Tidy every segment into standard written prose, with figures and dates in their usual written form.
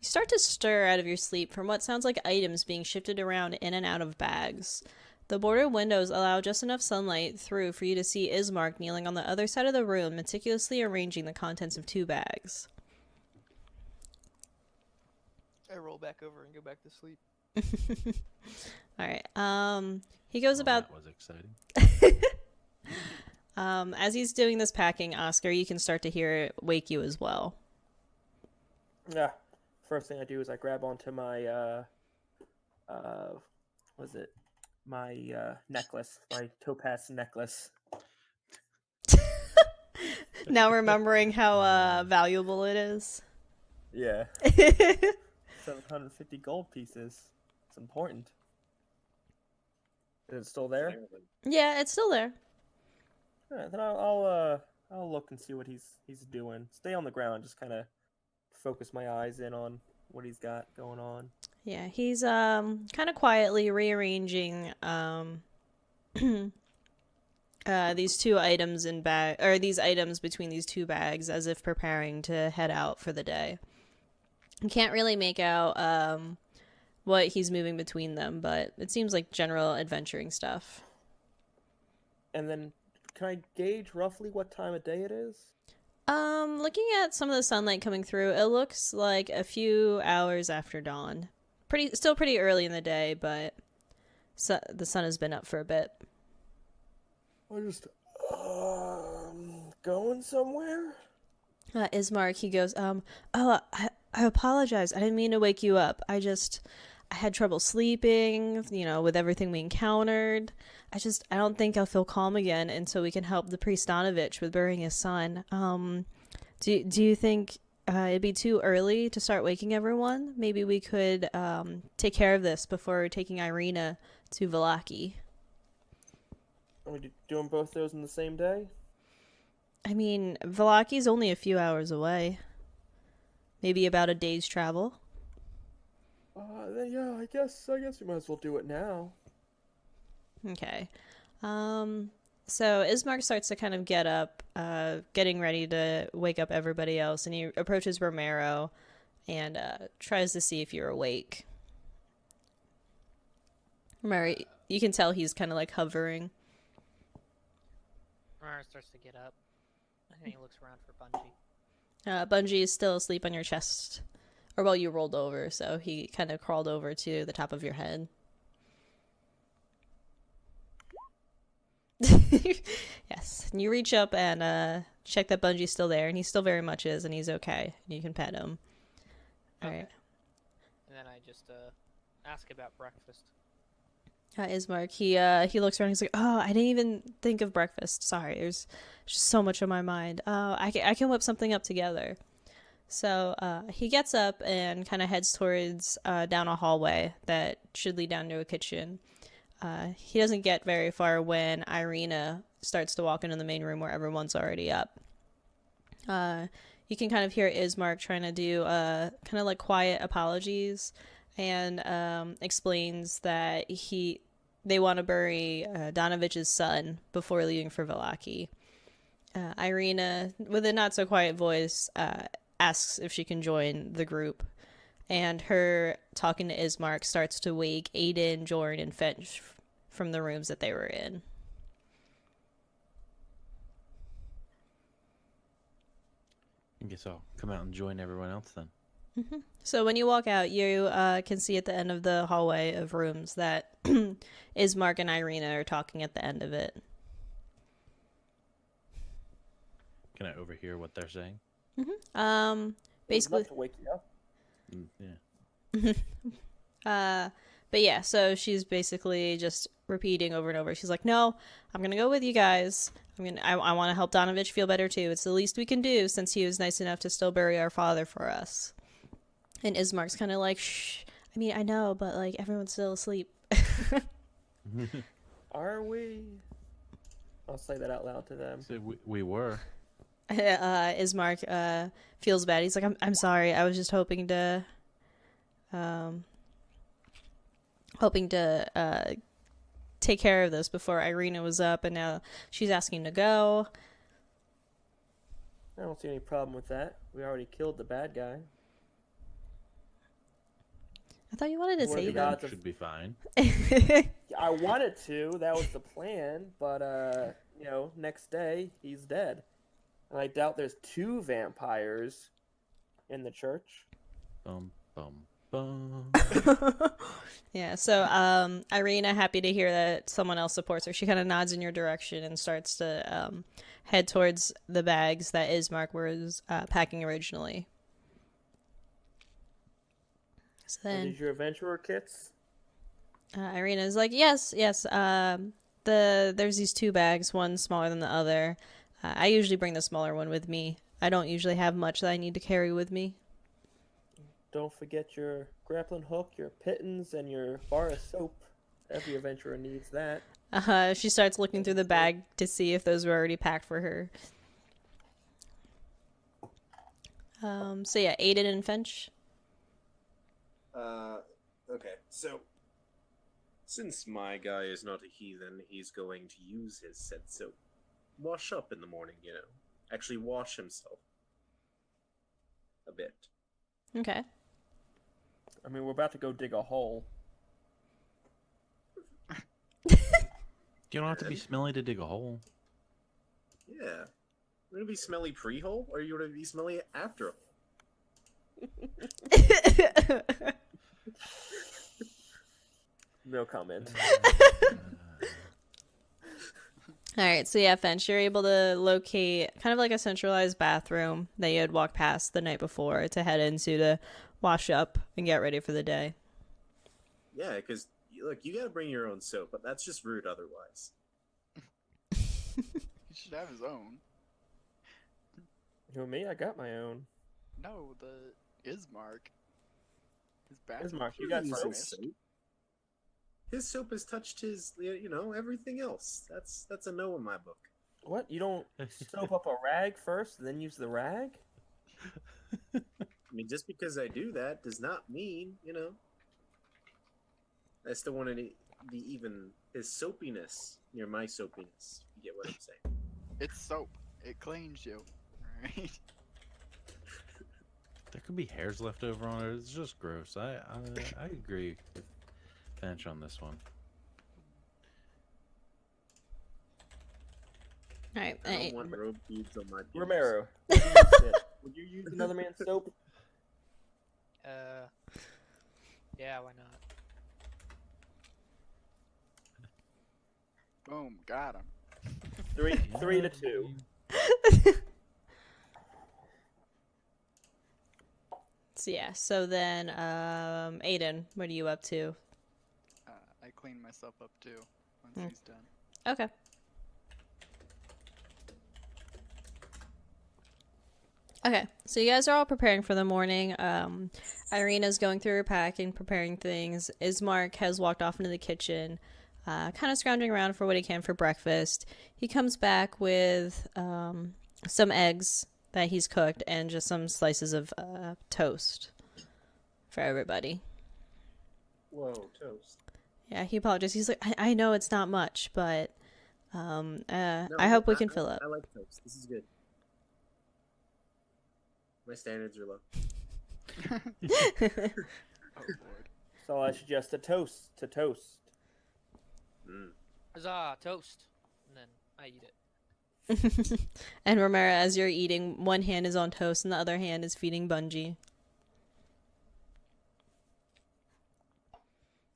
You start to stir out of your sleep from what sounds like items being shifted around in and out of bags. The boarded windows allow just enough sunlight through for you to see Ismark kneeling on the other side of the room, meticulously arranging the contents of 2 bags. I roll back over and go back to sleep. All right. He goes about. That was exciting. As he's doing this packing, Oscar, you can start to hear it wake you as well. Yeah. First thing I do is I grab onto my was it my necklace, my topaz necklace. Now remembering how valuable it is. Yeah. 750 gold pieces. It's important. Is it still there? Yeah, it's still there. All right, then I'll look and see what he's doing. Stay on the ground, just kind of focus my eyes in on what he's got going on. Yeah, he's kind of quietly rearranging these 2 items these items between these 2 bags as if preparing to head out for the day. You can't really make out what he's moving between them, but it seems like general adventuring stuff. And then, can I gauge roughly what time of day it is? Looking at some of the sunlight coming through, it looks like a few hours after dawn. Still pretty early in the day, but the sun has been up for a bit. We're just going somewhere. Ismark, he goes, I apologize. I didn't mean to wake you up. I had trouble sleeping, with everything we encountered. I don't think I'll feel calm again until we can help the priest Donovich with burying his son. Do you think it'd be too early to start waking everyone? Maybe we could take care of this before taking Irina to Vallaki. Are we doing both those in the same day? I mean, Vallaki's only a few hours away. Maybe about a day's travel. Then yeah, I guess we might as well do it now. Okay. So Ismark starts to kind of get up, getting ready to wake up everybody else, and he approaches Romero and tries to see if you're awake. Romero, you can tell he's kind of like hovering. Romero starts to get up, and he looks around for Bungie. Bungie is still asleep on your chest. Or, well, you rolled over, so he kind of crawled over to the top of your head. Yes. And you reach up and check that Bungie's still there, and he still very much is, and he's okay. And you can pet him. All right. And then I just ask about breakfast. Ismark, he looks around, he's like, oh, I didn't even think of breakfast. Sorry, there's just so much on my mind. I can whip something up together. So he gets up and kind of heads towards down a hallway that should lead down to a kitchen. He doesn't get very far when Irina starts to walk into the main room where everyone's already up. You can kind of hear Ismark trying to do kind of like quiet apologies and explains that they want to bury Donovich's son before leaving for Vallaki. Irina, with a not so quiet voice, asks if she can join the group, and her talking to Ismark starts to wake Aiden, Jorin, and Fench from the rooms that they were in. I guess I'll come out and join everyone else then. Mm-hmm. So when you walk out, you can see at the end of the hallway of rooms that Ismark and Irina are talking at the end of it. Can I overhear what they're saying? Mm-hmm. Basically, I'd love to wake you up. Yeah. But yeah, so she's basically just repeating over and over. She's like, "No, I'm gonna go with you guys. I want to help Donovich feel better too. It's the least we can do since he was nice enough to still bury our father for us." And Ismark's kind of like, "Shh. I mean, I know, but like everyone's still asleep." Are we? I'll say that out loud to them. So we were. Ismark feels bad. He's like, I'm sorry. I was just hoping to take care of this before Irina was up, and now she's asking to go. I don't see any problem with that. We already killed the bad guy. thought you wanted to What are the save odds him. Should be fine. I wanted to. That was the plan. But you know, next day he's dead, and I doubt there's 2 vampires in the church. Bum bum bum. Yeah, so Irina, happy to hear that someone else supports her. She kind of nods in your direction and starts to head towards the bags that Ismark was packing originally. So Are then these your adventurer kits? Irina's like, yes. There's these 2 bags, one smaller than the other. I usually bring the smaller one with me. I don't usually have much that I need to carry with me. Don't forget your grappling hook, your pittance, and your bar of soap. Every adventurer needs that. She starts looking through the bag to see if those were already packed for her. So yeah, Aiden and Fench. Okay, so since my guy is not a heathen, he's going to use his said soap. Wash up in the morning, you know. Actually wash himself. A bit. Okay. I mean, we're about to go dig a hole. You don't have to be smelly to dig a hole. Yeah. You're gonna be smelly pre-hole, or are you gonna be smelly after a hole? No comment. All right, so yeah, Fench, you're able to locate kind of like a centralized bathroom that you had walked past the night before to head into to wash up and get ready for the day. Yeah, because, look, you gotta bring your own soap, but that's just rude otherwise. He should have his own. You and me? I got my own. No, the Ismark. His bathroom. Ismark, you got Use soap? his soap. His soap has touched his, you know, everything else. That's a no in my book. What? You don't soap up a rag first, and then use the rag? I mean, just because I do that does not mean, you know, I still want to be even his soapiness near my soapiness. You get what I'm saying? It's soap. It cleans you. Alright? There could be hairs left over on it. It's just gross. I agree with Fench on this one. All right. I don't want rope beads on my penis. Romero, would you use another man's soap? Yeah, why not? Boom, got him. 3 to 2. So yeah, so then Aiden, what are you up to? I clean myself up too once Hmm. he's done. Okay. Okay, so you guys are all preparing for the morning. Irina's going through her packing, preparing things. Ismark has walked off into the kitchen, kind of scrounging around for what he can for breakfast. He comes back with some eggs that he's cooked and just some slices of toast for everybody. Whoa, toast. Yeah, he apologized. He's like, I know it's not much, but No, I hope we can fill up. I like toast. This is good. My standards are low. Oh lord. So I suggest a toast to toast. Mm. Huzzah, toast. And then I eat it. And Romero, as you're eating, one hand is on toast and the other hand is feeding Bungie.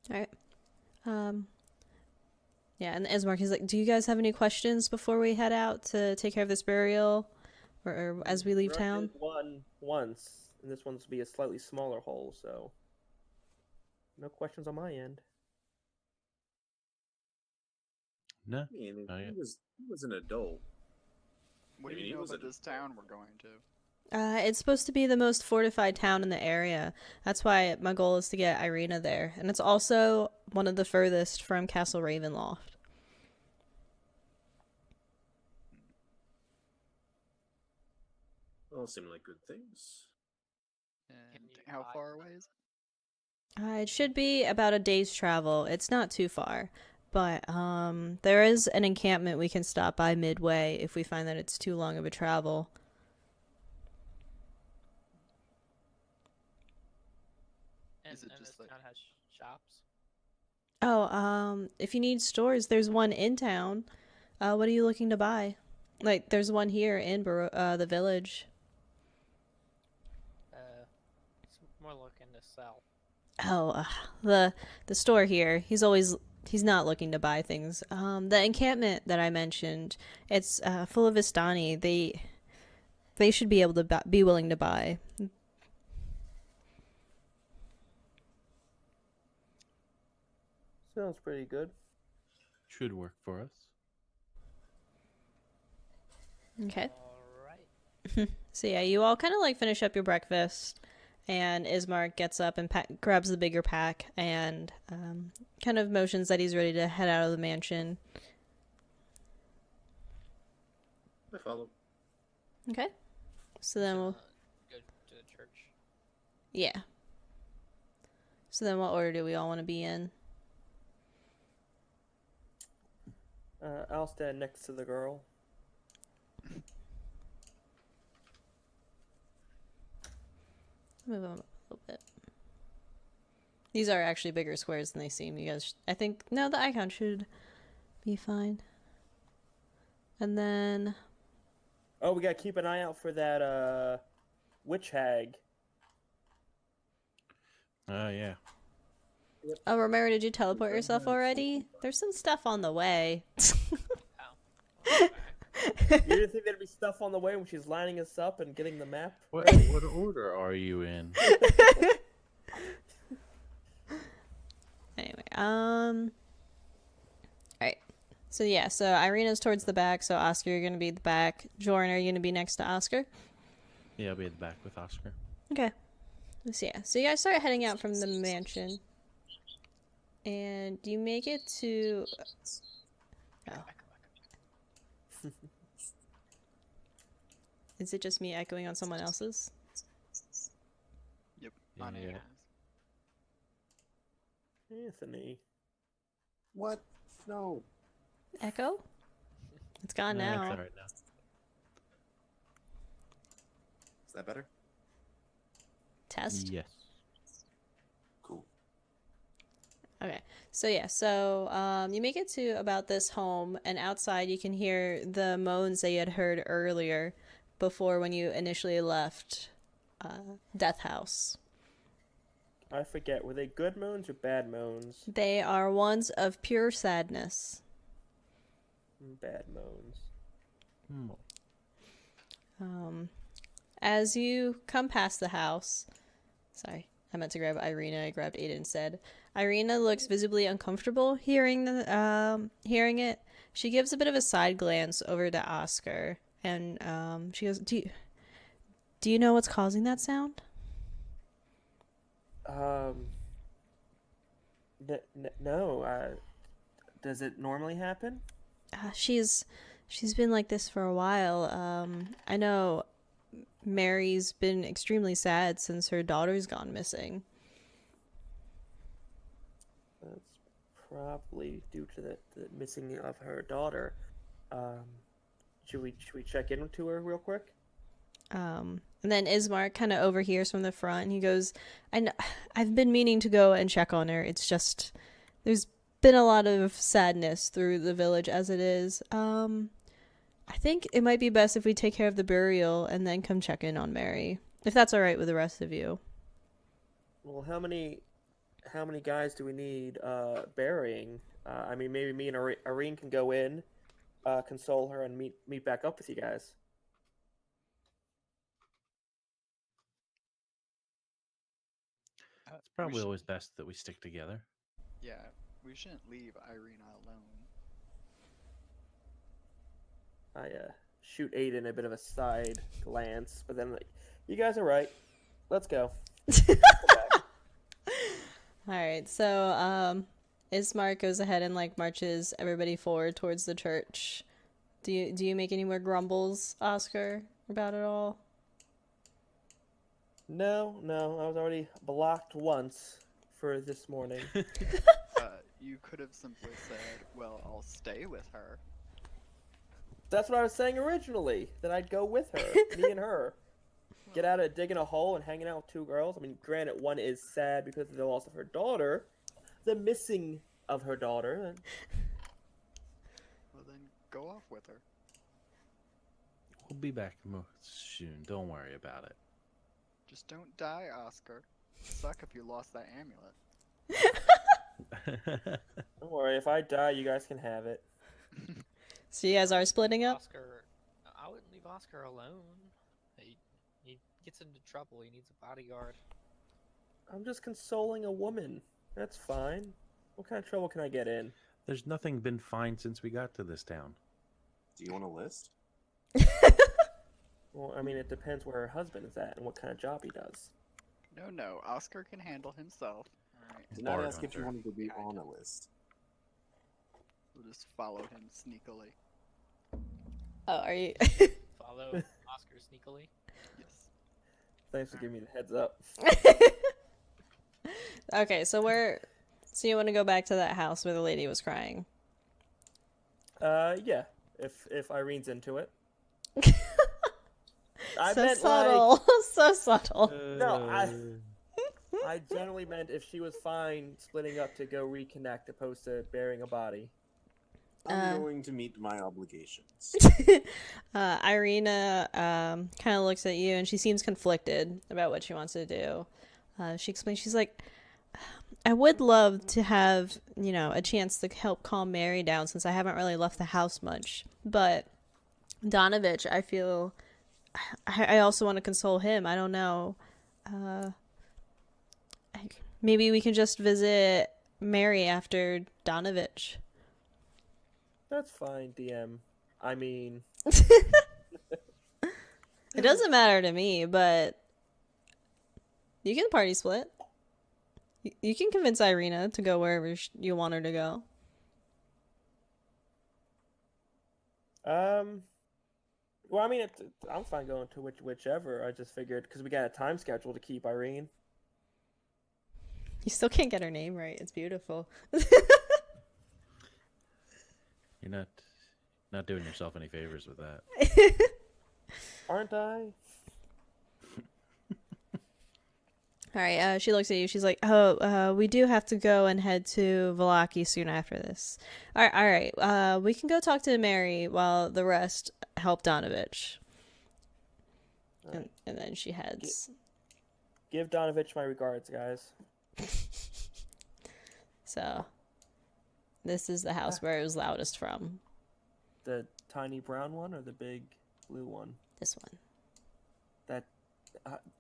Alright. Yeah, and Ismark, he's like, do you guys have any questions before we head out to take care of this burial? Or as we leave We town? did one once, and this one's to be a slightly smaller hole, so no questions on my end. No. I mean, Oh, yeah. he was an adult. What do I mean, you he know was about a- this town we're going to? It's supposed to be the most fortified town in the area. That's why my goal is to get Irina there. And it's also one of the furthest from Castle Ravenloft. All seem like good things. And you how buy far them? away is It should be about a day's travel. It's not too far. But there is an encampment we can stop by midway if we find that it's too long of a travel. Is it and just this like town has shops? Oh, if you need stores, there's one in town. What are you looking to buy? Like, there's one here in the village. It's more looking to sell. Oh, the store here. He's not looking to buy things. The encampment that I mentioned, it's full of Vistani. They should be able to be willing to buy. Sounds pretty good. Should work for us. Okay. Alright. So yeah, you all kind of like finish up your breakfast, and Ismark gets up and grabs the bigger pack and kind of motions that he's ready to head out of the mansion. I follow. Okay. So then we'll Go to the church. yeah. So then, what order do we all want to be in? I'll stand next to the girl. Move them up a little bit. These are actually bigger squares than they seem. You guys, I think, no, the icon should be fine. And then, Oh, we gotta keep an eye out for that witch hag. Yeah. oh, Romero, did you teleport yourself already? There's some stuff on the way. You didn't think there'd be stuff on the way when she's lining us up and getting the map? What order are you in? Anyway, alright. So yeah, so Irina's towards the back, so Oscar, you're gonna be the back. Jorin, are you gonna be next to Oscar? Yeah, I'll be at the back with Oscar. Okay. So yeah, so you guys start heading out from the mansion. And you make it to... Oh. Is it just me echoing on someone else's? Yep. Yeah, On yeah. Aiden. Anthony. What? No. Echo? It's gone No, now. it's all right now. Is that better? Test? Yes. Cool. Okay. So yeah, so you make it to about this home, and outside you can hear the moans that you had heard earlier before when you initially left Death House. I forget, were they good moans or bad moans? They are ones of pure sadness. Bad moans. As you come past the house, sorry, I meant to grab Irina. I grabbed Aiden instead. Irina looks visibly uncomfortable hearing it. She gives a bit of a side glance over to Oscar, and she goes, "Do you know what's causing that sound?" No. Does it normally happen? She's been like this for a while. I know Mary's been extremely sad since her daughter's gone missing. That's probably due to the missing of her daughter. Should we check into her real quick? And then Ismark kind of overhears from the front, and he goes, I've been meaning to go and check on her. It's just, there's been a lot of sadness through the village as it is. I think it might be best if we take care of the burial and then come check in on Mary, if that's all right with the rest of you. Well, how many guys do we need burying? I mean, maybe me and Irene can go in, console her, and meet back up with you guys. It's probably always best that we stick together. Yeah, we shouldn't leave Irina alone. I shoot Aiden a bit of a side glance, but then like, you guys are right. Let's go. All right, so Ismark goes ahead and like marches everybody forward towards the church. Do you make any more grumbles, Oscar, about it all? No, I was already blocked once for this morning. You could have simply said, well, I'll stay with her. That's what I was saying originally, that I'd go with her, me and her. get out of digging a hole and hanging out with two girls. I mean, granted, one is sad because of the loss of her daughter, the missing of her daughter. And Well, then go off with her. We'll be back soon. Don't worry about it. Just don't die, Oscar. It'd suck if you lost that amulet. don't worry, if I die, you guys can have it. So you guys are splitting up? Oscar, I wouldn't leave Oscar alone. He gets into trouble. He needs a bodyguard. I'm just consoling a woman. That's fine. What kind of trouble can I get in? There's nothing been fine since we got to this town. Do you want a list? Well, I mean, it depends where her husband is at and what kind of job he does. No, Oscar can handle himself. Alright, Did not Bard ask if you hunter. wanted to be on a list. we'll just follow him sneakily. Oh, are you? Follow Oscar sneakily. Yes. Thanks for giving me the heads up. Okay, so you want to go back to that house where the lady was crying? Yeah, if Irene's into it. I So meant subtle, so subtle. No, I generally meant if she was fine splitting up to go reconnect opposed to burying a body. I'm going to meet my obligations. Irina kind of looks at you and she seems conflicted about what she wants to do. She explains, she's like, I would love to have, a chance to help calm Mary down since I haven't really left the house much. But Donovich, I feel, I also want to console him. I don't know. Maybe we can just visit Mary after Donovich. That's fine, DM. I mean, It doesn't matter to me, but you can party split. You can convince Irina to go wherever you want her to go. well, I mean, I'm fine going to whichever. I just figured because we got a time schedule to keep Irene. You still can't get her name right. It's beautiful. You're not doing yourself any favors with that. Aren't I? All right, she looks at you. She's like, "Oh, we do have to go and head to Valaki soon after this. All right. We can go talk to Mary while the rest help Donovich." Alright. And then she heads. Give Donovich my regards, guys. So, this is the house where it was loudest from. The tiny brown one or the big blue one? This one.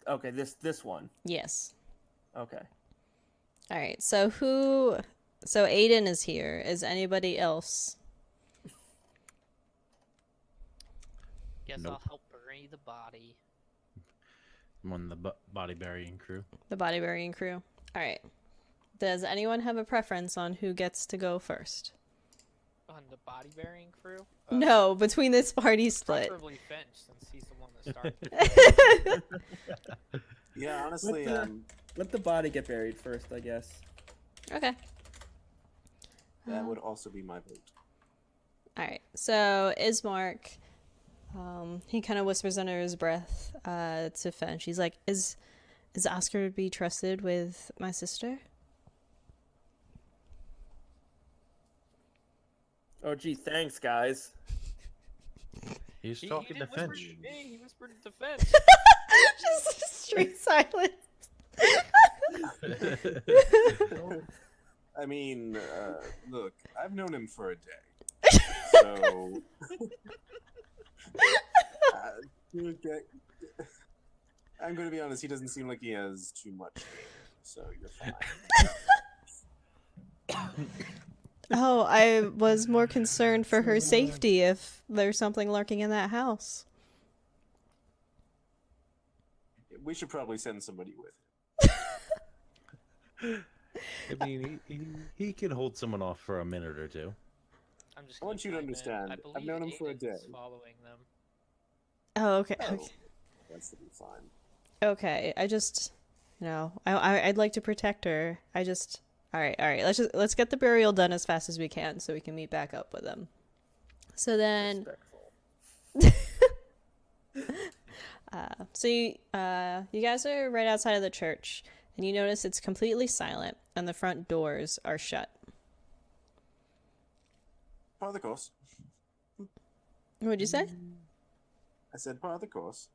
Okay, this one. Yes. Okay. All right. So Aiden is here. Is anybody else? Guess Nope. I'll help bury the body. I'm on the body burying crew. The body burying crew. All right. Does anyone have a preference on who gets to go first? On the body burying crew? No, between this party split. Preferably Fench, since he's the one that started. Yeah, honestly, Let the body get buried first, I guess. Okay. that would also be my vote. All right. So Ismark, he kind of whispers under his breath to Fench. He's like, "Is Oscar to be trusted with my sister?" Oh, gee, thanks, guys. He's He talking to didn't whisper Fench. to me, he whispered to Fench. Just straight silence. I mean, look, I've known him for a day, so okay. I'm going to be honest. He doesn't seem like he has too much game, so you're fine. Oh, I was more concerned for her safety if there's something lurking in that house. We should probably send somebody with him. I mean, he can hold someone off for a minute or two. I'm just I want you to understand, I I've believe known him for a Aiden's day. following them. Oh, okay. Oh, Okay. that's to be fine. Okay. I just, I'd like to protect her. All right. Let's get the burial done as fast as we can so we can meet back up with them. So then, Respectful. So you guys are right outside of the church, and you notice it's completely silent, and the front doors are shut. Part of the course. What'd you say? I said part of the course.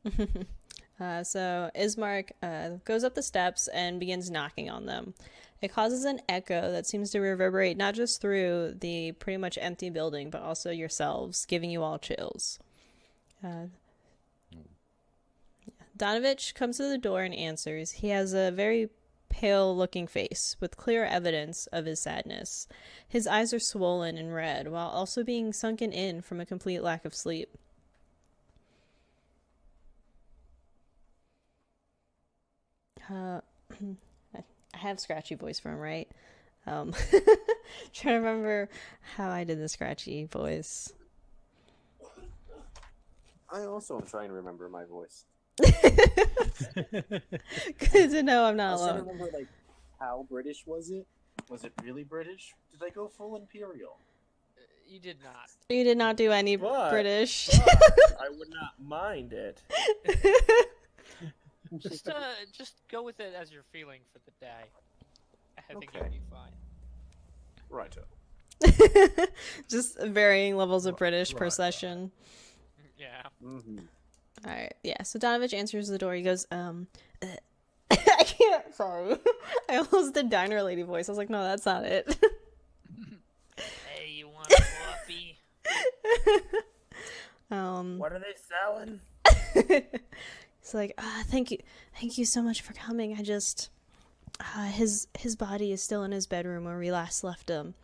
So Ismark goes up the steps and begins knocking on them. It causes an echo that seems to reverberate not just through the pretty much empty building, but also yourselves, giving you all chills. Donovich comes to the door and answers. He has a very pale-looking face with clear evidence of his sadness. His eyes are swollen and red, while also being sunken in from a complete lack of sleep. I have scratchy voice for him, right? Trying to remember how I did the scratchy voice. I also am trying to remember my voice. Good to know I'm not I was trying to alone. remember, like, how British was it? Was it really British? Did I go full Imperial? You did not. You did not do any But- British. I would not mind it. Just go with it as you're feeling for the day. I think Okay. you'll be fine. Righto. Just varying levels of British per Right. session. Yeah. Mm-hmm. Alright, yeah. So Donovich answers the door. He goes, I can't, sorry. I almost did diner lady voice. I was like, no, that's not it. Hey, you want a coffee? What are they selling? He's like, thank you so much for coming. I just, his body is still in his bedroom where we last left him.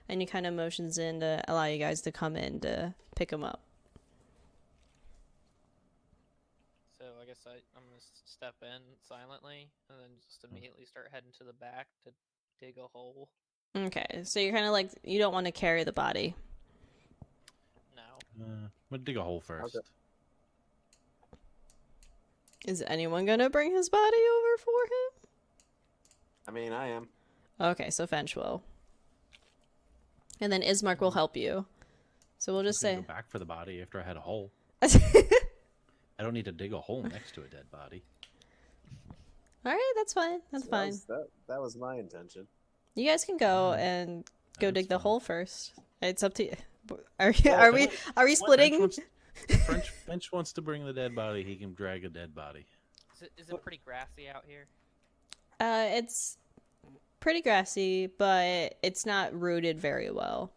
And he kind of motions in to allow you guys to come in to pick him up. So I guess I'm gonna step in silently and then just immediately start heading to the back to dig a hole. Okay, so you're kind of like, you don't want to carry the body. No. I'm gonna dig a hole first. Okay. Is anyone gonna bring his body over for him? I mean, I am. Okay, so Fench will. And then Ismark will help you. So we'll just I'm gonna say... go back for the body after I had a hole. I don't need to dig a hole next to a dead body. Alright, that's fine. That's fine. That was my intention. You guys can go and go That's dig the fine. hole first. It's up to you. Are we splitting? Fench wants to bring the dead body. He can drag a dead body. Is it pretty grassy out here? It's pretty grassy, but it's not rooted very well.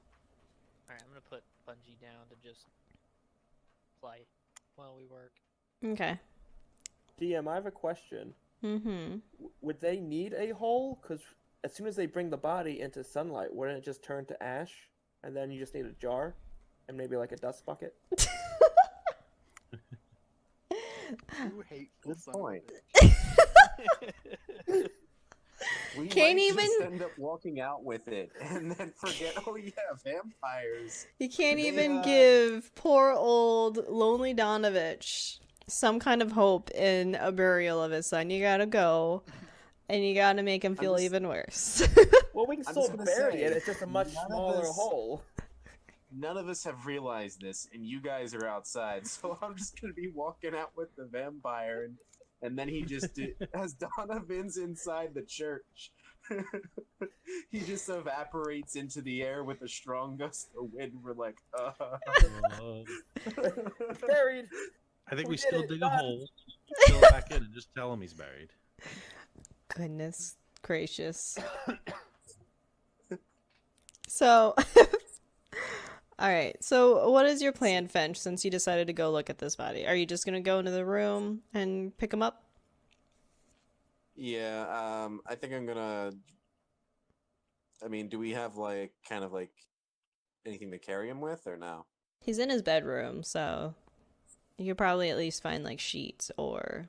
Alright, I'm gonna put Bungie down to just play while we work. Okay. DM, I have a question. Mm-hmm. Would they need a hole? Because as soon as they bring the body into sunlight, wouldn't it just turn to ash? And then you just need a jar? And maybe like a dust bucket? You hateful Good son point. of a bitch. We Can't might even- just end up walking out with it and then forget, oh yeah, vampires. You can't They, even give poor old lonely Donovich some kind of hope in a burial of his son. You gotta go, and you gotta make him feel just- even worse. Well, we can I'm still just gonna bury say, it. It's just a much none of smaller us- hole. None of us have realized this, and you guys are outside, so I'm just gonna be walking out with the vampire, and then he just, as Donovan's inside the church, he just evaporates into the air with a strong gust of wind. We're like, Buried. I think We we did still it, dig done. a hole, fill it back in, and just tell him he's buried. Goodness gracious. So, all right. So, what is your plan, Fench? Since you decided to go look at this body, are you just gonna go into the room and pick him up? yeah, I think I'm gonna. I mean, do we have like kind of like anything to carry him with, or no? He's in his bedroom, so you could probably at least find like sheets or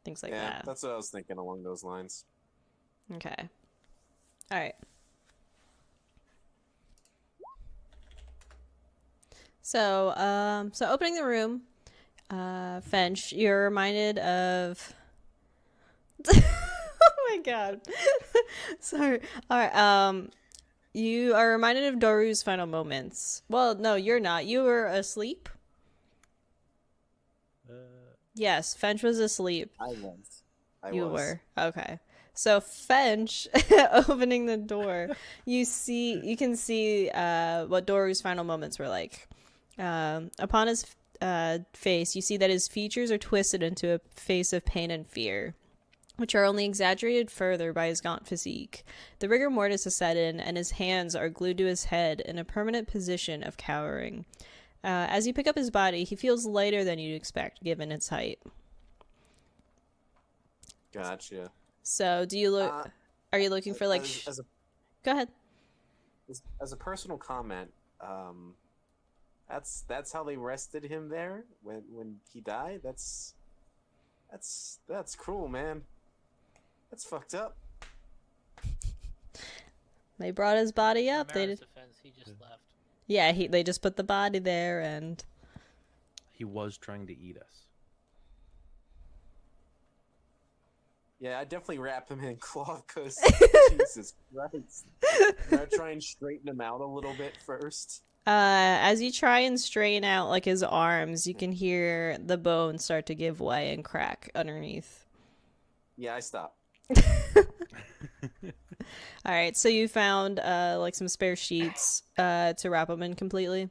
things like yeah, that. that's what I was thinking along those lines. Okay. All right. So, so opening the room, Fench, you're reminded of. Oh my god. Sorry. All right. You are reminded of Doru's final moments. Well, no, you're not. You were asleep. Yes, Fench was asleep. I was. You were. Okay. So Fench opening the door, you can see what Doru's final moments were like. Upon his face, you see that his features are twisted into a face of pain and fear, which are only exaggerated further by his gaunt physique. The rigor mortis has set in, and his hands are glued to his head in a permanent position of cowering. As you pick up his body, he feels lighter than you'd expect, given its height. Gotcha. So, do you look? Are you looking for like? Go ahead. As a personal comment, that's how they rested him there when he died. That's cruel, man. That's fucked up. They brought his body up. They did. Defense, he just left. Yeah, they just put the body there, and He was trying to eat us. Yeah, I definitely wrap him in cloth because Jesus Christ. I try and straighten him out a little bit first. as you try and straighten out like his arms, you can hear the bones start to give way and crack underneath. Yeah, I stop. All right, so you found like some spare sheets to wrap him in completely,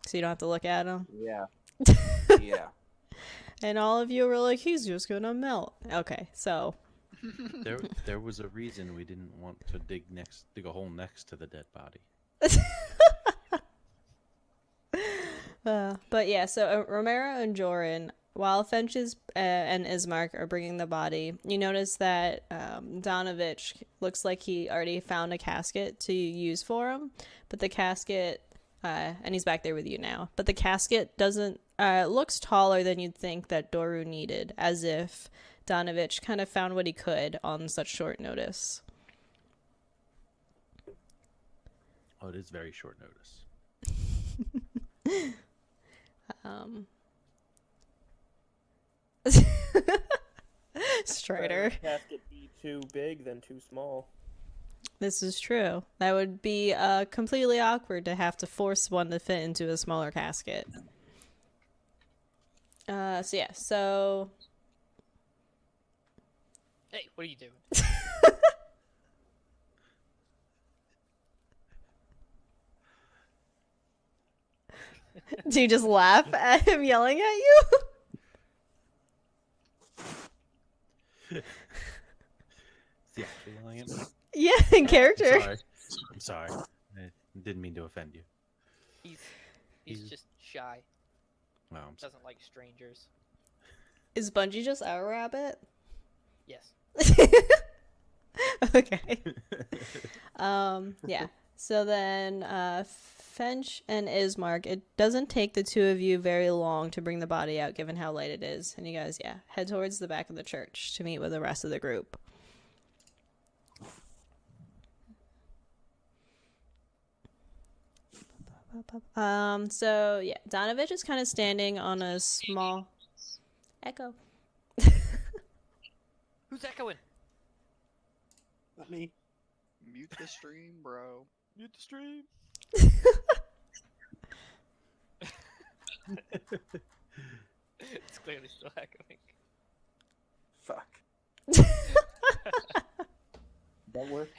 so you don't have to look at him. Yeah. Yeah. And all of you were like, he's just gonna melt. Okay, so There was a reason we didn't want to dig a hole next to the dead body. but yeah, so Romero and Jorin, while Fench's and Ismark are bringing the body, you notice that Donovich looks like he already found a casket to use for him, but the casket, and he's back there with you now, but the casket doesn't, looks taller than you'd think that Doru needed, as if Donovich kind of found what he could on such short notice. Oh, it is very short notice. Stryder. Casket be too big than too small. This is true. That would be completely awkward to have to force one to fit into a smaller casket. So Hey, what are you doing? do you just laugh at him yelling at you? Is he actually yelling at me? Yeah, in character. I'm sorry. I didn't mean to offend you. He's just shy. Well, I'm sorry. Doesn't like strangers. Is Bungie just a rabbit? Yes. Okay. Yeah. So then, Fench and Ismark, it doesn't take the two of you very long to bring the body out, given how light it is. And you guys, head towards the back of the church to meet with the rest of the group. Donovich is kind of standing on a small echo. Who's echoing? Not me. Mute the stream, bro. Mute the stream. It's clearly still echoing. Fuck. That work?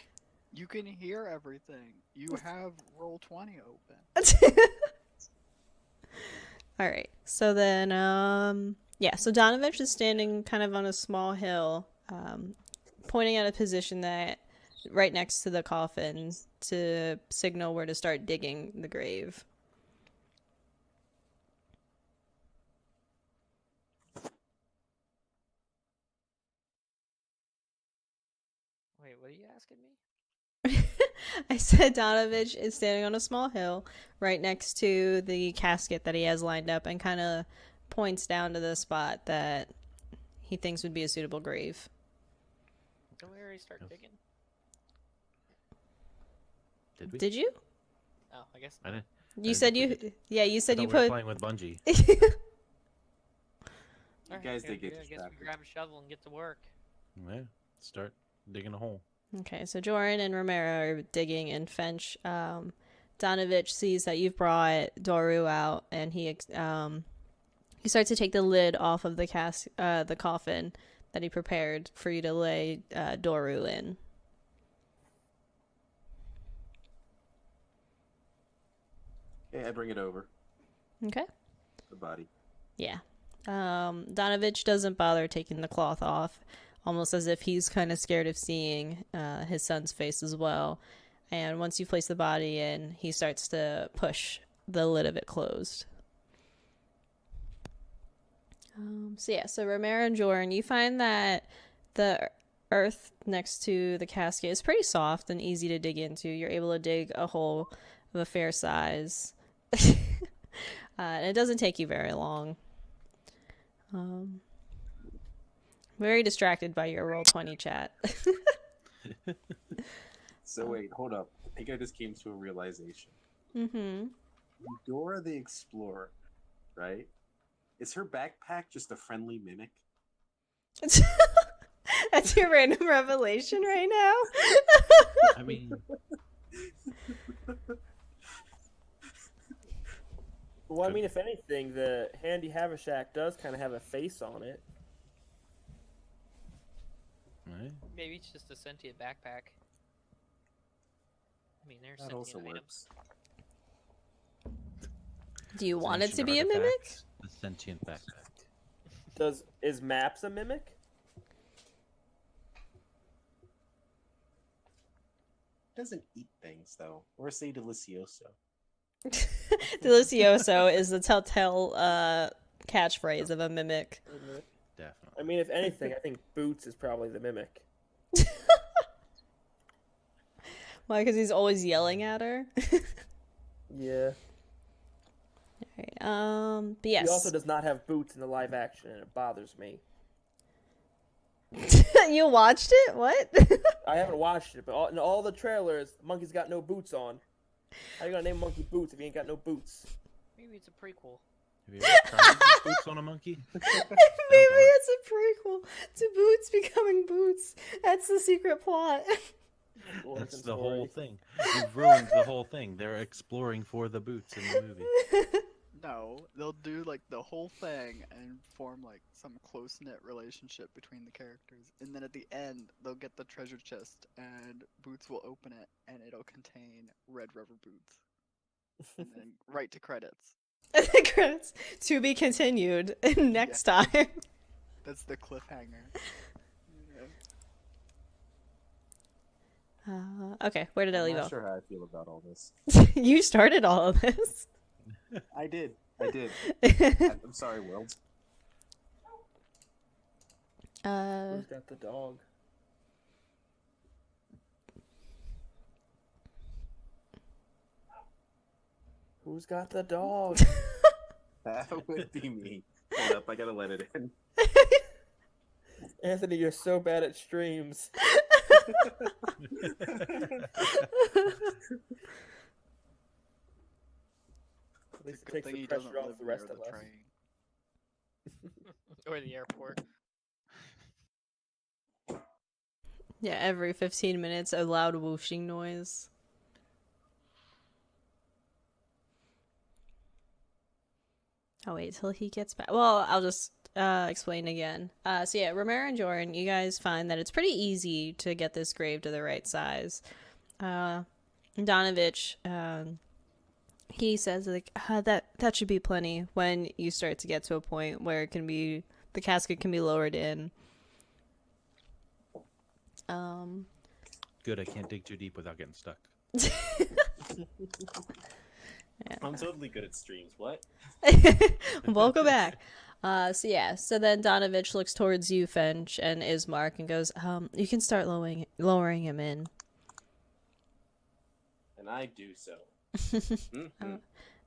You can hear everything. You have Roll20 open. All right. So then, so Donovich is standing kind of on a small hill, pointing at a position that right next to the coffin to signal where to start digging the grave. Wait, what are you asking me? I said Donovich is standing on a small hill right next to the casket that he has lined up and kind of points down to the spot that he thinks would be a suitable grave. Didn't we already start digging? Did we? Did you? Oh, I guess I not. didn't. You said you. Yeah, you said you put. Playing with Bungie. Alright, guys yeah, did get I guess distracted. we grab a shovel and get to work. Yeah. Start digging a hole. Okay, so Jorin and Romero are digging, and Fench, Donovich sees that you've brought Doru out, and he He starts to take the lid off of the the coffin that he prepared for you to lay Doru in. Yeah, I bring it over. Okay. The body. Yeah. Donovich doesn't bother taking the cloth off, almost as if he's kind of scared of seeing his son's face as well. And once you place the body in, he starts to push the lid of it closed. So Romero and Jorin, you find that the earth next to the casket is pretty soft and easy to dig into. You're able to dig a hole of a fair size. And it doesn't take you very long. Very distracted by your Roll20 chat. So wait, hold up. I think I just came to a realization. Mm-hmm. Dora the Explorer, right? Is her backpack just a friendly mimic? That's your random revelation right now? I mean, Well, I mean, if anything, the Handy Haversack does kind of have a face on it. right? Maybe it's just a sentient backpack. I mean, there's That also sentient works. Do you want it to Ancient be a mimic? artifacts, a sentient backpack. Is Maps a mimic? Doesn't eat things though, or say delicioso. Delicioso is the telltale catchphrase of a mimic. Definitely. I mean, if anything, I think Boots is probably the mimic. Why? Because he's always yelling at her. Yeah. Alright, but yes. He also does not have boots in the live action, and it bothers me. You watched it? What? I haven't watched it, but in all the trailers, Monkey's got no boots on. How you gonna name Monkey Boots if he ain't got no boots? Maybe it's a prequel. Have you ever tried to put boots on a monkey? Maybe it's a prequel to Boots becoming Boots. That's the secret plot. That's the whole thing. You've ruined the whole thing. They're exploring for the boots in the movie. No, they'll do like the whole thing and form like some close-knit relationship between the characters. And then at the end, they'll get the treasure chest and Boots will open it and it'll contain red rubber boots. And then right to credits. Credits to be continued next time. That's the cliffhanger. Okay, where did I I'm leave not off? sure how I feel about all this. You started all of this. I did. I'm sorry, world. Who's got the dog? Who's got the dog? That would be me. Hold up, I gotta let it in. Anthony, you're so bad at streams. At least it Good takes thing the he doesn't pressure live off the near rest of the us. train. Or the airport. Yeah, every 15 minutes, a loud whooshing noise. I'll wait till he gets back. Well, I'll just explain again. So yeah, Romero and Jorin, you guys find that it's pretty easy to get this grave to the right size. Donovich, he says like that should be plenty when you start to get to a point where the casket can be lowered in. Good, I can't dig too deep without getting stuck. Yeah. I'm totally good at streams. What? Welcome back. So then Donovich looks towards you, Fench, and Ismark, and goes, you can start lowering him in. And I do so.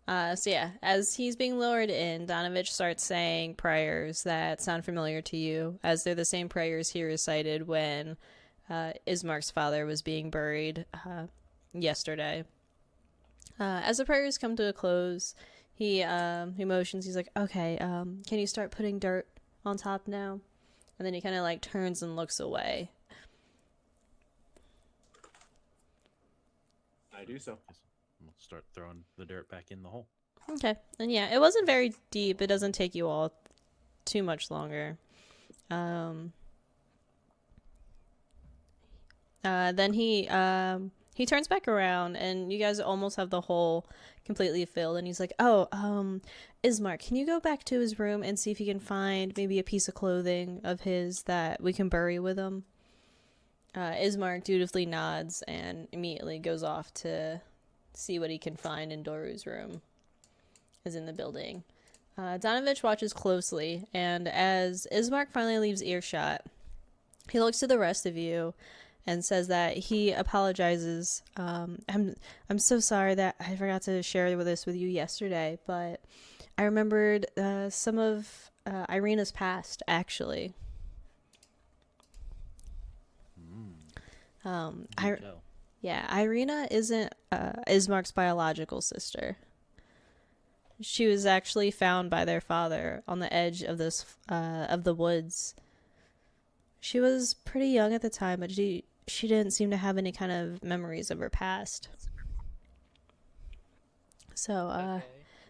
As he's being lowered in, Donovich starts saying prayers that sound familiar to you, as they're the same prayers he recited when Ismark's father was being buried yesterday. As the prayers come to a close, he motions. He's like, "Okay, can you start putting dirt on top now?" And then he kind of like turns and looks away. I do so. We'll start throwing the dirt back in the hole. Okay. And yeah, it wasn't very deep. It doesn't take you all too much longer. Then he turns back around, and you guys almost have the hole completely filled. And he's like, "Oh, Ismark, can you go back to his room and see if you can find maybe a piece of clothing of his that we can bury with him?" Ismark dutifully nods and immediately goes off to see what he can find in Doru's room, is in the building. Donovich watches closely, and as Ismark finally leaves earshot, he looks to the rest of you and says that he apologizes. I'm so sorry that I forgot to share this with you yesterday, but I remembered some of Irina's past, actually. Irina isn't Ismark's biological sister. She was actually found by their father on the edge of the woods. She was pretty young at the time, but she didn't seem to have any kind of memories of her past. So Okay.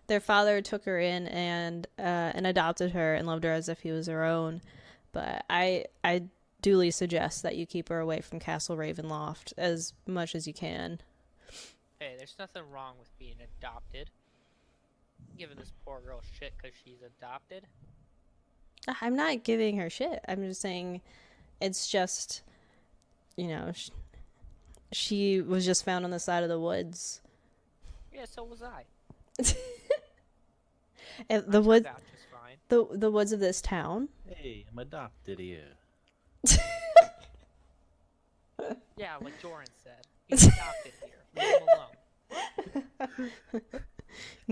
their father took her in and adopted her and loved her as if he was her own. But I duly suggest that you keep her away from Castle Ravenloft as much as you can. Hey, there's nothing wrong with being adopted. Giving this poor girl shit because she's adopted. I'm not giving her shit. I'm just saying it's just, she was just found on the side of the woods. Yeah, so was I. And I the wood, turned out just fine. the woods of this town. Hey, I'm adopted here. Yeah, like Jorin said. He's adopted here. Leave him alone.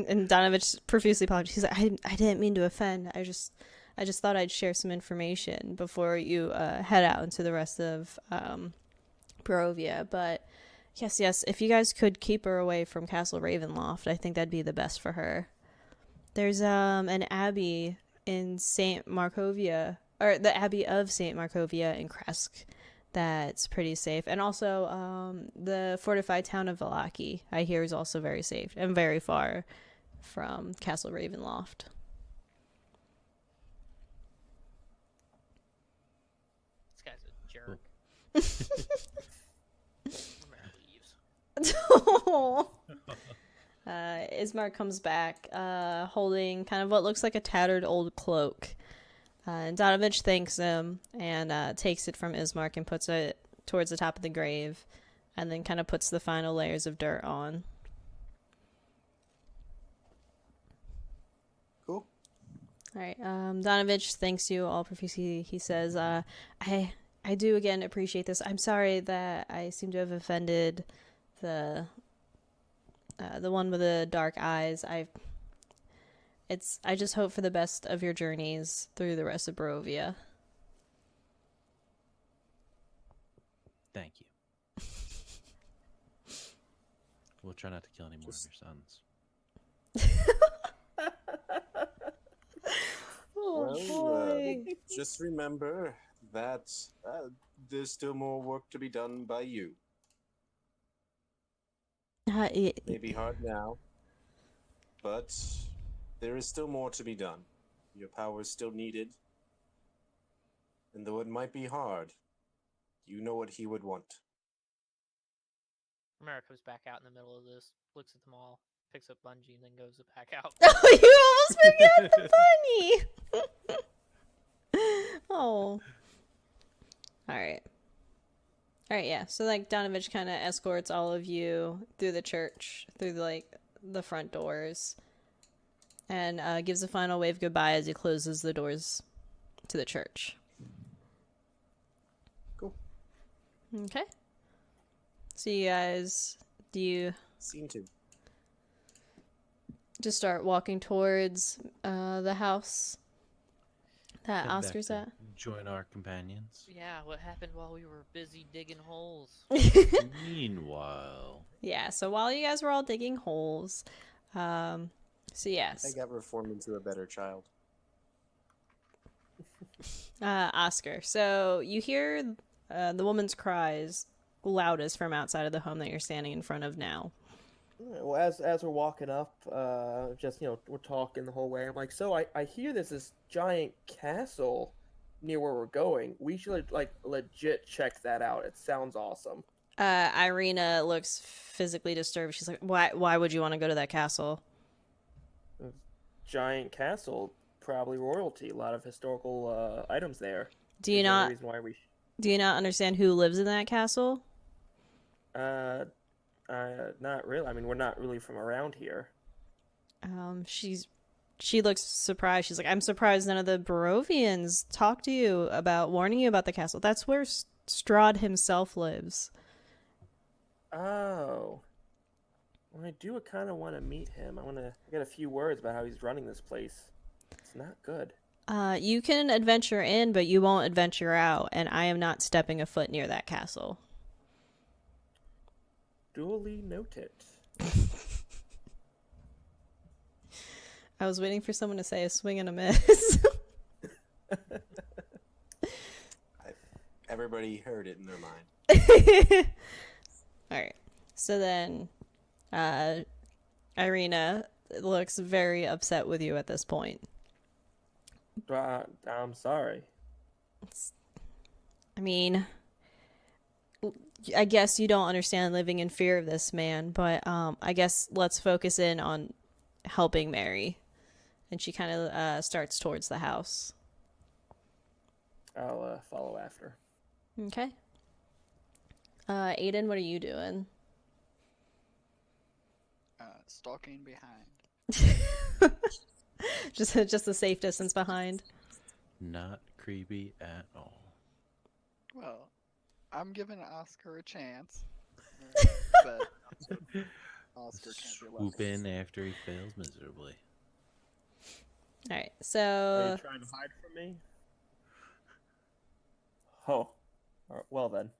And Donovich profusely apologized. He's like, I didn't mean to offend. I just thought I'd share some information before you head out into the rest of Barovia. But yes, if you guys could keep her away from Castle Ravenloft, I think that'd be the best for her. There's an abbey in St. Markovia, or the Abbey of St. Markovia in Kresk, that's pretty safe. And also the fortified town of Vallaki, I hear, is also very safe and very far from Castle Ravenloft. This guy's a jerk. Romero leaves. Ismark comes back holding kind of what looks like a tattered old cloak. And Donovich thanks him and takes it from Ismark and puts it towards the top of the grave, and then kind of puts the final layers of dirt on. Cool. All right. Donovich thanks you all profusely. He says, I do again appreciate this. I'm sorry that I seem to have offended the one with the dark eyes. I just hope for the best of your journeys through the rest of Barovia. Thank you. We'll try not to kill any more of your sons. Oh, boy. Just remember that there's still more work to be done by you. It may be hard now, but there is still more to be done. Your power is still needed. And though it might be hard, you know what he would want. Romero comes back out in the middle of this, looks at them all, picks up Bungie, and then goes back out. Oh, you almost forgot the bunny! Oh. Alright, yeah. So, Donovich kind of escorts all of you through the church, through, the front doors, and gives a final wave goodbye as he closes the doors to the church. Cool. Okay. So you guys, do you Scene 2. just start walking towards the house that Head back Oscar's to at? Join our companions. Yeah, what happened while we were busy digging holes? Meanwhile, Yeah, so while you guys were all digging holes, so yes, I got reformed into a better child. Oscar. So you hear the woman's cries loudest from outside of the home that you're standing in front of now. Well, as we're walking up, just we're talking the whole way. I'm like, so I hear there's this giant castle near where we're going. We should like legit check that out. It sounds awesome. Irina looks physically disturbed. She's like, why would you want to go to that castle? Giant castle, probably royalty. A lot of historical items there. Do you There's no not reason why we do you not understand who lives in that castle? uh not really. I mean, we're not really from around here. She looks surprised. She's like, I'm surprised none of the Barovians talked to you about warning you about the castle. That's where Strahd himself lives. Oh. Well, I do kind of want to meet him. I get a few words about how he's running this place. It's not good. You can adventure in, but you won't adventure out, and I am not stepping a foot near that castle. Duly noted. I was waiting for someone to say a swing and a miss. Everybody heard it in their mind. Alright. So then, Irina looks very upset with you at this point. I'm sorry. I mean, I guess you don't understand living in fear of this man, but I guess let's focus in on helping Mary. And she kind of starts towards the house. I'll follow after. Okay. Aiden, what are you doing? Stalking behind. just a safe distance behind. Not creepy at all. Well, I'm giving Oscar a chance. But Oscar can't be left. Swoop in after he fails miserably. All right, Are so you trying to hide from me? Oh. Well then.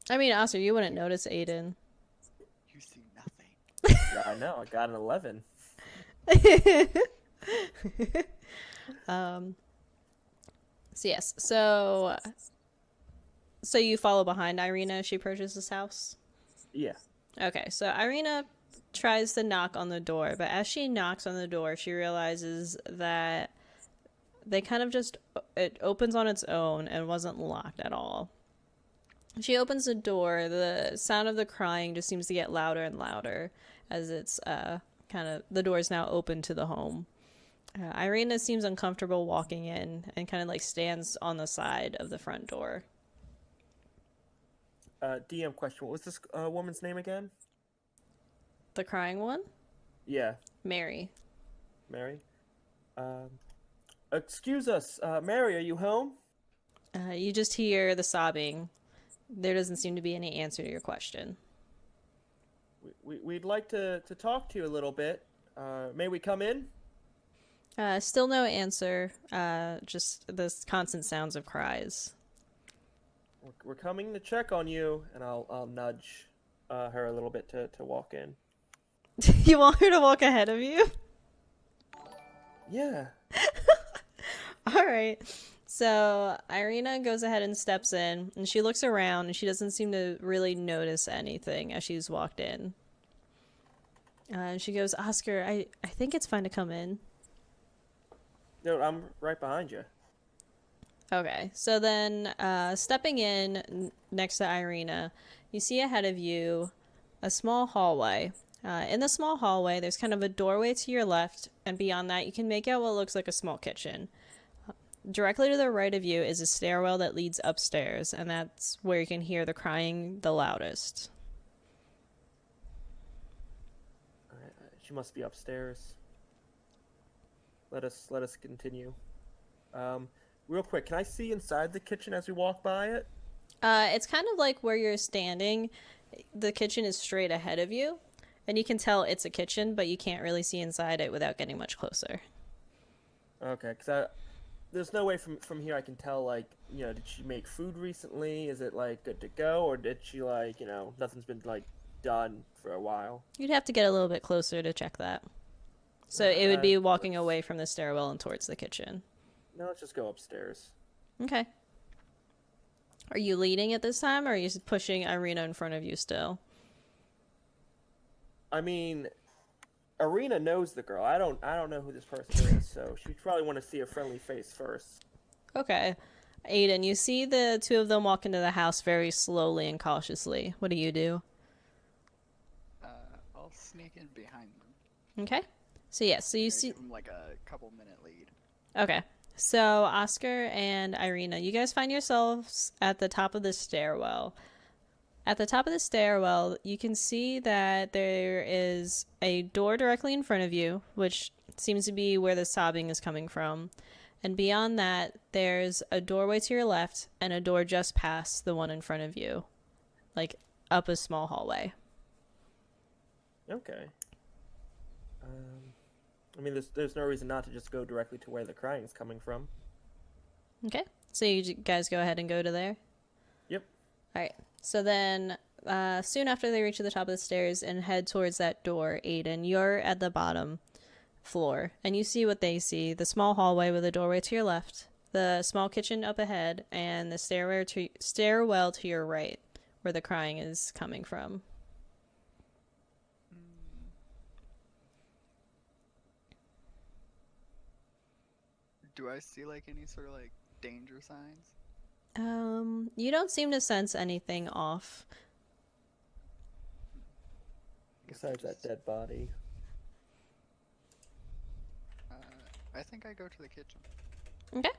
I mean, Oscar, you wouldn't notice Aiden. You see nothing. Yeah, I know. I got an 11. So yes, so you follow behind Irina as she approaches this house? Yeah. Okay, so Irina tries to knock on the door, but as she knocks on the door, she realizes that they kind of it opens on its own and wasn't locked at all. She opens the door, the sound of the crying just seems to get louder and louder as it's the door is now open to the home. Irina seems uncomfortable walking in and kind of like stands on the side of the front door. DM question. What was this woman's name again? The crying one? Yeah. Mary. Mary? Excuse us. Mary, are you home? You just hear the sobbing. There doesn't seem to be any answer to your question. We'd like to talk to you a little bit. May we come in? Still no answer. Just this constant sounds of cries. We're coming to check on you, and I'll nudge her a little bit to walk in. You want her to walk ahead of you? Yeah. All right. So Irina goes ahead and steps in, and she looks around, and she doesn't seem to really notice anything as she's walked in. And she goes, Oscar, I think it's fine to come in. No, I'm right behind you. Okay, so then stepping in next to Irina, you see ahead of you a small hallway. In the small hallway, there's kind of a doorway to your left, and beyond that, you can make out what looks like a small kitchen. Directly to the right of you is a stairwell that leads upstairs, and that's where you can hear the crying the loudest. She must be upstairs. Let us continue. Real quick, can I see inside the kitchen as we walk by it? It's kind of like where you're standing. The kitchen is straight ahead of you, and you can tell it's a kitchen, but you can't really see inside it without getting much closer. Okay, because there's no way from here I can tell, like, did she make food recently? Is it, like, good to go? Or did she, like, nothing's been, like, done for a while? You'd have to get a little bit closer to check that. So it would be walking away from the stairwell and towards the kitchen. No, let's just go upstairs. Okay. Are you leading at this time, or are you pushing Irina in front of you still? I mean, Arena knows the girl. I don't know who this person is, so she'd probably want to see a friendly face first. Okay. Aiden, you see the two of them walk into the house very slowly and cautiously. What do you do? I'll sneak in behind them. Okay. So yeah, so you see. Give them like a couple minute lead. Okay. So Oscar and Irina, you guys find yourselves at the top of the stairwell. At the top of the stairwell, you can see that there is a door directly in front of you, which seems to be where the sobbing is coming from. And beyond that, there's a doorway to your left and a door just past the one in front of you, like up a small hallway. Okay. I mean, there's no reason not to just go directly to where the crying is coming from. Okay. So you guys go ahead and go to there? Yep. All right. So then soon after they reach the top of the stairs and head towards that door, Aiden, you're at the bottom floor and you see what they see: the small hallway with a doorway to your left, the small kitchen up ahead, and the stairwell to your right where the crying is coming from. Do I see like any sort of like danger signs? You don't seem to sense anything off. Besides that dead body. I think I go to the kitchen. Okay.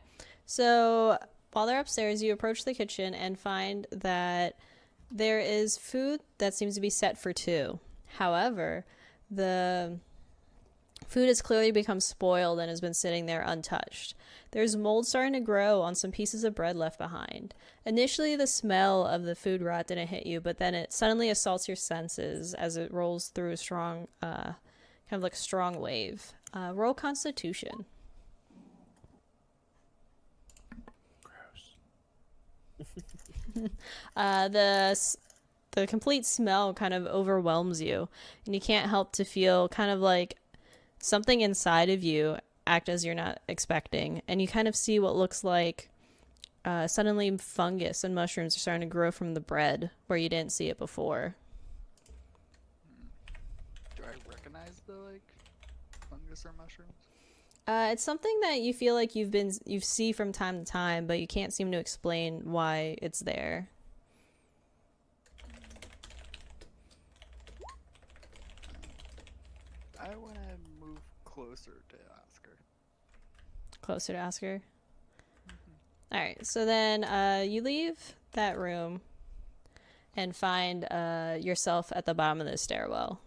So while they're upstairs, you approach the kitchen and find that there is food that seems to be set for two. However, the food has clearly become spoiled and has been sitting there untouched. There's mold starting to grow on some pieces of bread left behind. Initially, the smell of the food rot didn't hit you, but then it suddenly assaults your senses as it rolls through a strong, kind of like a strong wave. Roll Constitution. The complete smell kind of overwhelms you, and you can't help to feel kind of like something inside of you act as you're not expecting, and you kind of see what looks like suddenly fungus and mushrooms are starting to grow from the bread where you didn't see it before. Do I recognize the like fungus or mushrooms? It's something that you feel like you see from time to time, but you can't seem to explain why it's there. I want to move closer to Oscar. Closer to Oscar. All right, so then you leave that room and find yourself at the bottom of the stairwell.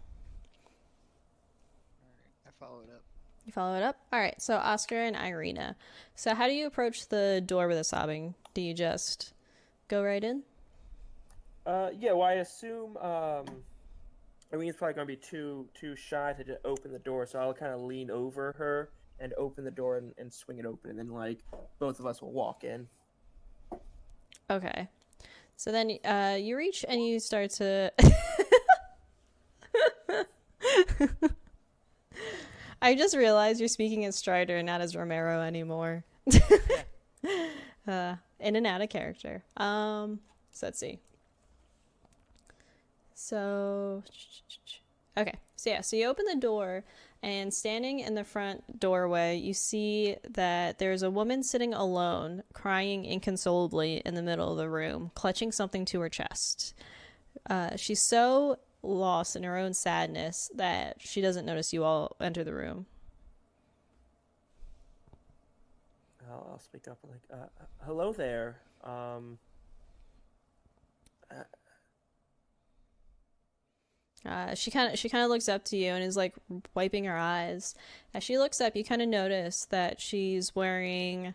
Alright, I follow it up. You follow it up? All right, so Oscar and Irina. So how do you approach the door with the sobbing? Do you just go right in? Yeah, well, I assume, Irene's probably going to be too shy to just open the door, so I'll kind of lean over her and open the door and swing it open, and then, like, both of us will walk in. Okay. So then you reach and you start to... I just realized you're speaking as Stryder and not as Romero anymore. In and out of character. So let's see. So, okay. So yeah, so you open the door, and standing in the front doorway, you see that there's a woman sitting alone, crying inconsolably in the middle of the room, clutching something to her chest. She's so lost in her own sadness that she doesn't notice you all enter the room. I'll speak up, like, hello there. She kind of looks up to you and is like wiping her eyes. As she looks up, you kind of notice that she's wearing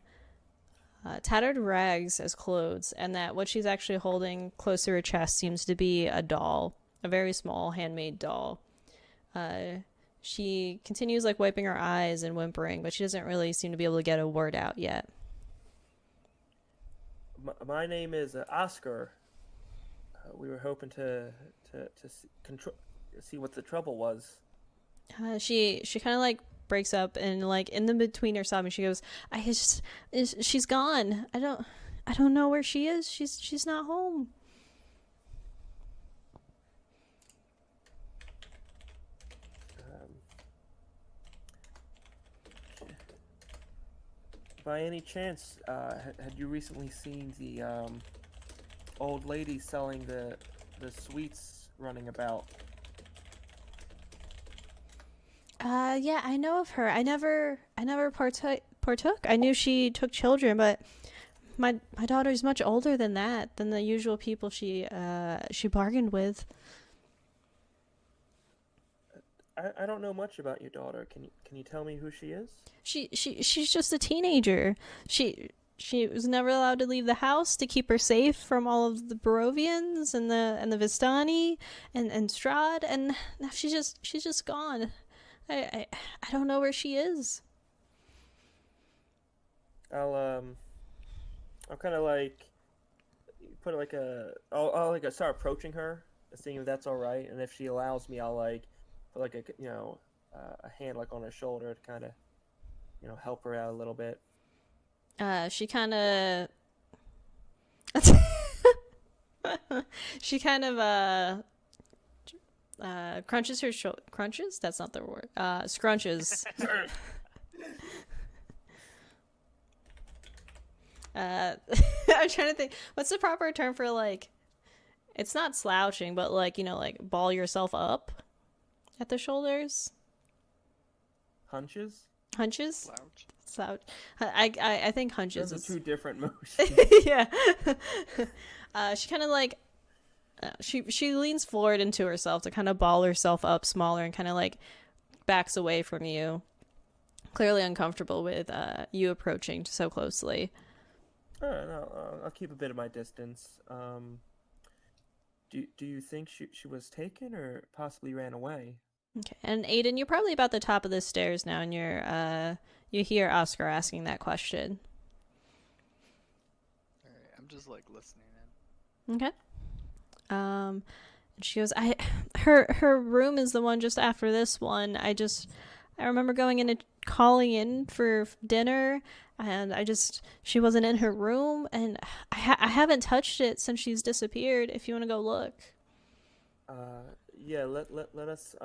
tattered rags as clothes, and that what she's actually holding close to her chest seems to be a doll, a very small handmade doll. She continues like wiping her eyes and whimpering, but she doesn't really seem to be able to get a word out yet. My name is Oscar. We were hoping to see what the trouble was. She kind of like breaks up and like in the between her sobbing, she goes, she's gone. I don't know where she is. She's not home. by any chance, had you recently seen the old lady selling the sweets running about? Yeah, I know of her. I never partook. I knew she took children, but my daughter's much older than that, than the usual people she bargained with. I don't know much about your daughter. Can you tell me who she is? She's just a teenager. She was never allowed to leave the house to keep her safe from all of the Barovians and the Vistani and Strahd, and now she's just gone. I don't know where she is. I'll kind of like put like I'll like start approaching her, seeing if that's all right, and if she allows me, I'll like put like a hand like on her shoulder to kind of help her out a little bit. She kind of she kind of crunches her crunches. That's not the word. Scrunches. I'm trying to think. What's the proper term for like? It's not slouching, but like like ball yourself up at the shoulders. Hunches? Hunches. Slouch. I think hunches Those is are two different motions. yeah. She kind of like she leans forward into herself to kind of ball herself up smaller and kind of like backs away from you, clearly uncomfortable with you approaching so closely. No, I'll keep a bit of my distance. Do you think she was taken or possibly ran away? Okay, and Aiden, you're probably about the top of the stairs now, and you hear Oscar asking that question. Alright, I'm just like listening in. Okay. And she goes, her room is the one just after this one. I remember going in and calling in for dinner, and she wasn't in her room, and I haven't touched it since she's disappeared. If you want to go look. Yeah, let us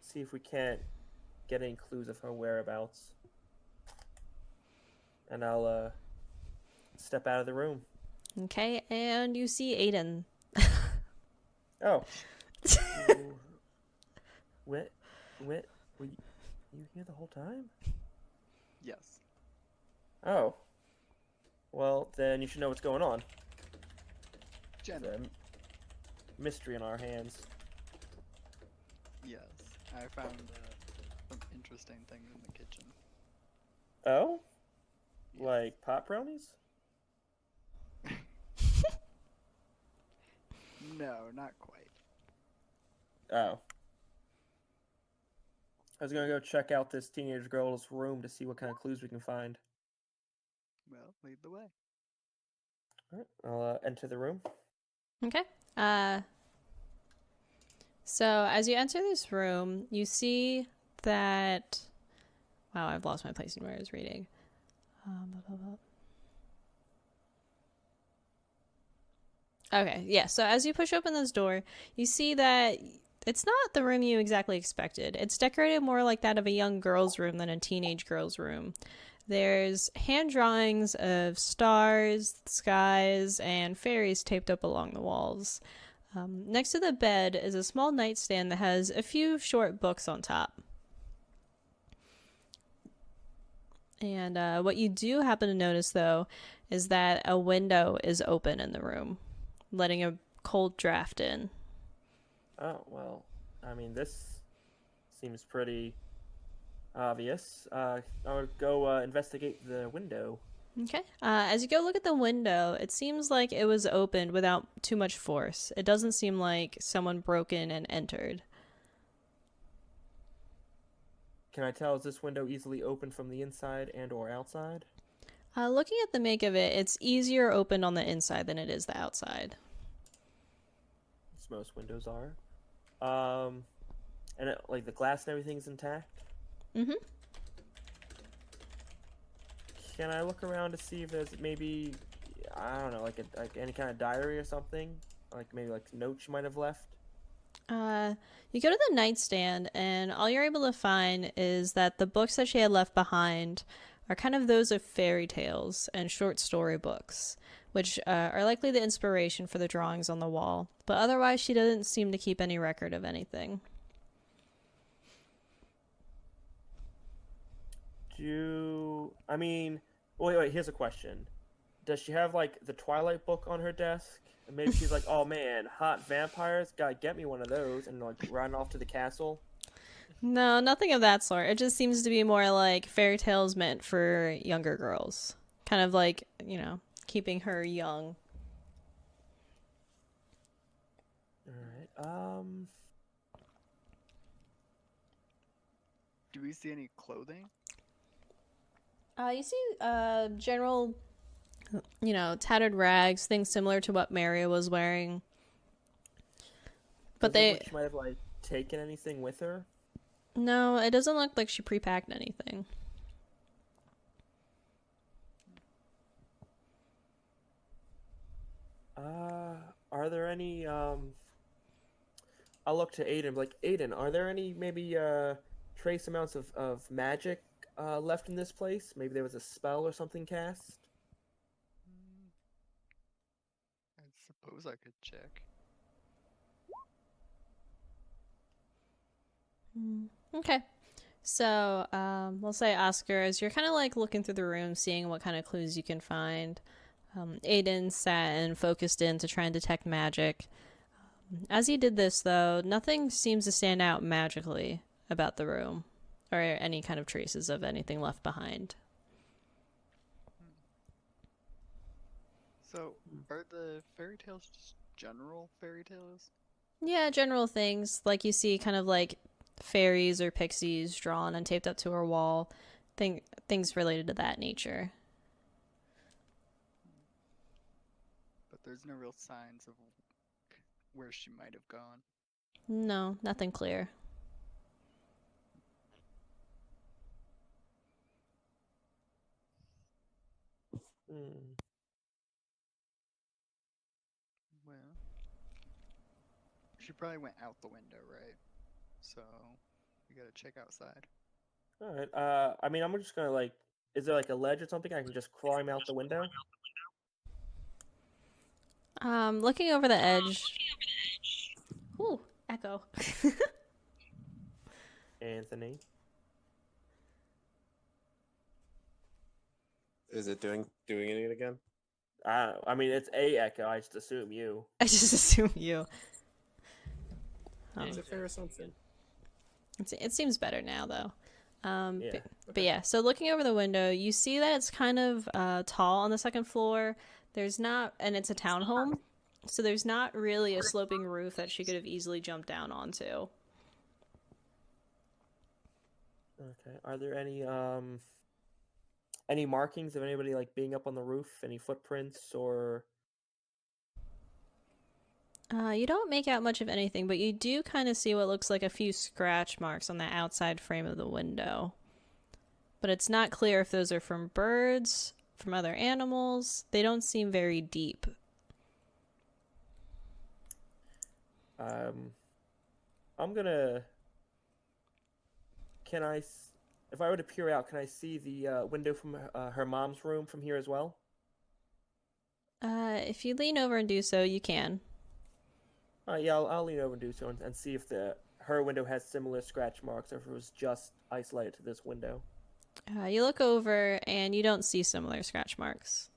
see if we can't get any clues of her whereabouts. And I'll step out of the room. Okay, and you see Aiden. Oh. Were you here the whole time? Yes. Oh. Well, then you should know what's going on. Jen. There's a mystery in our hands. Yes. I found some interesting things in the kitchen. Oh? Yes. Like pot brownies? No, not quite. Oh. I was gonna go check out this teenage girl's room to see what kind of clues we can find. Well, lead the way. Alright, I'll enter the room. Okay. So as you enter this room, you see that. Wow, I've lost my place in where I was reading. Okay, yeah. So as you push open this door, you see that it's not the room you exactly expected. It's decorated more like that of a young girl's room than a teenage girl's room. There's hand drawings of stars, skies, and fairies taped up along the walls. Next to the bed is a small nightstand that has a few short books on top. And what you do happen to notice, though, is that a window is open in the room, letting a cold draft in. Oh, well, I mean, this seems pretty obvious. I would go investigate the window. Okay. As you go look at the window, it seems like it was opened without too much force. It doesn't seem like someone broke in and entered. Can I tell, is this window easily opened from the inside and or outside? Looking at the make of it, it's easier opened on the inside than it is the outside. As most windows are. And like the glass and everything's intact? Mm-hmm. Can I look around to see if there's maybe, I don't know, like any kind of diary or something? Like maybe like notes you might have left? You go to the nightstand, and all you're able to find is that the books that she had left behind are kind of those of fairy tales and short story books, which are likely the inspiration for the drawings on the wall. But otherwise, she doesn't seem to keep any record of anything. Wait, here's a question. Does she have, like, the Twilight book on her desk? And maybe she's like, oh man, hot vampires, gotta get me one of those, and, like, run off to the castle? No, nothing of that sort. It just seems to be more like fairy tales meant for younger girls. Kind of like, you know, keeping her young. Alright, Do we see any clothing? You see general, you know, tattered rags, things similar to what Maria was wearing. But does it look they... like she might have, like, taken anything with her? No, it doesn't look like she pre-packed anything. Are there any, I'll look to Aiden, like, Aiden, are there any, maybe, trace amounts of magic, left in this place? Maybe there was a spell or something cast? I suppose I could check. Okay. So, we'll say Oscar, as you're kind of like looking through the room, seeing what kind of clues you can find. Aiden sat and focused in to try and detect magic. As he did this, though, nothing seems to stand out magically about the room, or any kind of traces of anything left behind. So, are the fairy tales just general fairy tales? Yeah, general things, like you see kind of like fairies or pixies drawn and taped up to her wall, things related to that nature. But there's no real signs of where she might have gone. No, nothing clear. Well, she probably went out the window, right? So, we gotta check outside. Alright, I'm just gonna, like, is there, like, a ledge or something I can just climb out the window? Looking over the edge. Ooh, echo. Anthony? Is it doing it again? I mean, it's a echo, I just assume you. I just assume you. It's a fair assumption. It seems better now, though. Yeah. But yeah, so looking over the window, you see that it's kind of tall on the second floor. There's not, and it's a townhome, so there's not really a sloping roof that she could have easily jumped down onto. Okay. Are there any markings of anybody, like, being up on the roof? Any footprints or? You don't make out much of anything, but you do kind of see what looks like a few scratch marks on the outside frame of the window. But it's not clear if those are from birds, from other animals. They don't seem very deep. I'm gonna. If I were to peer out, can I see the window from her mom's room from here as well? If you lean over and do so, you can. Yeah, I'll lean over and do so and see if her window has similar scratch marks or if it was just isolated to this window. You look over and you don't see similar scratch marks.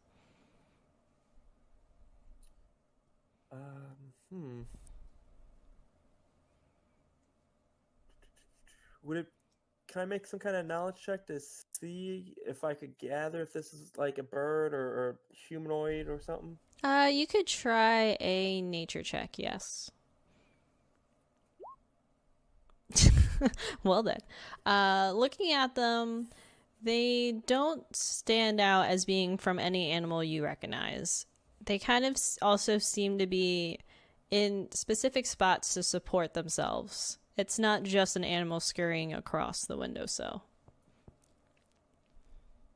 Can I make some kind of knowledge check to see if I could gather if this is like a bird or humanoid or something? You could try a nature check, yes. Well then. Looking at them, they don't stand out as being from any animal you recognize. They kind of also seem to be in specific spots to support themselves. It's not just an animal scurrying across the windowsill.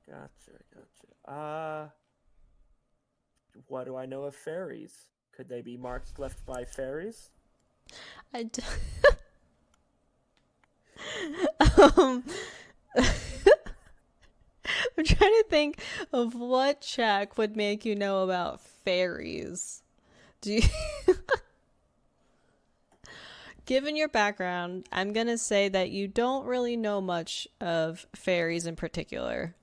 Gotcha. What do I know of fairies? Could they be marks left by fairies? I'm trying to think of what check would make you know about fairies. Do you... Given your background, I'm gonna say that you don't really know much of fairies in particular.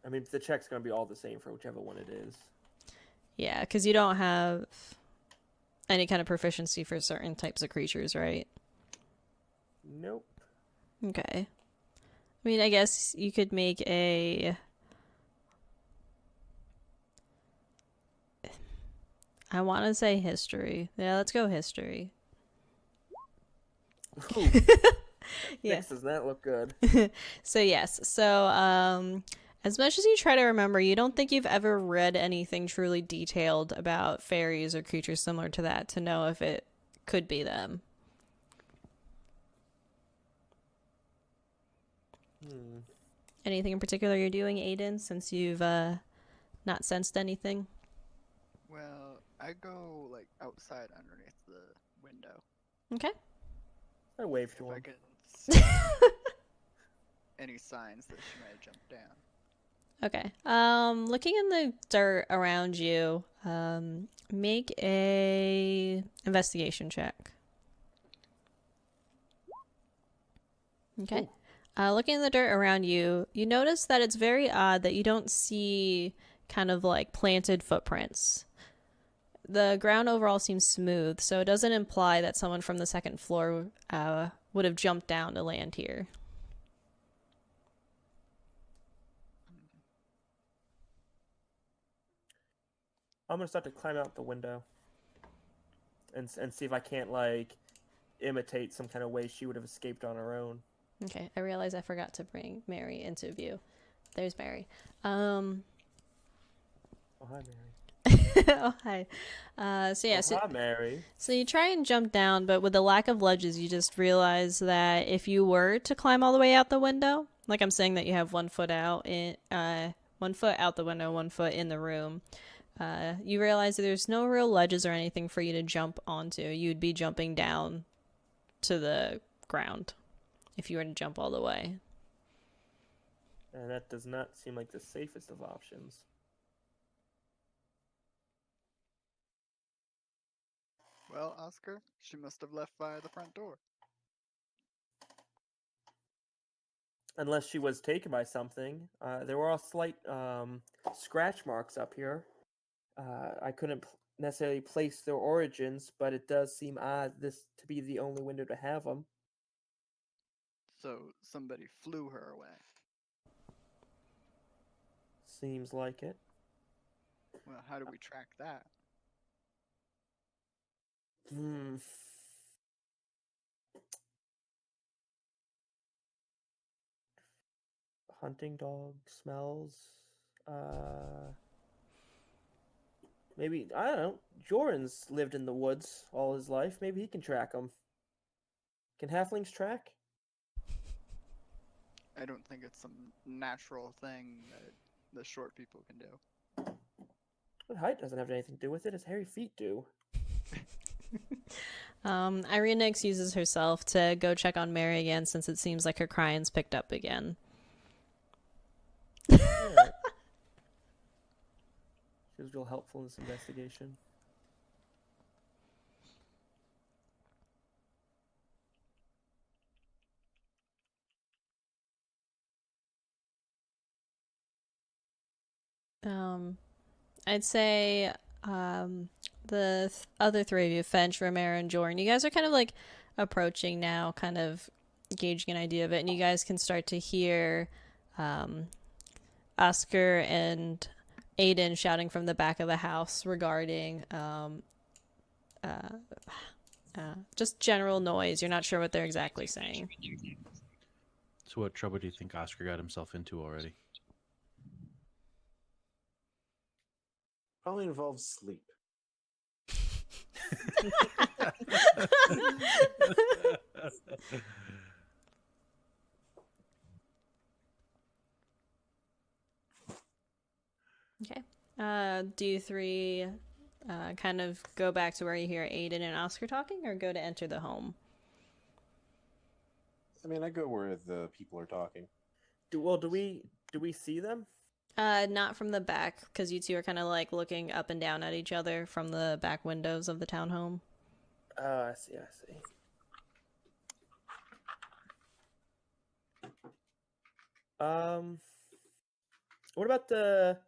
I mean, the check's gonna be all the same for whichever one it is. Yeah, because you don't have any kind of proficiency for certain types of creatures, right? Nope. Okay. I mean, I guess you could make a... I want to say history. Yeah, let's go history. Ooh, Yeah. Six does not look good. So yes. So as much as you try to remember, you don't think you've ever read anything truly detailed about fairies or creatures similar to that to know if it could be them. Anything in particular you're doing, Aiden, since you've not sensed anything? Well, I go like outside underneath the window. Okay. I waved to If I him. can see any signs that she might have jumped down. Okay. Looking in the dirt around you, make a investigation check. Okay. Looking in the dirt around you, you notice that it's very odd that you don't see kind of like planted footprints. The ground overall seems smooth, so it doesn't imply that someone from the second floor would have jumped down to land here. I'm gonna start to climb out the window and see if I can't like imitate some kind of way she would have escaped on her own. Okay, I realize I forgot to bring Mary into view. There's Mary. Oh, hi, Mary. Oh, hi. So yeah, Hi, Mary. so you try and jump down, but with the lack of ledges, you just realize that if you were to climb all the way out the window, like I'm saying that you have 1 foot out in 1 foot out the window, 1 foot in the room, you realize that there's no real ledges or anything for you to jump onto. You'd be jumping down to the ground if you were to jump all the way. And that does not seem like the safest of options. Well, Oscar, she must have left via the front door. Unless she was taken by something. There were all slight scratch marks up here. I couldn't necessarily place their origins, but it does seem odd this to be the only window to have them. So somebody flew her away. Seems like it. Well, how do we track that? Hunting dog smells. Maybe, I don't know. Jorin's lived in the woods all his life. Maybe he can track them. Can halflings track? I don't think it's some natural thing that the short people can do. But height doesn't have anything to do with it. His hairy feet do. Irina excuses herself to go check on Mary again since it seems like her crying's picked up again. Yeah. She was real helpful in this investigation. I'd say the other three of you, Fench, Romero, and Jorin, you guys are kind of like approaching now, kind of gauging an idea of it, and you guys can start to hear Oscar and Aiden shouting from the back of the house regarding just general noise. You're not sure what they're exactly saying. So what trouble do you think Oscar got himself into already? Probably involves sleep. Okay. Do you three kind of go back to where you hear Aiden and Oscar talking, or go to enter the home? I mean, I go where the people are talking. Do we Do we see them? Not from the back, because you two are kind of like looking up and down at each other from the back windows of the townhome. Oh, I see. I see. What about this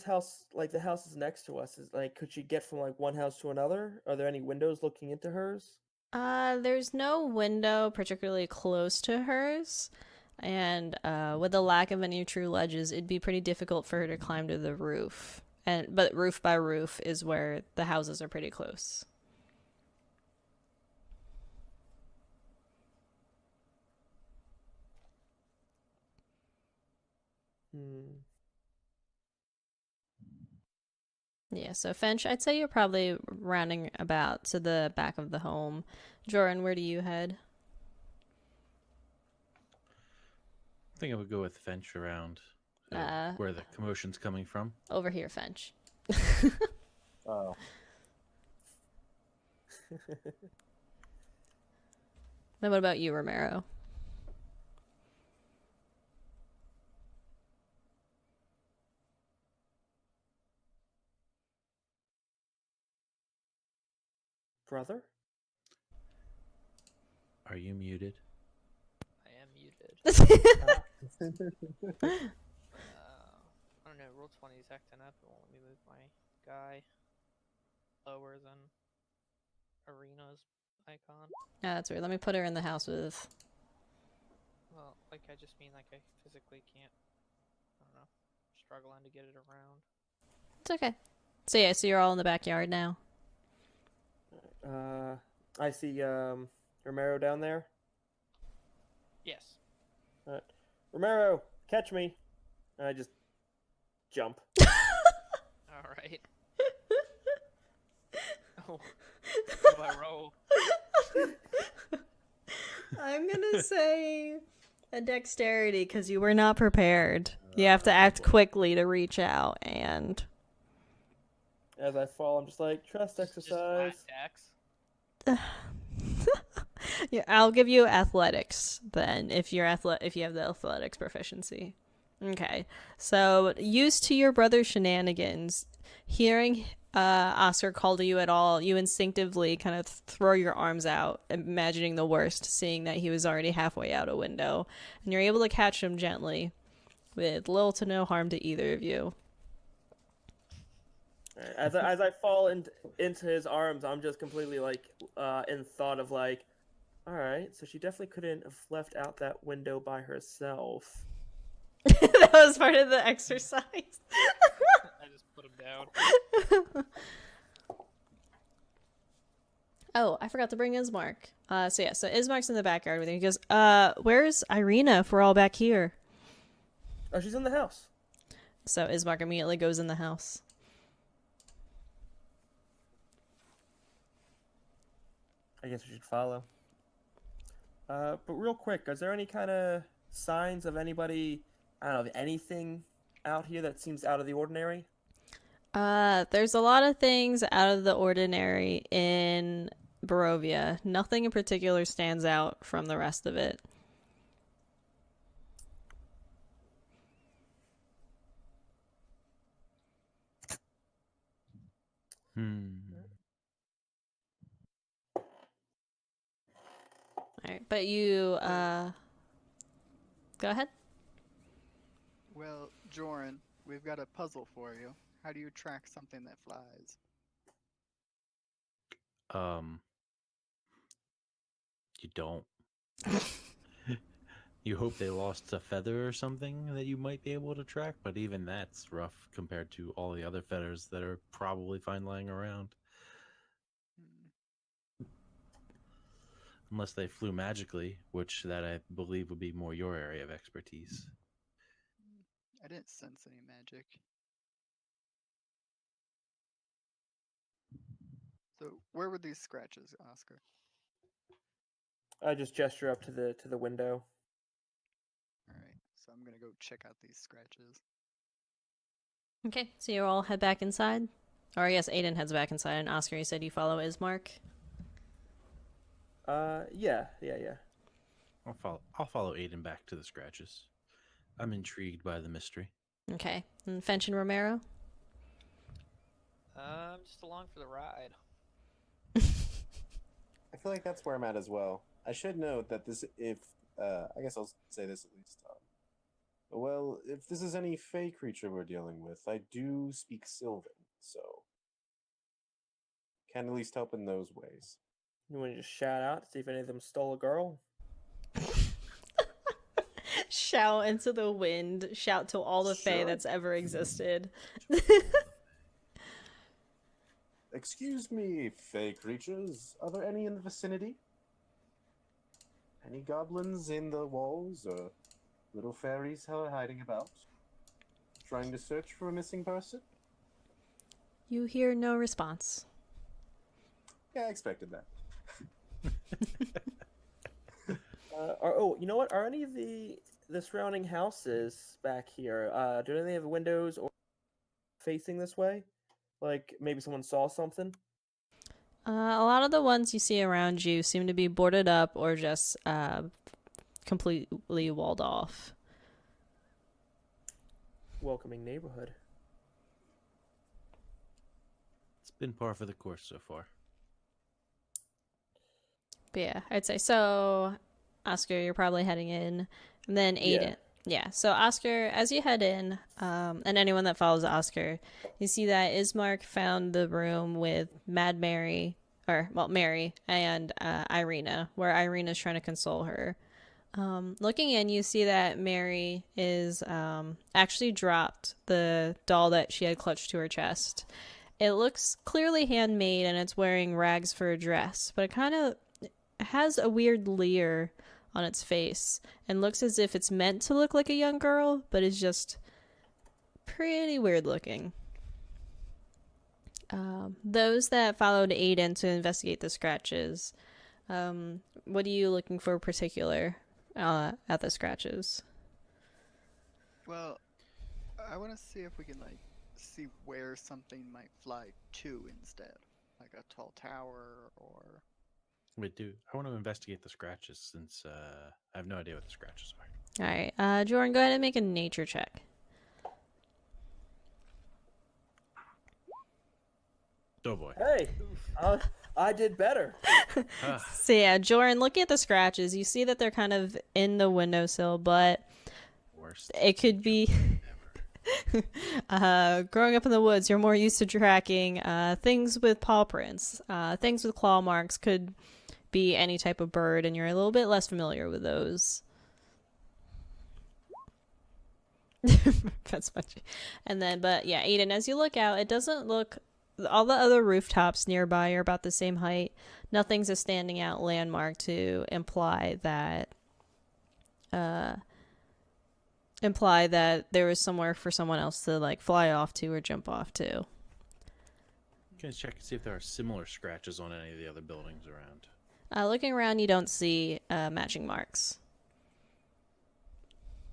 house? Like the houses next to us is like, could she get from like one house to another? Are there any windows looking into hers? There's no window particularly close to hers, and with the lack of any true ledges, it'd be pretty difficult for her to climb to the roof. But roof by roof is where the houses are pretty close. Hmm. Yeah, so Fench, I'd say you're probably rounding about to the back of the home. Jorin, where do you head? I think I would go with Fench around where the commotion's coming from. Over here, Fench. Oh. Then what about you, Romero? Brother? Are you muted? I am muted. I don't know. Roll 20 is acting up. It won't let me move my guy lower than Arena's icon. That's weird. Let me put her in the house with... Well, like I just mean like I physically can't. I don't know. Struggling to get it around. It's okay. So yeah, so you're all in the backyard now. I see Romero down there. Yes. Romero, catch me! And I just jump. All right. Oh. What do I roll? I'm gonna say a dexterity because you were not prepared. You have to act quickly to reach out, and As I fall, I'm just like, trust Just exercise. flat dex. yeah, I'll give you athletics then if you're if you have the athletics proficiency. Okay, so used to your brother's shenanigans, hearing Oscar call to you at all, you instinctively kind of throw your arms out, imagining the worst, seeing that he was already halfway out a window, and you're able to catch him gently, with little to no harm to either of you. As I fall into his arms, I'm just completely like in thought of like, all right, so she definitely couldn't have left out that window by herself. That was part of the exercise. I just put him down. Oh, I forgot to bring Ismark. So Ismark's in the backyard with you. He goes, where's Irina if we're all back here? Oh, she's in the house. So Ismark immediately goes in the house. I guess we should follow. But real quick, is there any kind of signs of anybody, I don't know, of anything out here that seems out of the ordinary? There's a lot of things out of the ordinary in Barovia. Nothing in particular stands out from the rest of it. Alright, but you, go ahead. Well, Jorin, we've got a puzzle for you. How do you track something that flies? You don't. You hope they lost a feather or something that you might be able to track, but even that's rough compared to all the other feathers that are probably fine lying around. Unless they flew magically, which that I believe would be more your area of expertise. I didn't sense any magic. So where were these scratches, Oscar? I just gesture up to the window. Alright, so I'm gonna go check out these scratches. Okay, so you all head back inside? Or I guess Aiden heads back inside, and Oscar, you said you follow Ismark? Yeah. I'll follow Aiden back to the scratches. I'm intrigued by the mystery. Okay. And Fench and Romero? I'm just along for the ride. I feel like that's where I'm at as well. I should note that I guess I'll say this at least. Well, if this is any fey creature we're dealing with, I do speak Sylvan, so can at least help in those ways. You want to just shout out to see if any of them stole a girl? Shout into the wind. Shout to all the fae Sure. that's ever existed. Excuse me, fey creatures. Are there any in the vicinity? Any goblins in the walls or little fairies hiding about? Trying to search for a missing person? You hear no response. Yeah, I expected that. You know what? Are any of the surrounding houses back here? Do any have windows or facing this way? Like maybe someone saw something. A lot of the ones you see around you seem to be boarded up or just completely walled off. Welcoming neighborhood. It's been par for the course so far. But yeah, I'd say so. Oscar, you're probably heading in, and then Aiden. Yeah. So Oscar, as you head in, and anyone that follows Oscar, you see that Ismark found the room with Mary, and Irina, where Irina's trying to console her. Looking in, you see that Mary is actually dropped the doll that she had clutched to her chest. It looks clearly handmade, and it's wearing rags for a dress, but it kind of has a weird leer on its face and looks as if it's meant to look like a young girl, but is just pretty weird looking. Those that followed Aiden to investigate the scratches, what are you looking for in particular at the scratches? Well, I want to see if we can see where something might fly to instead, like a tall tower or. Wait, I want to investigate the scratches since I have no idea what the scratches are. All right, Jorin, go ahead and make a nature check. Oh boy. Hey, I did better. So yeah, Jorin, looking at the scratches, you see that they're kind of in the windowsill, but Worst. it could be growing up in the woods, you're more used to tracking things with paw prints. Things with claw marks could be any type of bird, and you're a little bit less familiar with those. That's funny. And then, but yeah, Aiden, as you look out, it doesn't look. All the other rooftops nearby are about the same height. Nothing's a standing out landmark to imply that there was somewhere for someone else to fly off to or jump off to. Can I check and see if there are similar scratches on any of the other buildings around? Looking around, you don't see matching marks.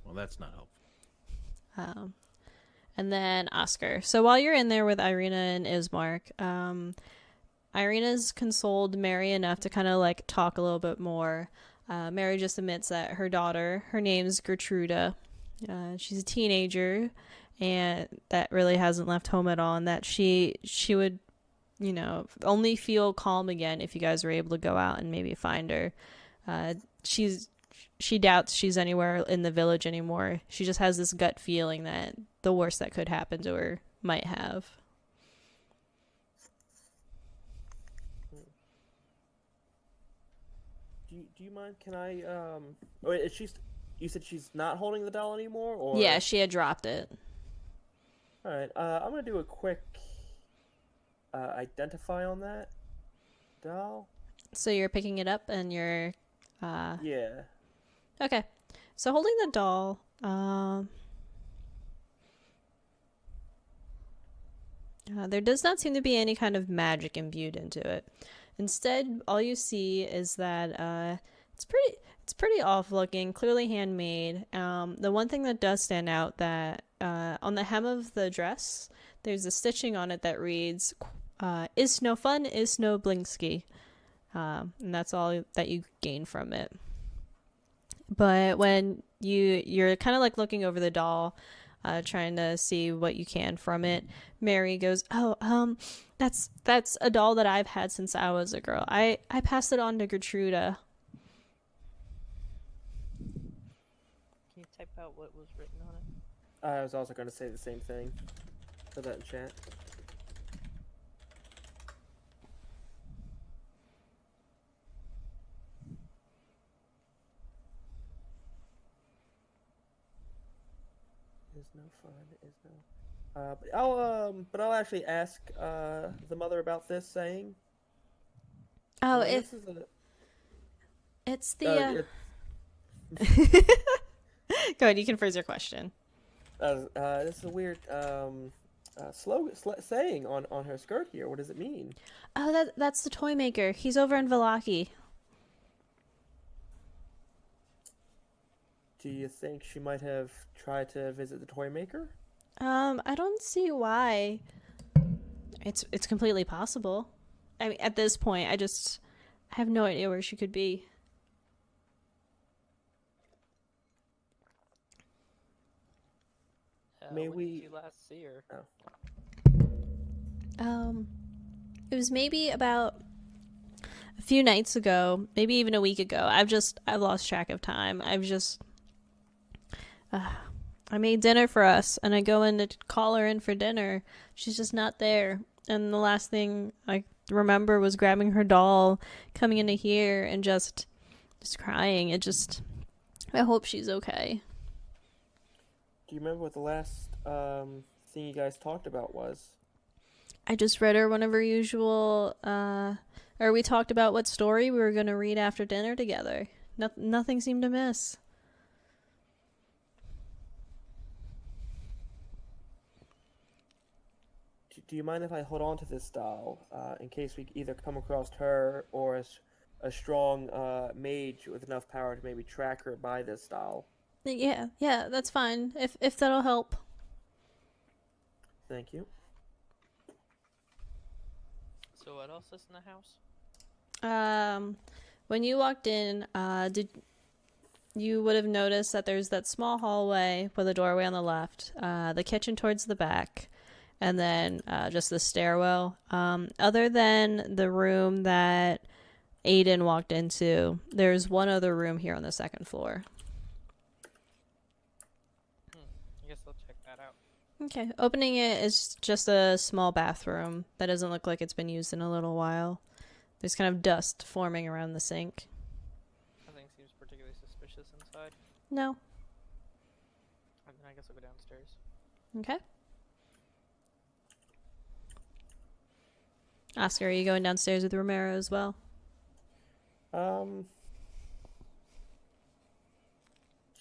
Well, that's not helpful. And then Oscar. So while you're in there with Irina and Ismark, Irina's consoled Mary enough to kind of talk a little bit more. Mary just admits that her daughter, her name's Gertruda, she's a teenager, and that really hasn't left home at all, and that she would, only feel calm again if you guys were able to go out and maybe find her. She doubts she's anywhere in the village anymore. She just has this gut feeling that the worst that could happen to her might have. Do you mind? Can I wait, is she? You said she's not holding the doll anymore, or? Yeah, she had dropped it. All right. I'm gonna do a quick identify on that doll. So you're picking it up and you're Yeah. okay. So holding the doll, there does not seem to be any kind of magic imbued into it. Instead, all you see is that it's pretty off looking, clearly handmade. The one thing that does stand out that on the hem of the dress, there's a stitching on it that reads, "Is no fun, is no blinksky," and that's all that you gain from it. But when you're kind of like looking over the doll, trying to see what you can from it, Mary goes, "Oh, that's a doll that I've had since I was a girl. I passed it on to Gertruda." Can you type out what was written on it? I was also going to say the same thing. Put that in chat. Is no fun. Is no. But I'll actually ask the mother about this, saying. Oh, This is a. it's the. Go ahead. You can phrase your question. This is a weird saying on her skirt here. What does it mean? Oh, that's the toy maker. He's over in Vallaki. Do you think she might have tried to visit the toy maker? I don't see why. It's completely possible. I mean, at this point, I have no idea where she could be. May when we- did you last see her? It was maybe about a few nights ago, maybe even a week ago. I've lost track of time. I made dinner for us, and I go in to call her in for dinner. She's just not there. And the last thing I remember was grabbing her doll, coming into here, and just crying. I hope she's okay. Do you remember what the last thing you guys talked about was? I just read her one of her usual, or we talked about what story we were going to read after dinner together. Nothing seemed to miss. Do you mind if I hold on to this doll in case we either come across her or a strong mage with enough power to maybe track her by this doll? Yeah, that's fine. If that'll help. Thank you. So what else is in the house? When you walked in, you would have noticed that there's that small hallway with a doorway on the left, the kitchen towards the back, and then just the stairwell. Other than the room that Aiden walked into, there's one other room here on the second floor. I guess I'll check that out. Okay, opening it is just a small bathroom that doesn't look like it's been used in a little while. There's kind of dust forming around the sink. Nothing seems particularly suspicious inside. No. And then I guess I'll go downstairs. Okay. Oscar, are you going downstairs with Romero as well?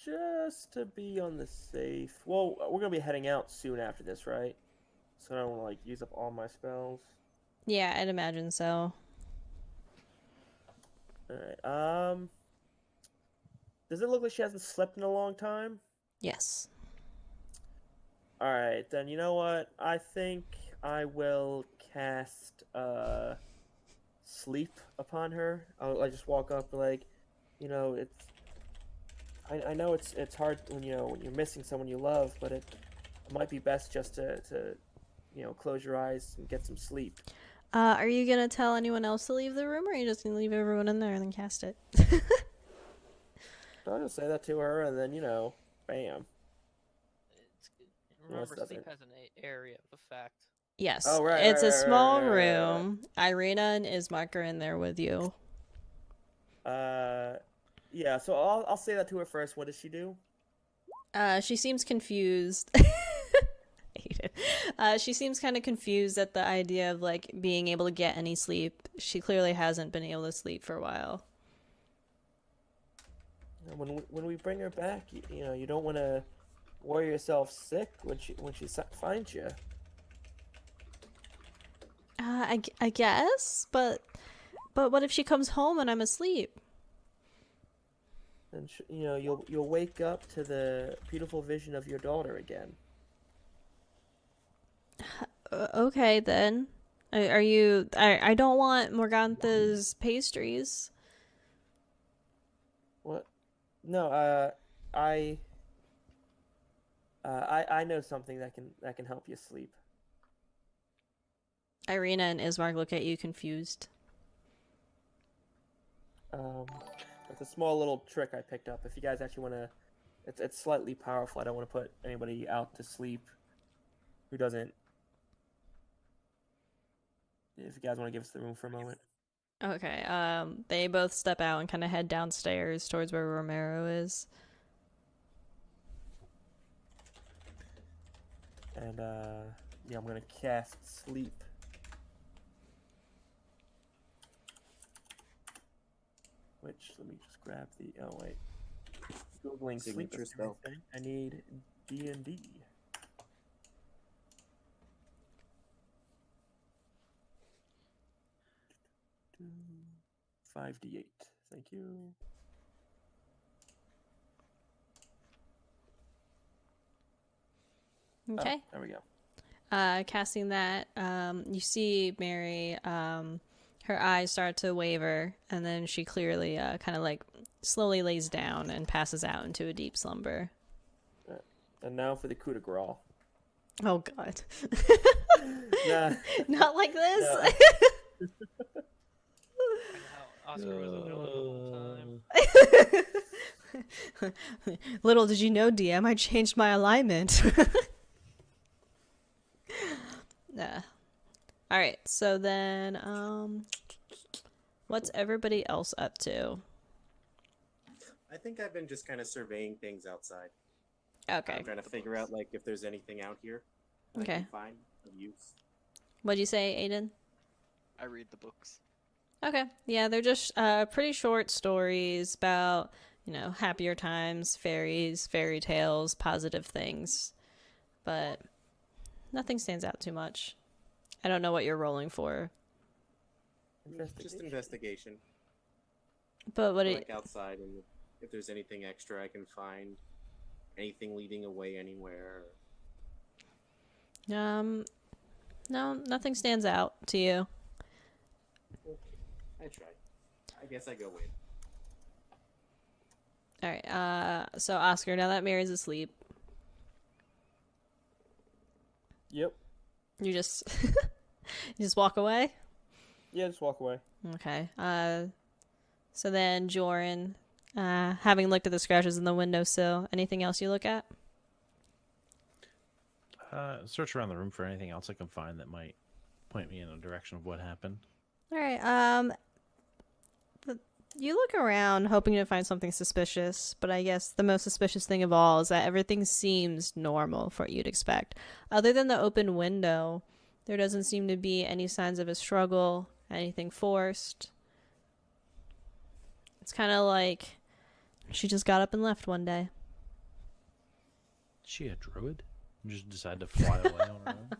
Just to be on the safe. Well, we're gonna be heading out soon after this, right? So I don't want to like use up all my spells. Yeah, I'd imagine so. All right. Does it look like she hasn't slept in a long time? Yes. All right, then you know what? I think I will cast sleep upon her. I just walk up like, it's. I know it's hard when when you're missing someone you love, but it might be best just to close your eyes and get some sleep. Are you gonna tell anyone else to leave the room, or are you just gonna leave everyone in there and then cast it? I'll just say that to her, and then bam. Remember, that's sleep it. has an area of effect. Yes. Oh, right, It's right, a right, small right, right, right, room. Irina and Ismark are in there with you. Yeah. So I'll say that to her first. What does she do? She seems confused. She seems kind of confused at the idea of like being able to get any sleep. She clearly hasn't been able to sleep for a while. When we bring her back, you don't want to worry yourself sick when she finds you. I guess, but what if she comes home and I'm asleep? And you'll wake up to the beautiful vision of your daughter again. Okay then. Are you? I don't want Morgantha's pastries. What? No, I I know something that can help you sleep. Irina and Ismark look at you confused. It's a small little trick I picked up. If you guys actually want to, it's slightly powerful. I don't want to put anybody out to sleep who doesn't. If you guys want to give us the room for a moment. Okay, they both step out and kind of head downstairs towards where Romero is. And yeah, I'm gonna cast sleep. Which, let me just grab the. Oh wait, googling sleep Signature is the right spell. thing. I need D&D. $5d8. Thank you. Okay. Oh, there we go. Casting that, you see Mary, her eyes start to waver, and then she clearly kind of like slowly lays down and passes out into a deep slumber. And now for the coup de grace. Oh god. Nah. Not like this. No. And how Oscar was available the whole time. Little did you know, DM, I changed my alignment. Yeah. All right. So then, what's everybody else up to? I think I've been just kind of surveying things outside. Okay. I'm trying to figure out like if there's anything out here that I Okay. can find of use. What'd you say, Aiden? I read the books. Okay. Yeah, they're just pretty short stories about, happier times, fairies, fairy tales, positive things. But nothing stands out too much. I don't know what you're rolling for. Just investigation. But what Like outside, and if there's anything extra I can find, anything leading away anywhere. no, nothing stands out to you. I tried. I guess I go wait. All right. So Oscar, now that Mary's asleep, Yep. you just you just walk away. Yeah, just walk away. Okay. So then Jorin, having looked at the scratches in the windowsill, anything else you look at? Search around the room for anything else I can find that might point me in a direction of what happened. All right. You look around hoping to find something suspicious, but I guess the most suspicious thing of all is that everything seems normal for what you'd expect. Other than the open window, there doesn't seem to be any signs of a struggle, anything forced. It's kind of like she just got up and left one day. Is she a druid? And just decided to fly away on her own?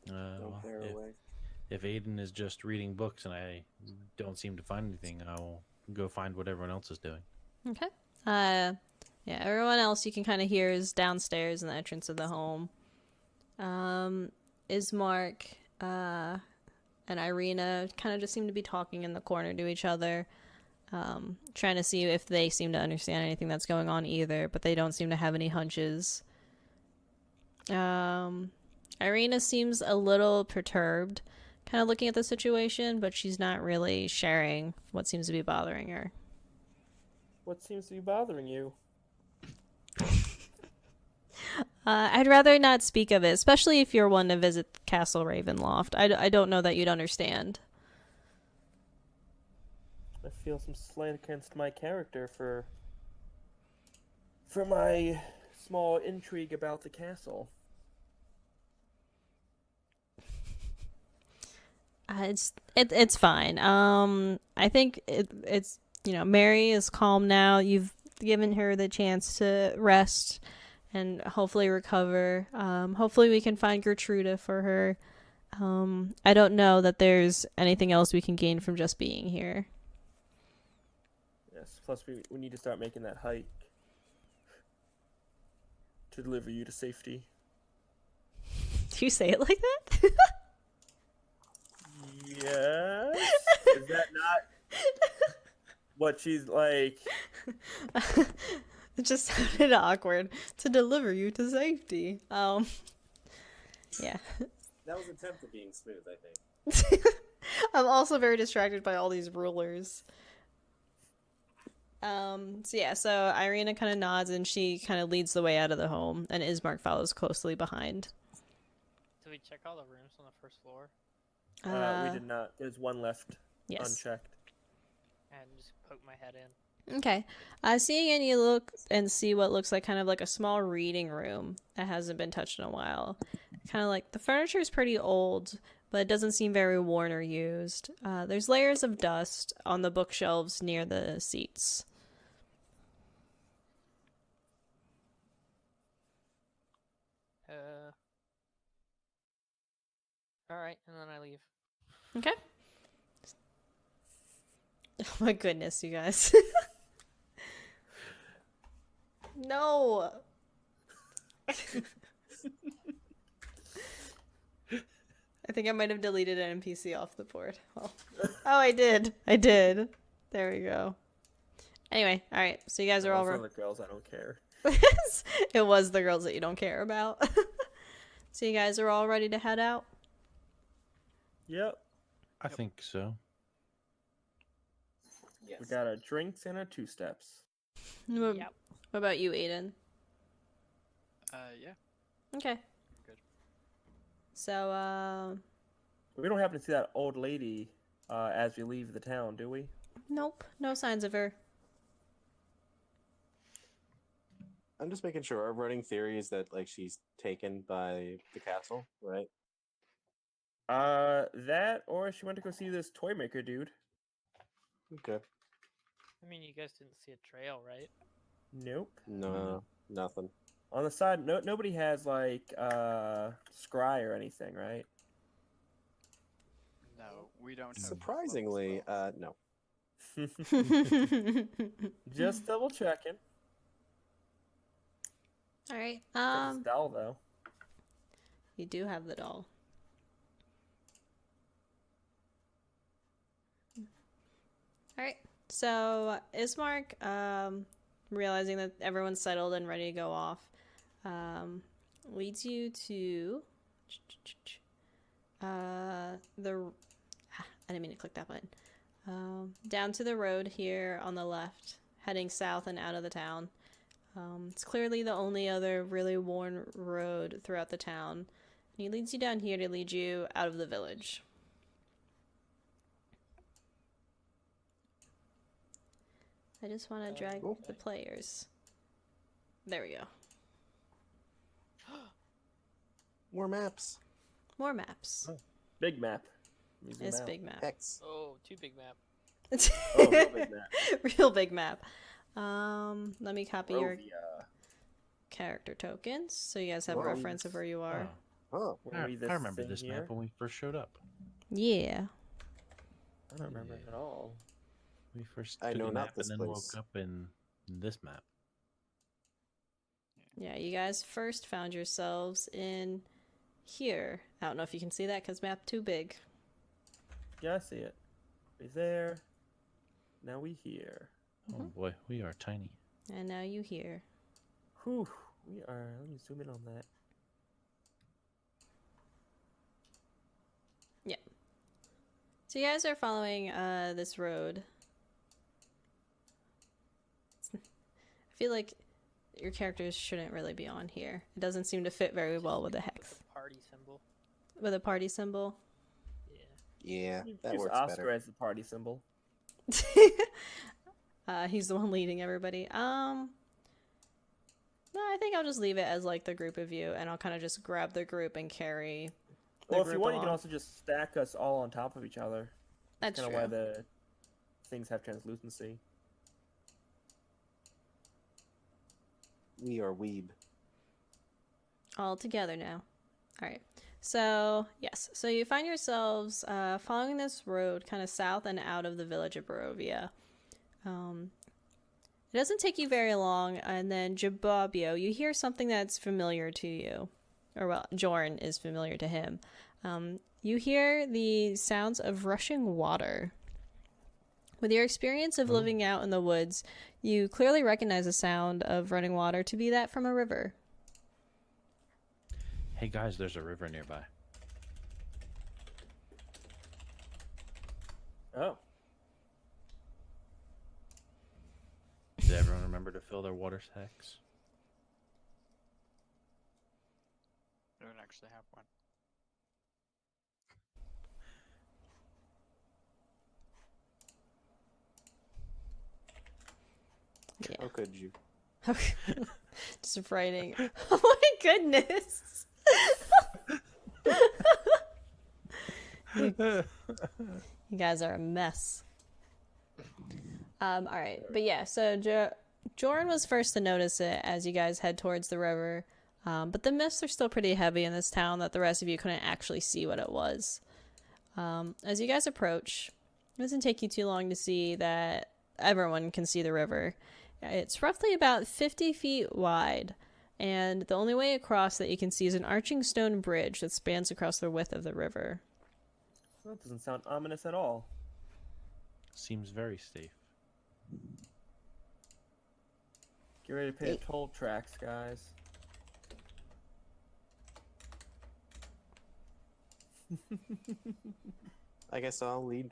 Don't bear away. If Aiden is just reading books and I don't seem to find anything, I'll go find what everyone else is doing. Okay. Yeah, everyone else you can kind of hear is downstairs in the entrance of the home. Ismark, and Irina kind of just seem to be talking in the corner to each other, trying to see if they seem to understand anything that's going on either, but they don't seem to have any hunches. Irina seems a little perturbed, kind of looking at the situation, but she's not really sharing what seems to be bothering her. What seems to be bothering you? I'd rather not speak of it, especially if you're one to visit Castle Ravenloft. I don't know that you'd understand. I feel some slight against my character for my small intrigue about the castle. It's fine. I think it's Mary is calm now. You've given her the chance to rest and hopefully recover. Hopefully we can find Gertruda for her. I don't know that there's anything else we can gain from just being here. Yes. Plus, we need to start making that hike to deliver you to safety. Do you say it like that? Yes. Is that not what she's like? It just sounded awkward. To deliver you to safety. Yeah. That was an attempt at being smooth, I think. I'm also very distracted by all these rulers. So Irina kind of nods and she kind of leads the way out of the home, and Ismark follows closely behind. Did we check all the rooms on the first floor? We did not. There's one left Yes. unchecked. And just poke my head in. Okay. Seeing in, you look and see what looks like kind of like a small reading room that hasn't been touched in a while. Kind of like the furniture is pretty old, but it doesn't seem very worn or used. There's layers of dust on the bookshelves near the seats. Alright, and then I leave. Okay. Oh my goodness, you guys. No. I think I might have deleted an NPC off the board. Oh, I did. There we go. Anyway, all right. So you guys are all. Those are the girls I don't care. It was the girls that you don't care about. So you guys are all ready to head out? Yep. I think so. Yes. We got our drinks and our 2 steps. What, Yep. what about you, Aiden? Yeah. Okay. Good. So, We don't happen to see that old lady as we leave the town, do we? nope. No signs of her. I'm just making sure our running theory is that like she's taken by the castle, right? That or she went to go see this toy maker dude. Okay. I mean, you guys didn't see a trail, right? Nope. No, nothing. On the side, nobody has like scry or anything, right? No, we don't have Surprisingly, no. Just double checking. All right. It's doll though. You do have the doll. All right. So Ismark, realizing that everyone's settled and ready to go off, leads you to I didn't mean to click that button. Down to the road here on the left, heading south and out of the town. It's clearly the only other really worn road throughout the town. And he leads you down here to lead you out of the village. I just want to drag cool. the players. There we go. More maps. More maps. Oh. Big map. Use the It's map. big map. X. Oh, too big map. Oh, real big map. Real big map. Let me copy your Barovia. character tokens so you guys have a Whoa. reference of where you are. Oh, Wanna I read this remember thing this here? map when we first showed up. Yeah. I don't remember it at all. We first I took know a not nap this and then place. woke up in this map. Yeah, you guys first found yourselves in here. I don't know if you can see that because map too big. Yeah, I see it. We there. Now we here. Oh boy, we are tiny. And now you here. Whew. We are. Let me zoom in on that. So you guys are following this road. I feel like your characters shouldn't really be on here. It doesn't seem to fit very well with the hex. With the party symbol. With a party symbol. Yeah. yeah, that Use works Oscar better. as the party symbol. He's the one leading everybody. No, I think I'll just leave it as like the group of you, and I'll kind of just grab the group and carry the Well, if you group want, you can along. also just stack us all on top of each other. That's Kind true. of why the things have translucency. We are weeb. All together now. All right. So, yes. So you find yourselves following this road kind of south and out of the village of Barovia. It doesn't take you very long, and then Jobobio, you hear something that's familiar to you. or well, Jorin is familiar to him. You hear the sounds of rushing water. With your experience of living out in the woods, you clearly recognize the sound of running water to be that from a river. Hey guys, there's a river nearby. Oh. Did everyone remember to fill their water sacks? I don't actually have one. Yeah. How could you? Just writing. Oh my goodness. You guys are a mess. All right, but yeah, so Jorin was first to notice it as you guys head towards the river, but the mists are still pretty heavy in this town that the rest of you couldn't actually see what it was. As you guys approach, it doesn't take you too long to see that everyone can see the river. It's roughly about 50 feet wide, and the only way across that you can see is an arching stone bridge that spans across the width of the river. That doesn't sound ominous at all. Seems very safe. Get ready to pay the toll tracks, guys. I guess I'll lead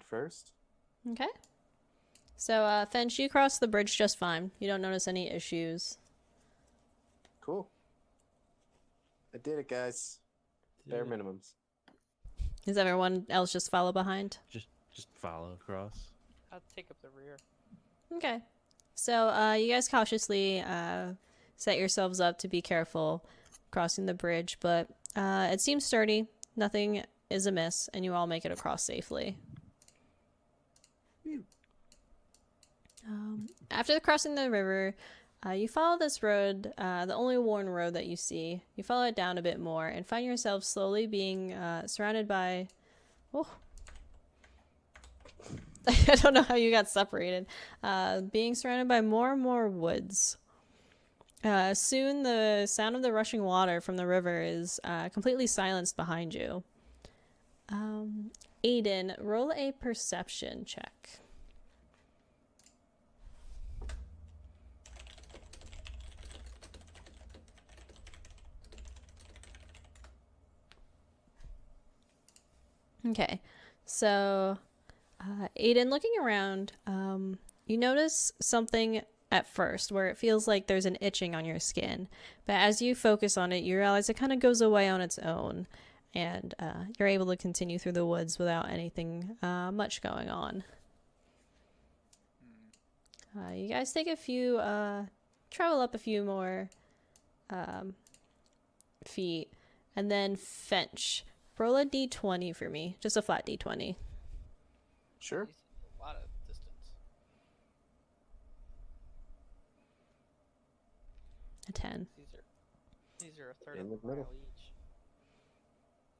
first. Okay. So, Fench, you cross the bridge just fine. You don't notice any issues. Cool. I did it, guys. Bare minimums. Does everyone else just follow behind? Just follow across. I'll take up the rear. Okay. So, you guys cautiously set yourselves up to be careful crossing the bridge, but it seems sturdy. Nothing is amiss, and you all make it across safely. After crossing the river, you follow this road, the only worn road that you see. You follow it down a bit more and find yourself slowly being surrounded by... Oh. I don't know how you got separated. Being surrounded by more and more woods. Soon the sound of the rushing water from the river is completely silenced behind you. Aiden, roll a perception check. Okay, so Aiden, looking around, you notice something at first where it feels like there's an itching on your skin, but as you focus on it, you realize it kind of goes away on its own, and you're able to continue through the woods without anything much going on. You guys take a few, travel up a few more feet, and then Fench. Roll a d20 for me. Just a flat d20. Sure. A lot of distance. A 10. These are a third In of the a middle. mile each.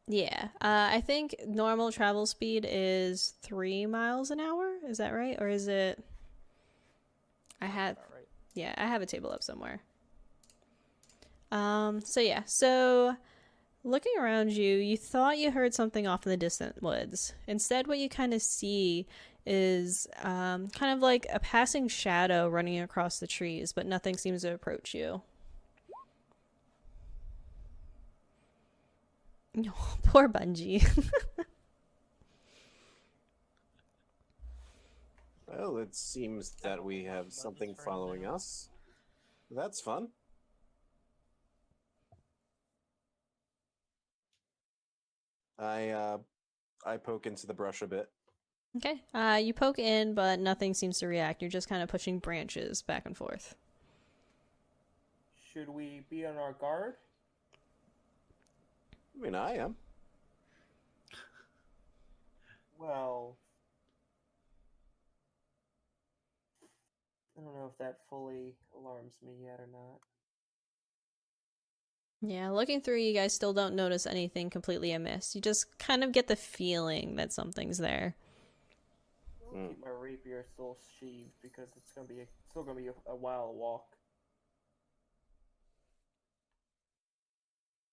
Yeah. I think normal travel speed is 3 miles an hour. Is that right? Or is it... I have... About right. Yeah, I have a table up somewhere. So yeah. So... Looking around you, you thought you heard something off in the distant woods. Instead, what you kind of see is kind of like a passing shadow running across the trees, but nothing seems to approach you. Poor Bungie. Well, it seems that we have something following us. That's fun. I poke into the brush a bit. Okay. You poke in, but nothing seems to react. You're just kind of pushing branches back and forth. Should we be on our guard? I mean, I am. Well, I don't know if that fully alarms me yet or not. Yeah, looking through, you guys still don't notice anything completely amiss. You just kind of get the feeling that something's there. I'll keep my rapier still sheathed because it's still gonna be a while walk.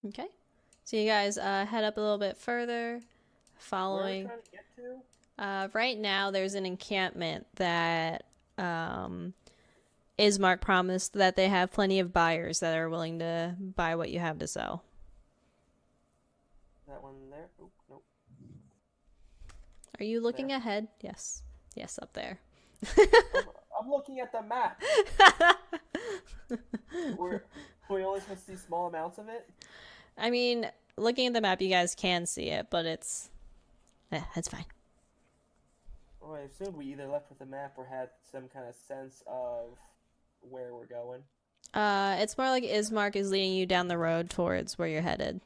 Okay. So you guys head up a little bit further, Where are we following. trying to get to? Right now, there's an encampment that Ismark promised that they have plenty of buyers that are willing to buy what you have to sell. That one there? Oop, nope. Are you looking There. ahead? Yes. Yes, up there. I'm looking at the map. We only supposed to see small amounts of it? I mean, looking at the map, you guys can see it, but it's fine. Well, I assumed we either left with the map or had some kind of sense of where we're going. It's more like Ismark is leading you down the road towards where you're headed.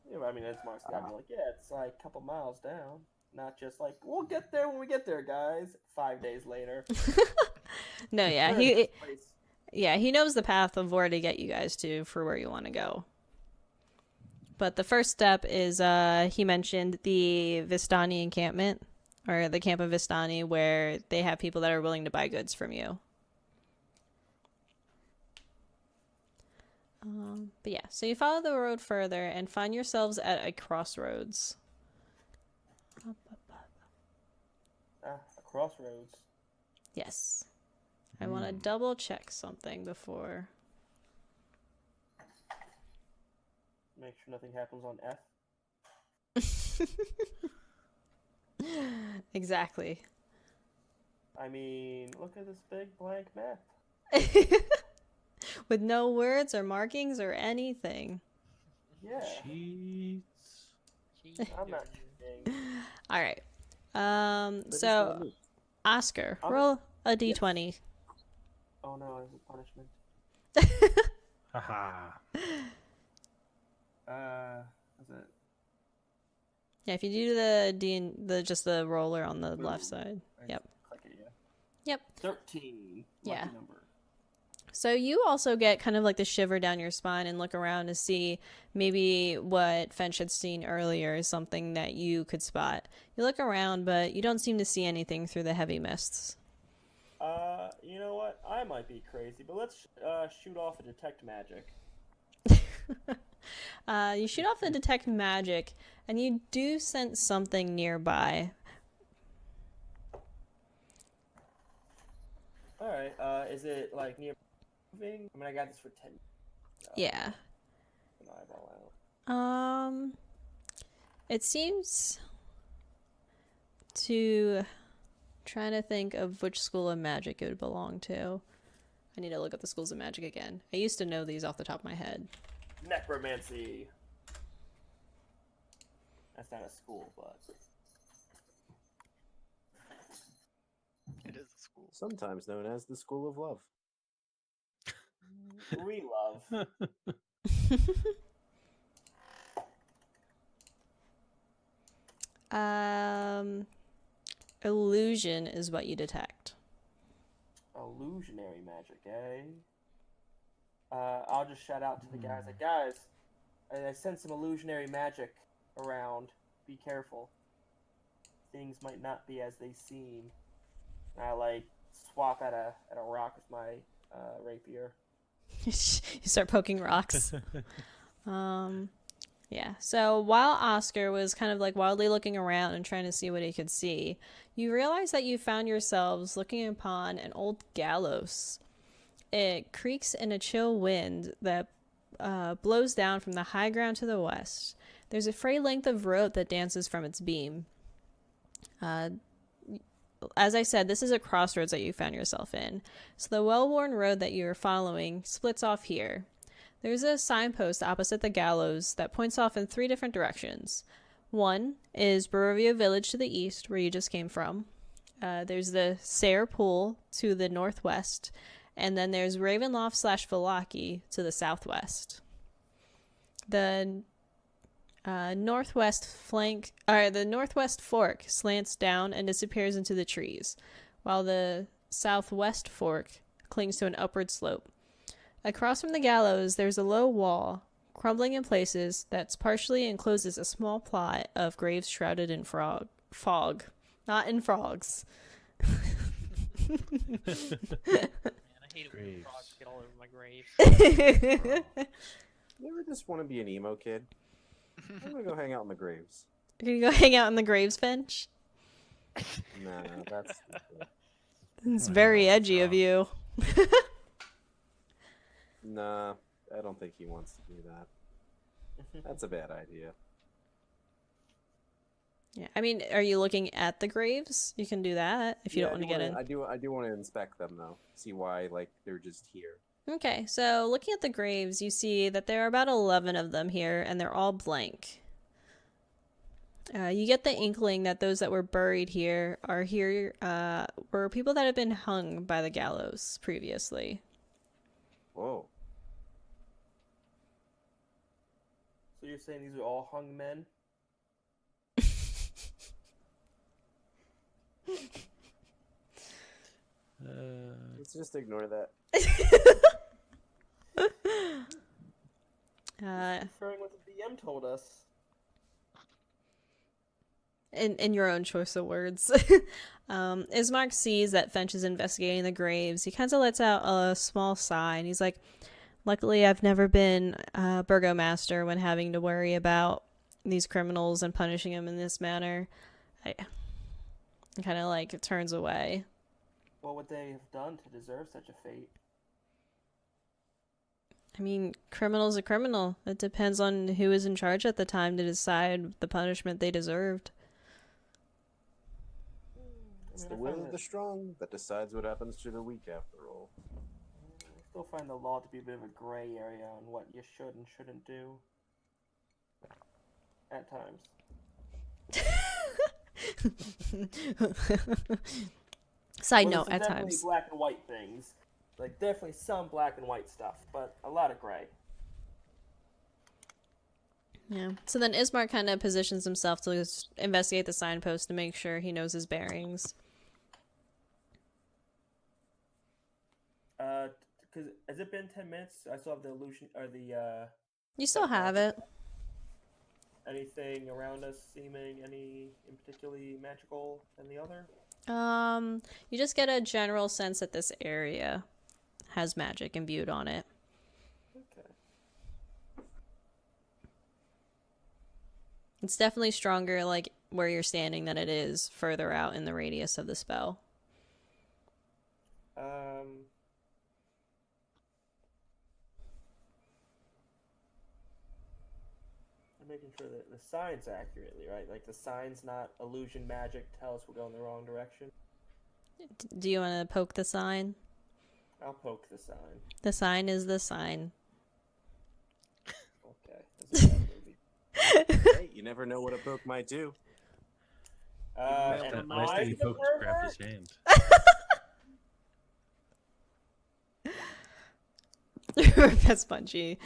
Yeah, I mean, Mark's gotta be like, yeah, it's like a couple miles down. Not just like, we'll get there when we get there, guys. 5 days later. No, yeah, We're in this place. he knows the path of where to get you guys to for where you want to go. But the first step is he mentioned the Vistani encampment, or the camp of Vistani, where they have people that are willing to buy goods from you. But yeah, so you follow the road further and find yourselves at a crossroads. A crossroads. Yes. I want to double check something before. Make sure nothing happens on F. Exactly. I mean, look at this big blank map. With no words or markings or anything. Yeah, Cheats. I'm not cheating. All right. But it's So not me. Oscar, I'm- roll a d20. Oh no, it's a punishment. Haha. Is it? Yeah, if you do the just the roller on the left side. Yep. Click it, yeah. Yep. 13. Yeah. Lucky number. So you also get kind of like the shiver down your spine and look around to see maybe what Fench had seen earlier is something that you could spot. You look around, but you don't seem to see anything through the heavy mists. You know what? I might be crazy, but let's shoot off a detect magic. You shoot off the detect magic, and you do sense something nearby. All right. Is it like near moving? I mean, I got this for 10. Yeah. An eyeball out. It seems to trying to think of which school of magic it would belong to. I need to look up the schools of magic again. I used to know these off the top of my head. Necromancy. That's not a school, but It is a school. Sometimes known as the School of Love. we love. Illusion is what you detect. Illusionary magic, eh? I'll just shout out to the guys. Like, guys, I sense some illusionary magic around. Be careful. Things might not be as they seem. And I like swap at a rock with my rapier. You start poking rocks. Yeah. So while Oscar was kind of like wildly looking around and trying to see what he could see, you realize that you found yourselves looking upon an old gallows. It creaks in a chill wind that blows down from the high ground to the west. There's a frayed length of rope that dances from its beam. As I said, this is a crossroads that you found yourself in. So the well-worn road that you are following splits off here. There's a signpost opposite the gallows that points off in 3 different directions. One is Barovia Village to the east, where you just came from. There's the Sayre Pool to the northwest. And then there's Ravenloft/Vallaki to the southwest. The northwest fork slants down and disappears into the trees, while the southwest fork clings to an upward slope. Across from the gallows, there's a low wall, crumbling in places, that partially encloses a small plot of graves shrouded in fog. Not in frogs. Man, I hate it when Graves. frogs get all over my grave. You ever just want to be an emo kid? I'm gonna go hang out in the graves. You're gonna go hang out in the graves, Fench? Nah, that's. It's Oh, very hell, edgy of wrong. you. Nah, I don't think he wants to do that. That's a bad idea. Yeah, I mean, are you looking at the graves? You can do that if you don't want to get in. I do want to inspect them though. See why they're just here. Okay, so looking at the graves, you see that there are about 11 of them here, and they're all blank. You get the inkling that those that were buried here were people that had been hung by the gallows previously. Whoa. So you're saying these are all hung men? Let's just ignore that. Referring what the DM told us. In your own choice of words. Ismark sees that Fench is investigating the graves. He kind of lets out a small sigh, and he's like, luckily I've never been a burgomaster when having to worry about these criminals and punishing them in this manner. I kind of like turns away. What would they have done to deserve such a fate? I mean, criminal's a criminal. It depends on who is in charge at the time to decide the punishment they deserved. It's the will of the strong that decides what happens to the weak after all. I still find the law to be a bit of a gray area on what you should and shouldn't do. At times. Side Well, note, there's at definitely times. black and white things. Like, definitely some black and white stuff, but a lot of gray. Yeah. So then Ismark kind of positions himself to just investigate the signpost to make sure he knows his bearings. Because has it been 10 minutes? I still have the illusion, or the, You still have it. anything around us seeming any in particularly magical than the other? You just get a general sense that this area has magic imbued on it. Okay. It's definitely stronger, like, where you're standing than it is further out in the radius of the spell. I'm making sure that the sign's accurately, right? Like, the sign's not illusion magic, tell us we're going the wrong direction. Do you want to poke the sign? I'll poke the sign. The sign is the sign. Okay. This is a bad movie. Hey, you never know what a poke might do. That Am nice I that you the folks grabbed his pervert? hand. That's punchy.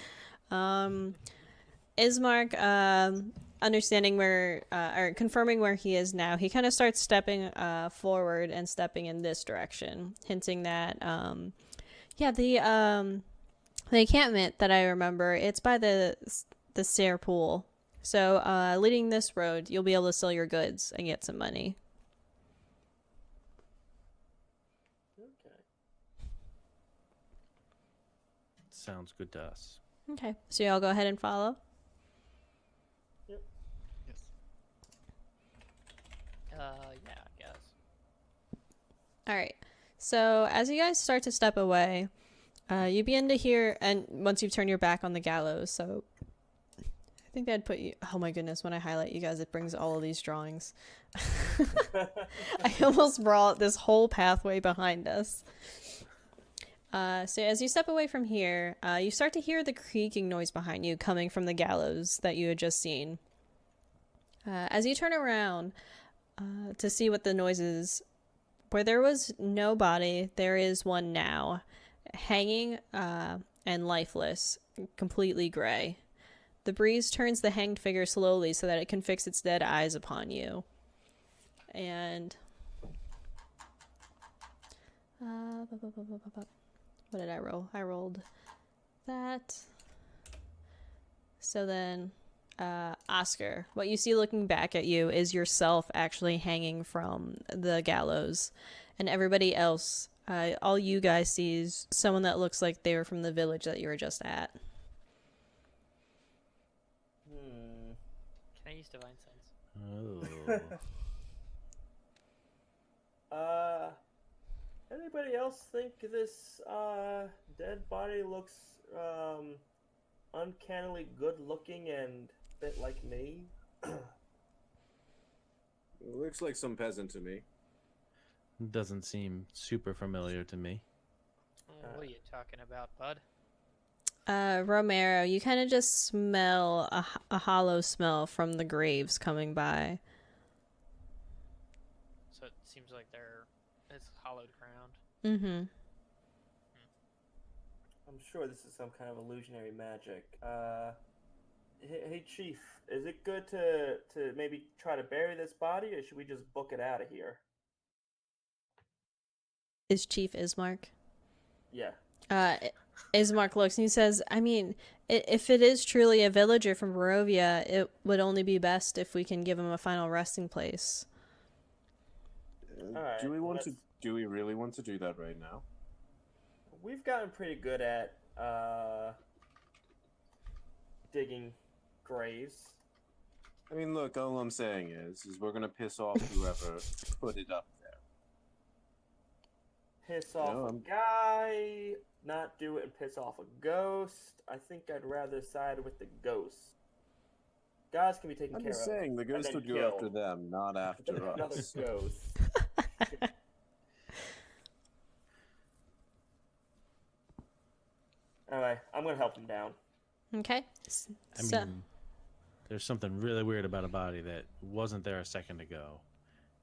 Ismark, understanding where, or confirming where he is now, he kind of starts stepping forward and stepping in this direction, hinting that, the encampment that I remember, it's by the Stair Pool. So, leading this road, you'll be able to sell your goods and get some money. Okay. Sounds good to us. Okay, so y'all go ahead and follow. Yes. Yeah, I guess. All right. So as you guys start to step away, you begin to hear, and once you've turned your back on the gallows, so I think that'd put you. Oh my goodness! When I highlight you guys, it brings all of these drawings. I almost brought this whole pathway behind us. So as you step away from here, you start to hear the creaking noise behind you coming from the gallows that you had just seen. As you turn around to see what the noise is, where there was no body, there is one now, hanging and lifeless, completely gray. The breeze turns the hanged figure slowly so that it can fix its dead eyes upon you. And what did I roll? I rolled that. So then, Oscar, what you see looking back at you is yourself actually hanging from the gallows. And everybody else, all you guys see is someone that looks like they were from the village that you were just at. Hmm. Can I use Divine Sense? Oh. Anybody else think this dead body looks uncannily good looking and a bit like me? Looks like some peasant to me. Doesn't seem super familiar to me. What are you talking about, bud? Romero, you kind of just smell a hollow smell from the graves coming by. So it seems like it's hollowed ground. Mm-hmm. I'm sure this is some kind of illusionary magic. Hey, Chief, is it good to maybe try to bury this body, or should we just book it out of here? Is Chief Ismark? Yeah. Ismark looks and he says, I mean, if it is truly a villager from Barovia, it would only be best if we can give him a final resting place. Alright, Do we really want to do that right now? We've gotten pretty good at digging graves. I mean, look, all I'm saying is we're gonna piss off whoever put it up there. Piss off a guy, not do it and piss off a ghost. I think I'd rather side with the ghost. Guys can be taken I'm care of. just saying, the ghost then would go kill. after them, not after Another us. ghost. Anyway, I'm gonna help him down. Okay. I mean, there's something really weird about a body that wasn't there a second ago,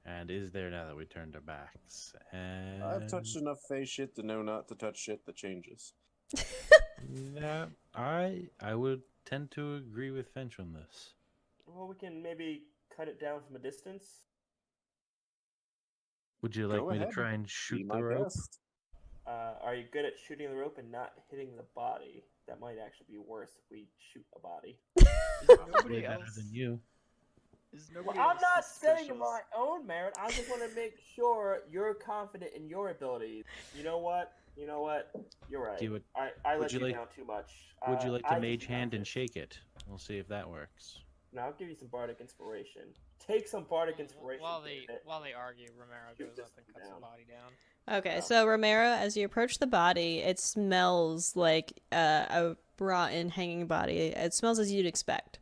and is there now that we turned our backs. And I've touched enough face shit to know not to touch shit that changes. yeah, I would tend to agree with Fench on this. Well, we can maybe cut it down from a distance. Would you like Go me to ahead. try and Be shoot my the rope? guest. Are you good at shooting the rope and not hitting the body? That might actually be worse if we shoot a body. Is Probably nobody better else? than you. Is Well, nobody I'm else not saying suspicious? my own merit. I just want to make sure you're confident in your abilities. You know what? You're right. Do you- I would let you you like- down too much. Would you like to I just mage got hand and this. shake it? We'll see if that works. No, I'll give you some bardic inspiration. Take some bardic inspiration. While David. they argue, Romero Shoot goes this up and thing cuts down. the body down. Okay, Yeah. so Romero, as you approach the body, it smells like a rotten hanging body. It smells as you'd expect.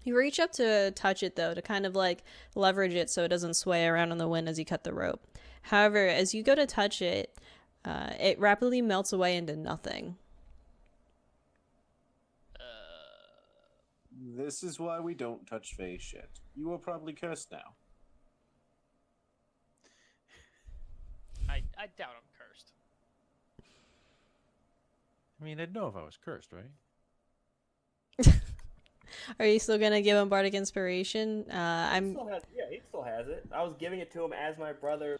You reach up to touch it, though, to kind of like leverage it so it doesn't sway around in the wind as you cut the rope. However, as you go to touch it, it rapidly melts away into nothing. This is why we don't touch face shit. You are probably cursed now. I doubt I'm cursed. I mean, I'd know if I was cursed, right? Are you still gonna give him bardic inspiration? He still has it. I was giving it to him as my brother.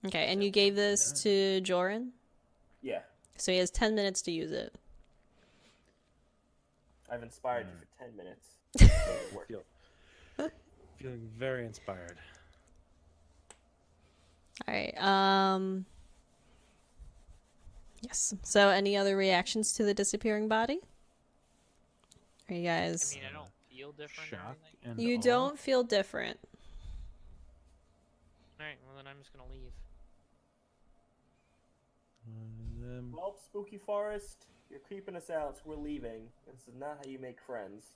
Okay, and you gave this to Jorin, Yeah, so he has 10 minutes to use it. I've inspired you for 10 minutes. Feeling very inspired. All right. Yes. So, any other reactions to the disappearing body? Are you I guys? mean, I don't feel different or Shock anything. and You awe. don't feel different. Alright, well then I'm just gonna leave. Well, Spooky Forest, you're creeping us out, so we're leaving. This is not how you make friends.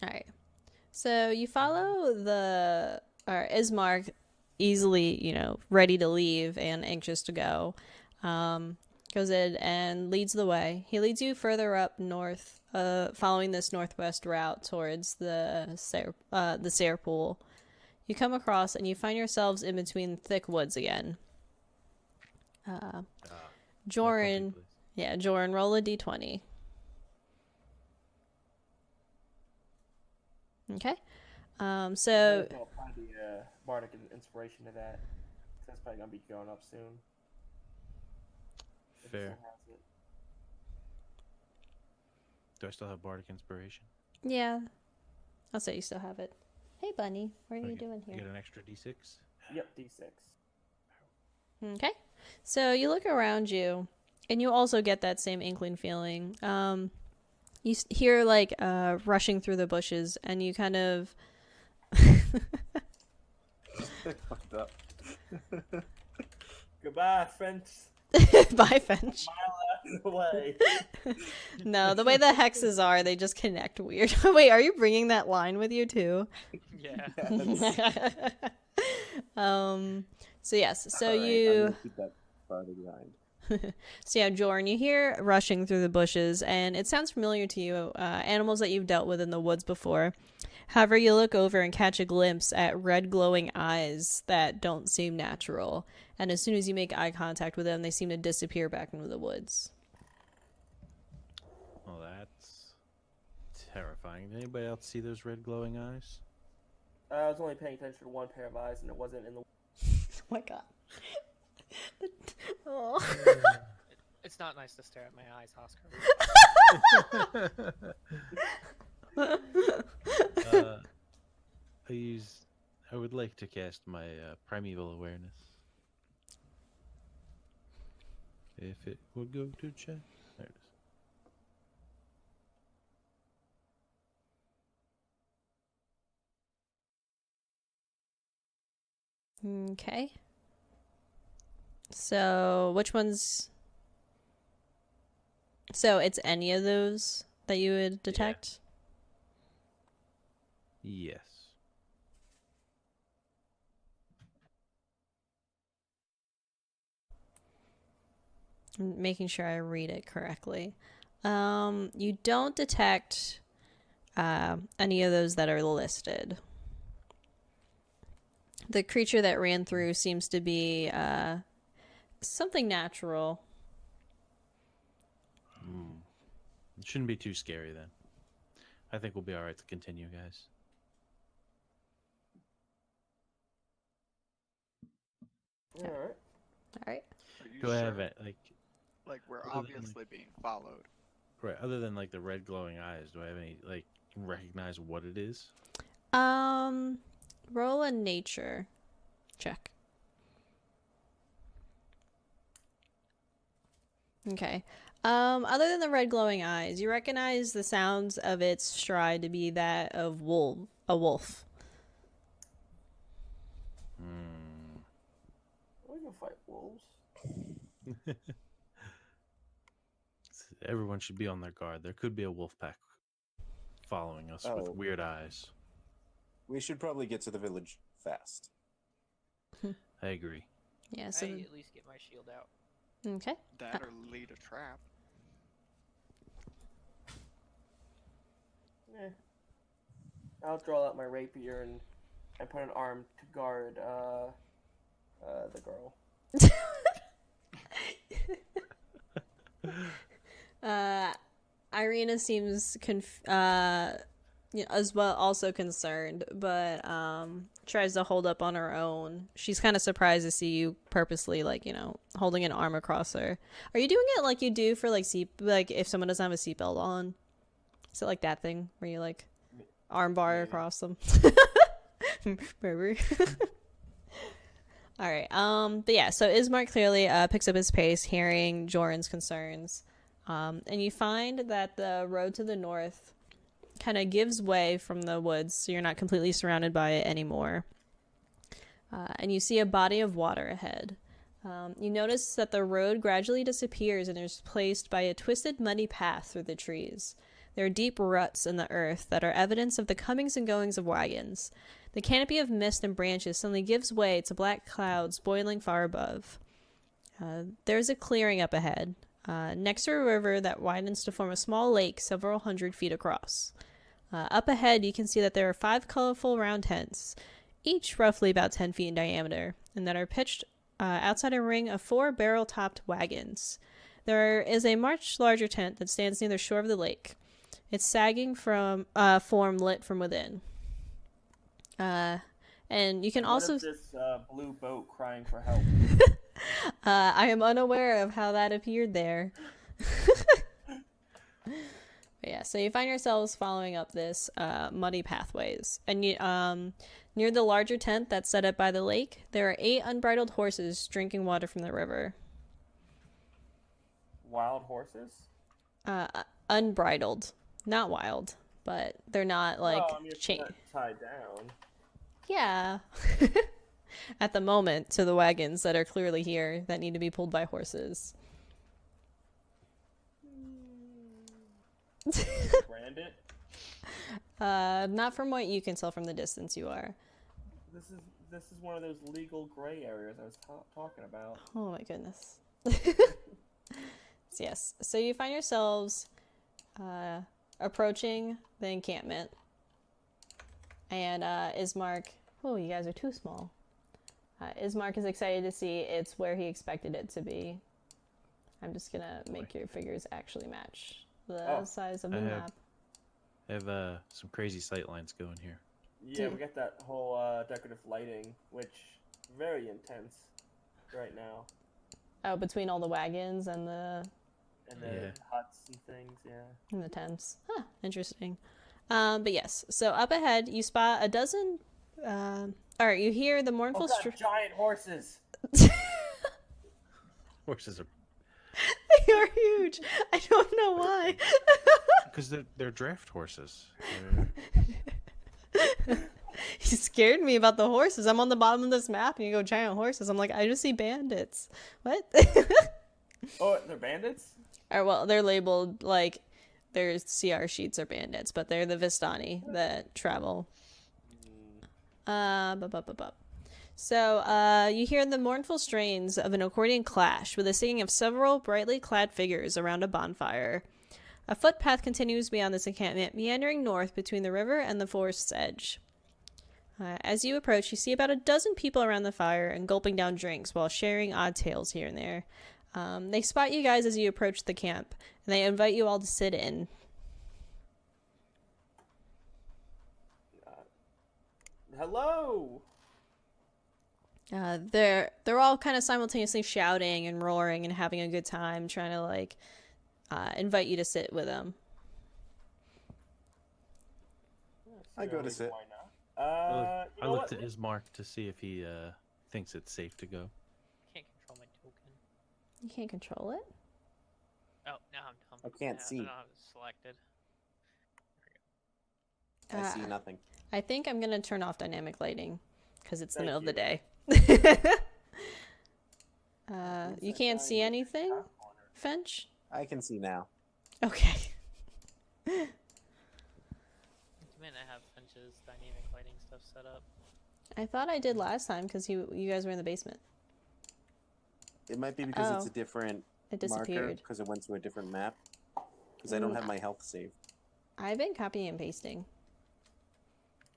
All right. So you follow Ismark, easily, ready to leave and anxious to go. Goes in and leads the way. He leads you further up north, following this northwest route towards the Sayre Pool. You come across and you find yourselves in between thick woods again. Jorin, Jorin, roll a d20. Okay. So I'll apply the bardic inspiration to that. 'Cause that's probably gonna be going up soon. If it Fair. still has it. Do I still have bardic inspiration? yeah, I'll say you still have it. Hey, Bunny, what are you Okay, doing You here? get an extra d6. Yep, D6. Okay. So you look around you, and you also get that same inkling feeling. You hear like rushing through the bushes, and you kind of Fucked up. Goodbye, Fench. Bye, Fench. Away. No, the way the hexes are, they just connect weird. Wait, are you bringing that line with you too? Yeah. Yes. So yes, so Alright, I'm you gonna keep that farther behind. so yeah, Jorin, you hear rushing through the bushes, and it sounds familiar to you, animals that you've dealt with in the woods before. However, you look over and catch a glimpse at red glowing eyes that don't seem natural, and as soon as you make eye contact with them, they seem to disappear back into the woods. Well, that's terrifying. Did anybody else see those red glowing eyes? I was only paying attention to one pair of eyes, and it wasn't in the. Oh my god. Oh. It's not nice to stare at my eyes, Oscar. I would like to cast my primeval awareness. If it would go to chat. There it is. Okay. So, which ones? So, it's any of those that you would detect? Yes. I'm making sure I read it correctly. You don't detect any of those that are listed. The creature that ran through seems to be something natural. It shouldn't be too scary then. I think we'll be alright to continue, guys. All right. All right. Are you Do I sure? have it Like we're other than, obviously being followed. right? Other than like the red glowing eyes, do I have any like recognize what it is? Roll a nature check. Okay. Other than the red glowing eyes, you recognize the sounds of its stride to be that of a wolf. We can fight wolves. Everyone should be on their guard. There could be a wolf pack following us Oh. with weird eyes. We should probably get to the village fast. I agree. Yeah, I so at least get my shield out. okay. That or lead a trap. Eh. I'll draw out my rapier and put an arm to guard the girl. Irina seems as well also concerned, but tries to hold up on her own. She's kind of surprised to see you purposely holding an arm across her. Are you doing it like you do for like if someone doesn't have a seatbelt on? Is it like that thing where you like arm bar across them? Maybe. All right. But yeah, so Ismark clearly picks up his pace, hearing Jorin's concerns. And you find that the road to the north kind of gives way from the woods, so you're not completely surrounded by it anymore. And you see a body of water ahead. You notice that the road gradually disappears and is replaced by a twisted, muddy path through the trees. There are deep ruts in the earth that are evidence of the comings and goings of wagons. The canopy of mist and branches suddenly gives way to black clouds boiling far above. There's a clearing up ahead, next to a river that widens to form a small lake several 100 feet across. Up ahead, you can see that there are 5 colorful round tents, each roughly about 10 feet in diameter, and that are pitched outside a ring of 4 barrel-topped wagons. There is a much larger tent that stands near the shore of the lake. It's sagging from form lit from within. And you can What also is this blue boat crying for help? I am unaware of how that appeared there. Yeah, so you find yourselves following up this muddy pathways, and you near the larger tent that's set up by the lake, there are 8 unbridled horses drinking water from the river. Wild horses? Unbridled, not wild, but they're not like Well, I mean, if they're not tied down. Yeah. At the moment, to the wagons that are clearly here that need to be pulled by horses. Branded? Not from what you can tell from the distance you are. This is one of those legal gray areas I was talking about. Oh my goodness. Yes. So you find yourselves approaching the encampment. And Ismark... Oh, you guys are too small. Ismark is excited to see it's where he expected it to be. I'm just going to make your figures actually match the size of the map. I have some crazy sight lines going here. Yeah, we got that whole decorative lighting, which very intense right now. Oh, between all the wagons and the huts and things, yeah. And the tents. Huh, interesting. But yes, so up ahead you spot a dozen. Alright, you hear the mournful. Giant horses. Horses are. They are huge. I don't know why. Because they're draft horses. You scared me about the horses. I'm on the bottom of this map and you go giant horses. I'm like, I just see bandits. What? Oh, they're bandits? Or well, they're labeled like their CR sheets are bandits, but they're the Vistani that travel. So, you hear the mournful strains of an accordion clash with the singing of several brightly clad figures around a bonfire. A footpath continues beyond this encampment, meandering north between the river and the forest's edge. As you approach, you see about a dozen people around the fire and gulping down drinks while sharing odd tales here and there. They spot you guys as you approach the camp, and they invite you all to sit in. Hello! They're all kind of simultaneously shouting and roaring and having a good time, trying to like invite you to sit with them. I go to sit. Why not? I looked at his mark to see if he thinks it's safe to go. Can't control my token. You can't control it? Oh, now I'm dumb. I can't see. I don't have it selected. I see nothing. I think I'm gonna turn off dynamic lighting because it's the middle of the day. You can't see anything, Fench? I can see now. Okay. I have Fench's dynamic lighting stuff set up. I thought I did last time because you guys were in the basement. It might be because it's a different It disappeared. because it went to a different map. Because I don't have my health saved. I've been copying and pasting.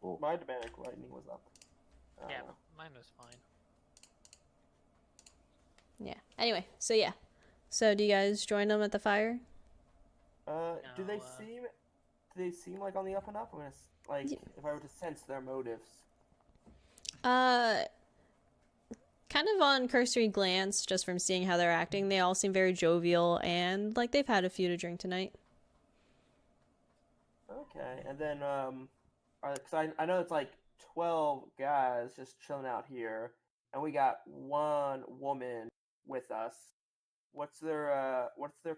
Cool. My dynamic lightning was up. Yeah, mine was fine. Yeah. Anyway, so yeah. So do you guys join them at the fire? Do they seem like on the up and up? I'm gonna like if I were to sense their motives. Kind of on cursory glance, just from seeing how they're acting, they all seem very jovial and like they've had a few to drink tonight. Okay, and then because I know it's like 12 guys just chilling out here, and we got one woman with us. What's their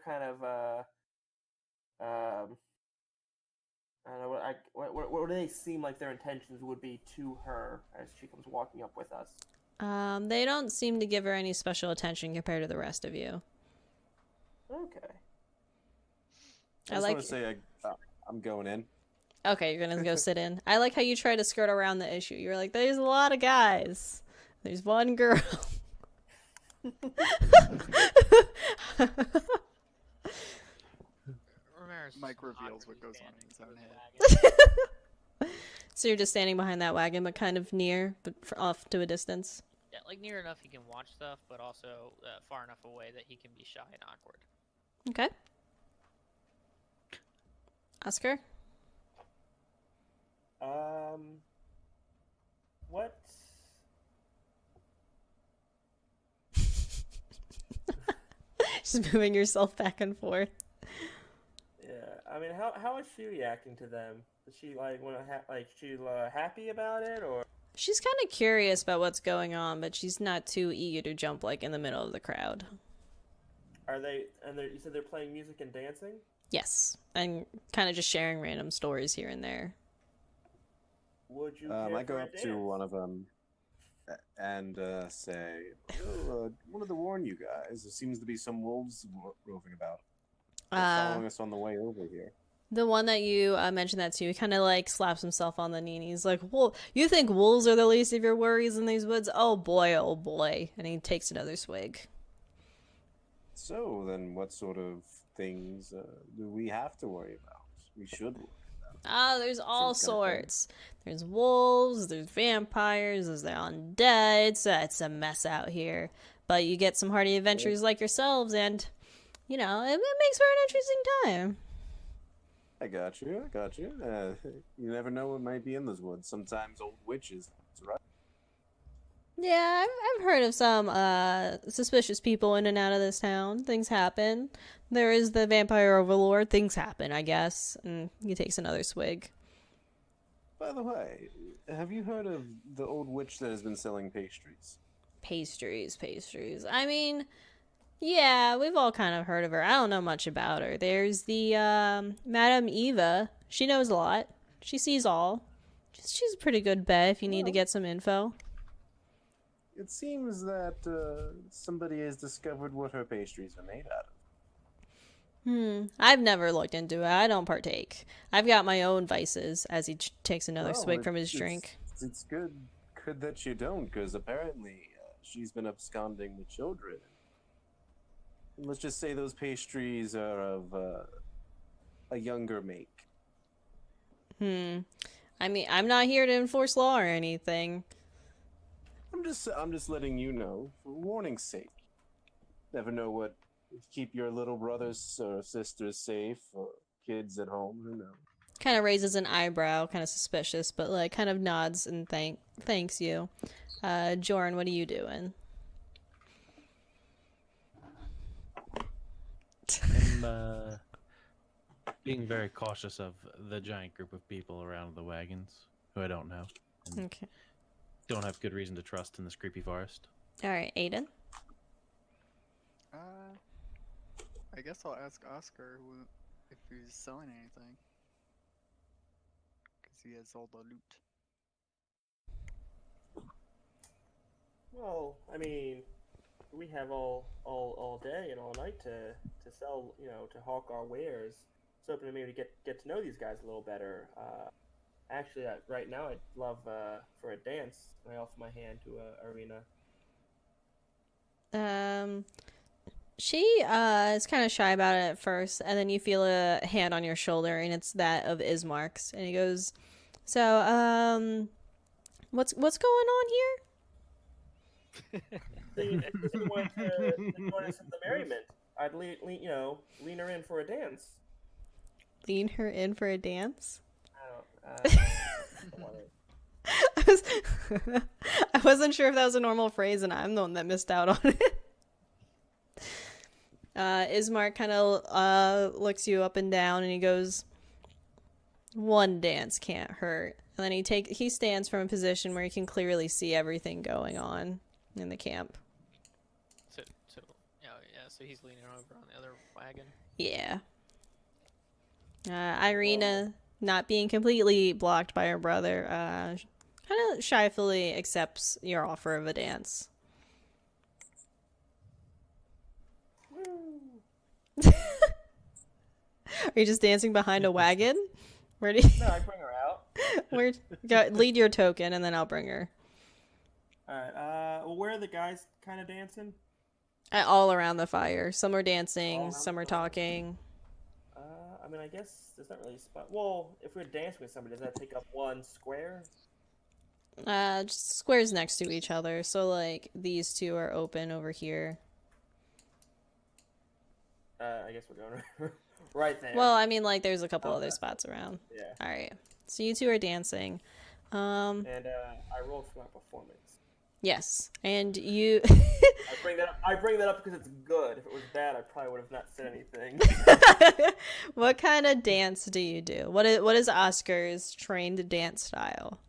kind of I don't know what do they seem like their intentions would be to her as she comes walking up with us? They don't seem to give her any special attention compared to the rest of you. Okay. I just want to say I'm going in. Okay, you're gonna go sit in. I like how you try to skirt around the issue. You're like, there's a lot of guys. There's one girl. Mike reveals what goes on in his own head. So you're just standing behind that wagon, but kind of near, but off to a distance. Yeah, like near enough he can watch stuff, but also far enough away that he can be shy and awkward. Okay. Oscar? What? Just moving yourself back and forth. Yeah, I mean, how is she reacting to them? Is she like she happy about it, or She's kind of curious about what's going on, but she's not too eager to jump like in the middle of the crowd. are they? And you said they're playing music and dancing. Yes, and kind of just sharing random stories here and there. Would you? Care I go for a up dance? to one of them and say, wanted to warn you guys. There seems to be some wolves roving about. They're following us on the way over here. The one that you mentioned that to, he kind of like slaps himself on the knee and he's like, "Well, you think wolves are the least of your worries in these woods? Oh boy, oh boy." And he takes another swig. So then, what sort of things do we have to worry about? We should worry about. There's all Seems kinda fun. sorts. There's wolves, there's vampires, there's the undead. So it's a mess out here. But you get some hardy adventurers like yourselves, and you know it makes for an interesting time. I got you. You never know what might be in those woods. Sometimes old witches. That's right. Yeah, I've heard of some suspicious people in and out of this town. Things happen. There is the vampire overlord. Things happen, I guess. And he takes another swig. By the way, have you heard of the old witch that has been selling pastries? Pastries. I mean, yeah, we've all kind of heard of her. I don't know much about her. There's the Madame Eva. She knows a lot. She sees all. She's a pretty good bet if you need to get some info. It seems that somebody has discovered what her pastries are made out of. I've never looked into it. I don't partake. I've got my own vices. As he takes another Well, swig from his drink. It's good that you don't, because apparently she's been absconding with children. And let's just say those pastries are of a younger make. I mean, I'm not here to enforce law or anything. I'm just letting you know, for warning's sake. Never know what keep your little brothers or sisters safe, or kids at home. Who knows? Kind of raises an eyebrow, kind of suspicious, but like kind of nods and thanks you. Jorin, what are you doing? I'm being very cautious of the giant group of people around the wagons who I don't know. And Okay. don't have good reason to trust in this creepy forest. All right, Aiden. I guess I'll ask Oscar if he's selling anything, because he has all the loot. Well, I mean, we have all day and all night to sell, to hawk our wares. So hoping to maybe get to know these guys a little better. Actually, right now I'd love for a dance. I offer my hand to Arena. She is kind of shy about it at first, and then you feel a hand on your shoulder, and it's that of Ismark's, and he goes, "So, what's going on here?" If you want to join us in the merriment, I'd lean her in for a dance. Lean her in for a dance? I wasn't sure if that was a normal phrase, and I'm the one that missed out on it. Ismark kind of looks you up and down, and he goes, "One dance can't hurt." And then he stands from a position where he can clearly see everything going on in the camp. So he's leaning over on the other wagon. Yeah. Irina, not being completely blocked by her brother, kind of shyfully accepts your offer of a dance. Are you just dancing behind a wagon? Where do you... No, I bring her out. Lead your token, and then I'll bring her. Alright, well, where are the guys kind of dancing? All around the fire. Some are All dancing, around some the are fire. talking. I mean, I guess there's not really a spot. Well, if we're dancing with somebody, does that take up one square? Just squares next to each other. So, like, these two are open over here. I guess we're going right there. Well, I mean, like, there's a couple Okay. other spots around. Yeah. All right. So you two are dancing. And I rolled for my performance. Yes, and you. I bring that up because it's good. If it was bad, I probably would have not said anything. What kind of dance do you do? What is Oscar's trained dance style?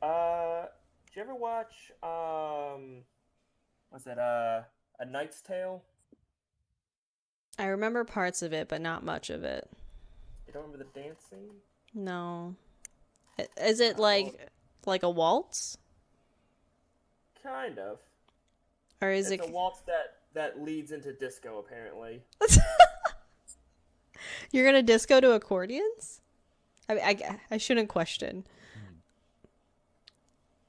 Did you ever watch was it A Knight's Tale? I remember parts of it, but not much of it. You don't remember the dance scene? No. Is it like a waltz? Kind of. Or is It's it a waltz that leads into disco, apparently. You're gonna disco to accordions? I shouldn't question.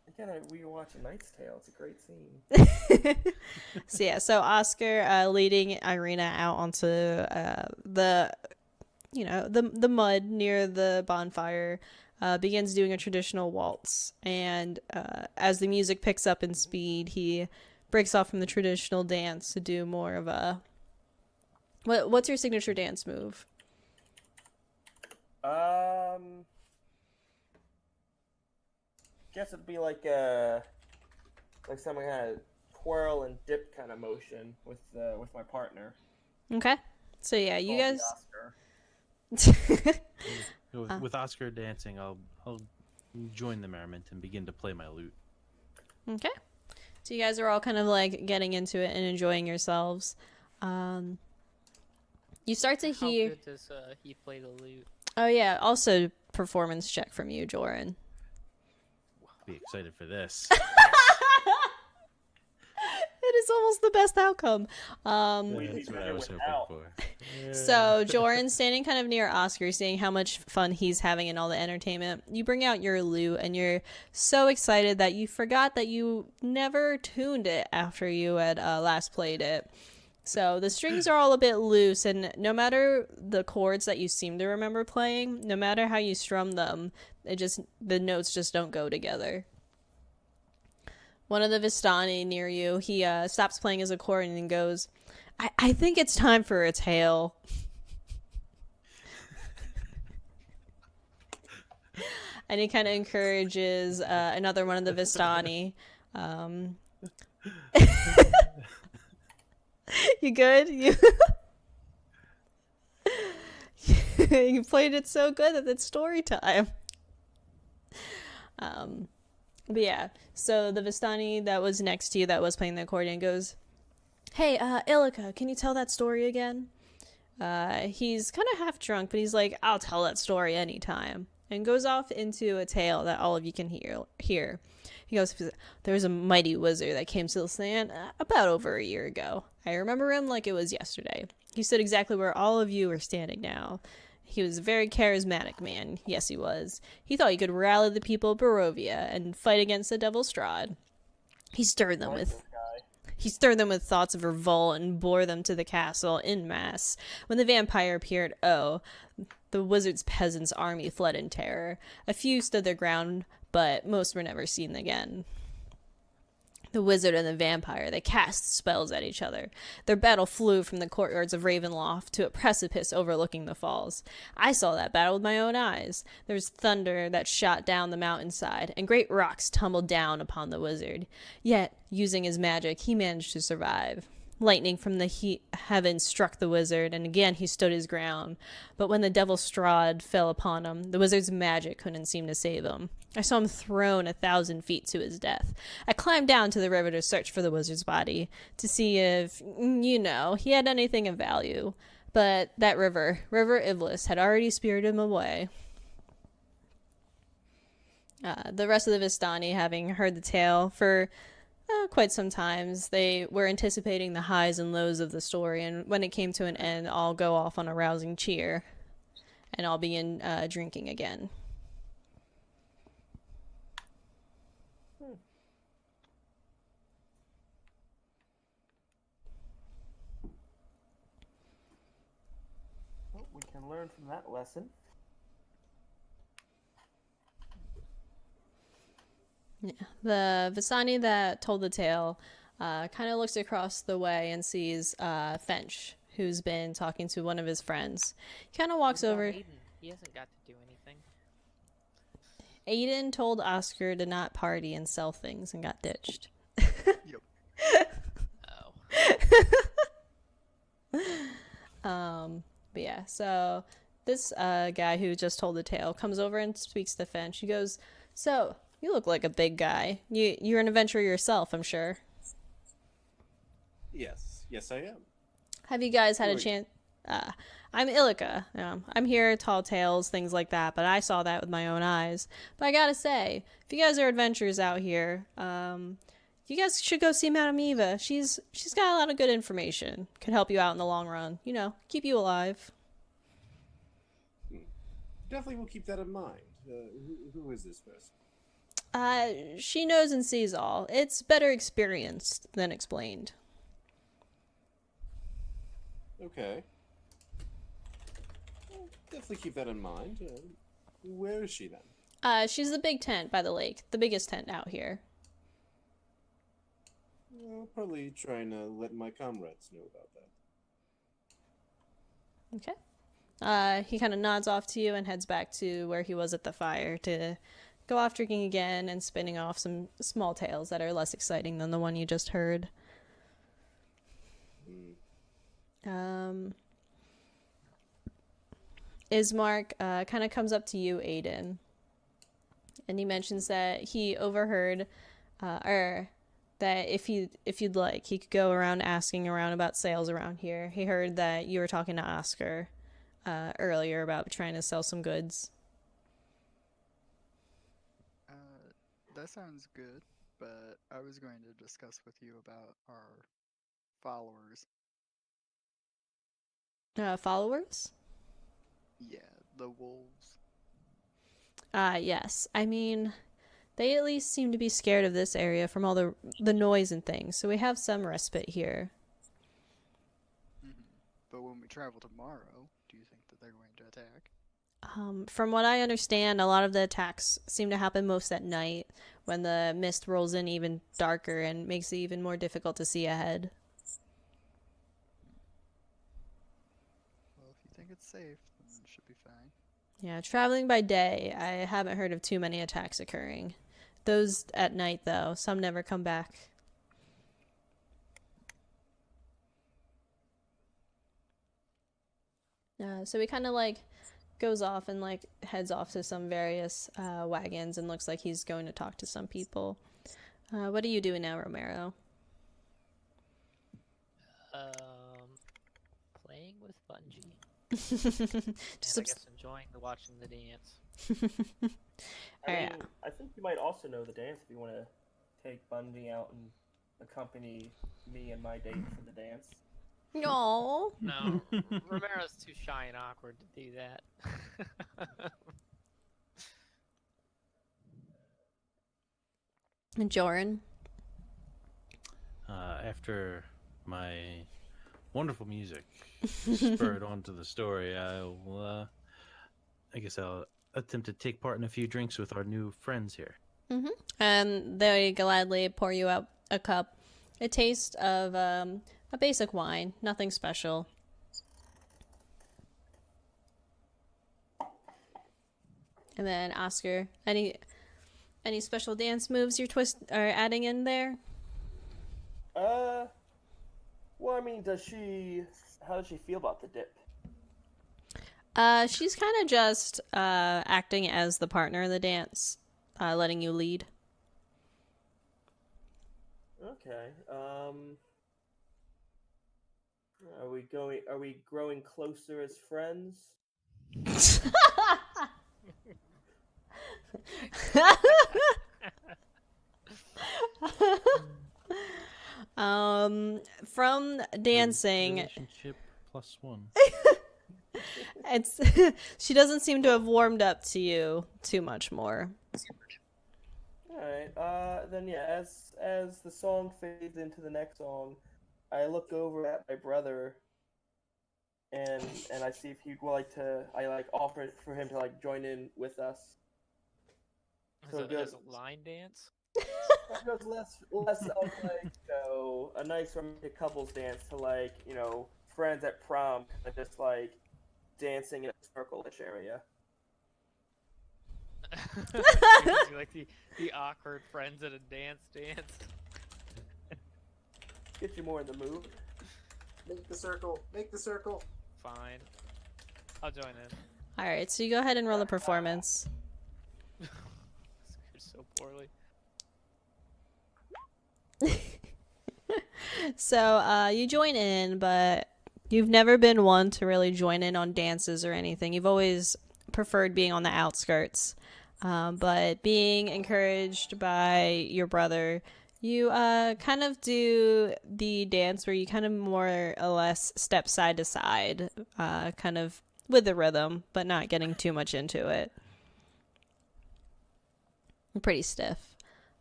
Again, we were watching Knight's Tale. It's a great scene. So Oscar leading Irina out onto the mud near the bonfire, begins doing a traditional waltz, and as the music picks up in speed, he breaks off from the traditional dance to do more of a what's your signature dance move? Guess it'd be like some kind of twirl and dip kind of motion with my partner. Okay, so yeah, you Called guys. the Oscar. With Oscar dancing, I'll join the merriment and begin to play my lute. Okay. So you guys are all kind of like getting into it and enjoying yourselves. You start to hear. How good does he play the lute? Oh yeah, also performance check from you, Jorin. Be excited for this. It is almost the best outcome. That's what I was hoping for. So Jorin, standing kind of near Oscar, seeing how much fun he's having in all the entertainment, you bring out your lute and you're so excited that you forgot that you never tuned it after you had last played it. So the strings are all a bit loose, and no matter the chords that you seem to remember playing, no matter how you strum them, the notes just don't go together. One of the Vistani near you, he stops playing his accordion and goes, I think it's time for a tale. And he kind of encourages another one of the Vistani. You good? You played it so good that it's story time. But yeah, so the Vistani that was next to you that was playing the accordion goes, hey, Ilika, can you tell that story again? He's kind of half drunk, but he's like, I'll tell that story anytime. And goes off into a tale that all of you can hear. He goes, there was a mighty wizard that came to this land about over a year ago. I remember him like it was yesterday. He stood exactly where all of you are standing now. He was a very charismatic man. Yes, he was. He thought he could rally the people of Barovia and fight against the devil Strahd. He stirred them with thoughts of revolt and bore them to the castle en masse. When the vampire appeared, the wizard's peasants' army fled in terror. A few stood their ground, but most were never seen again. The wizard and the vampire, they cast spells at each other. Their battle flew from the courtyards of Ravenloft to a precipice overlooking the falls. I saw that battle with my own eyes. There was thunder that shot down the mountainside, and great rocks tumbled down upon the wizard. Yet, using his magic, he managed to survive. Lightning from the heavens struck the wizard, and again he stood his ground. But when the devil Strahd fell upon him, the wizard's magic couldn't seem to save him. I saw him thrown 1,000 feet to his death. I climbed down to the river to search for the wizard's body, to see if, he had anything of value. But that River Iblis, had already spirited him away. The rest of the Vistani, having heard the tale for quite some times, they were anticipating the highs and lows of the story, and when it came to an end, all go off on a rousing cheer, and all begin drinking again. Well, we can learn from that lesson. Yeah. The Vistani that told the tale kind of looks across the way and sees Fench, who's been talking to one of his friends. He kind of walks What about over. Aiden? He hasn't got to do anything. Aiden told Oscar to not party and sell things and got ditched. Yep. Oh. But yeah, so this guy who just told the tale comes over and speaks to Fench. He goes, "So, you look like a big guy. You're an adventurer yourself, I'm sure. Yes, yes, I am. Have you guys had a Wait. chance?" I'm Illica. I'm here, tall tales, things like that, but I saw that with my own eyes. But I gotta say, if you guys are adventurers out here, you guys should go see Madame Eva. She's got a lot of good information. Could help you out in the long run. You know, keep you alive. Definitely will keep that in mind. Who is this person? She knows and sees all. It's better experienced than explained. Okay. Well, definitely keep that in mind. Where is she then? She's the big tent by the lake. The biggest tent out here. I'll probably trying to let my comrades know about that. Okay. He kind of nods off to you and heads back to where he was at the fire to go off drinking again and spinning off some small tales that are less exciting than the one you just heard. Ismark kind of comes up to you, Aiden, and he mentions that he overheard, or that if you'd like, he could go around asking around about sales around here. He heard that you were talking to Oscar earlier about trying to sell some goods. That sounds good, but I was going to discuss with you about our followers. Followers? Yeah, the wolves. Yes. I mean, they at least seem to be scared of this area from all the noise and things, so we have some respite here. But when we travel tomorrow, do you think that they're going to attack? From what I understand, a lot of the attacks seem to happen most at night when the mist rolls in even darker and makes it even more difficult to see ahead. Well, if you think it's safe, then it should be fine. Yeah, traveling by day, I haven't heard of too many attacks occurring. Those at night, though, some never come back. So he kind of goes off and heads off to some various wagons and looks like he's going to talk to some people. What are you doing now, Romero? Playing with Bungie. And I guess enjoying watching the dance. Yeah. I think you might also know the dance if you want to take Bundy out and accompany me and my date for the dance. No. No, Romero's too shy and awkward to do that. Jorin? After my wonderful music spurred onto the story, I guess I'll attempt to take part in a few drinks with our new friends here. And they gladly pour you out a cup. A taste of a basic wine, nothing special. And then Oscar, any special dance moves you're adding in there? Well, I mean, how does she feel about the dip? She's kind of just acting as the partner in the dance, letting you lead. Okay. Are we growing closer as friends? From dancing, Relationship +1. it's she doesn't seem to have warmed up to you too much more. All right. Then yeah, as the song fades into the next song, I look over at my brother, and I see if he'd like to. I offer for him to join in with us. So it goes a line dance? it goes less of a nice romantic couples dance to friends at prom, kind of just dancing in a circle-ish area. Like the awkward friends at a dance. Get you more in the mood. Make the circle. Make the circle. Fine. I'll join in. All right, so you go ahead and roll a performance. Screwed so poorly. So you join in, but you've never been one to really join in on dances or anything. You've always preferred being on the outskirts. But being encouraged by your brother, you kind of do the dance where you kind of more or less step side to side, kind of with the rhythm, but not getting too much into it. Pretty stiff.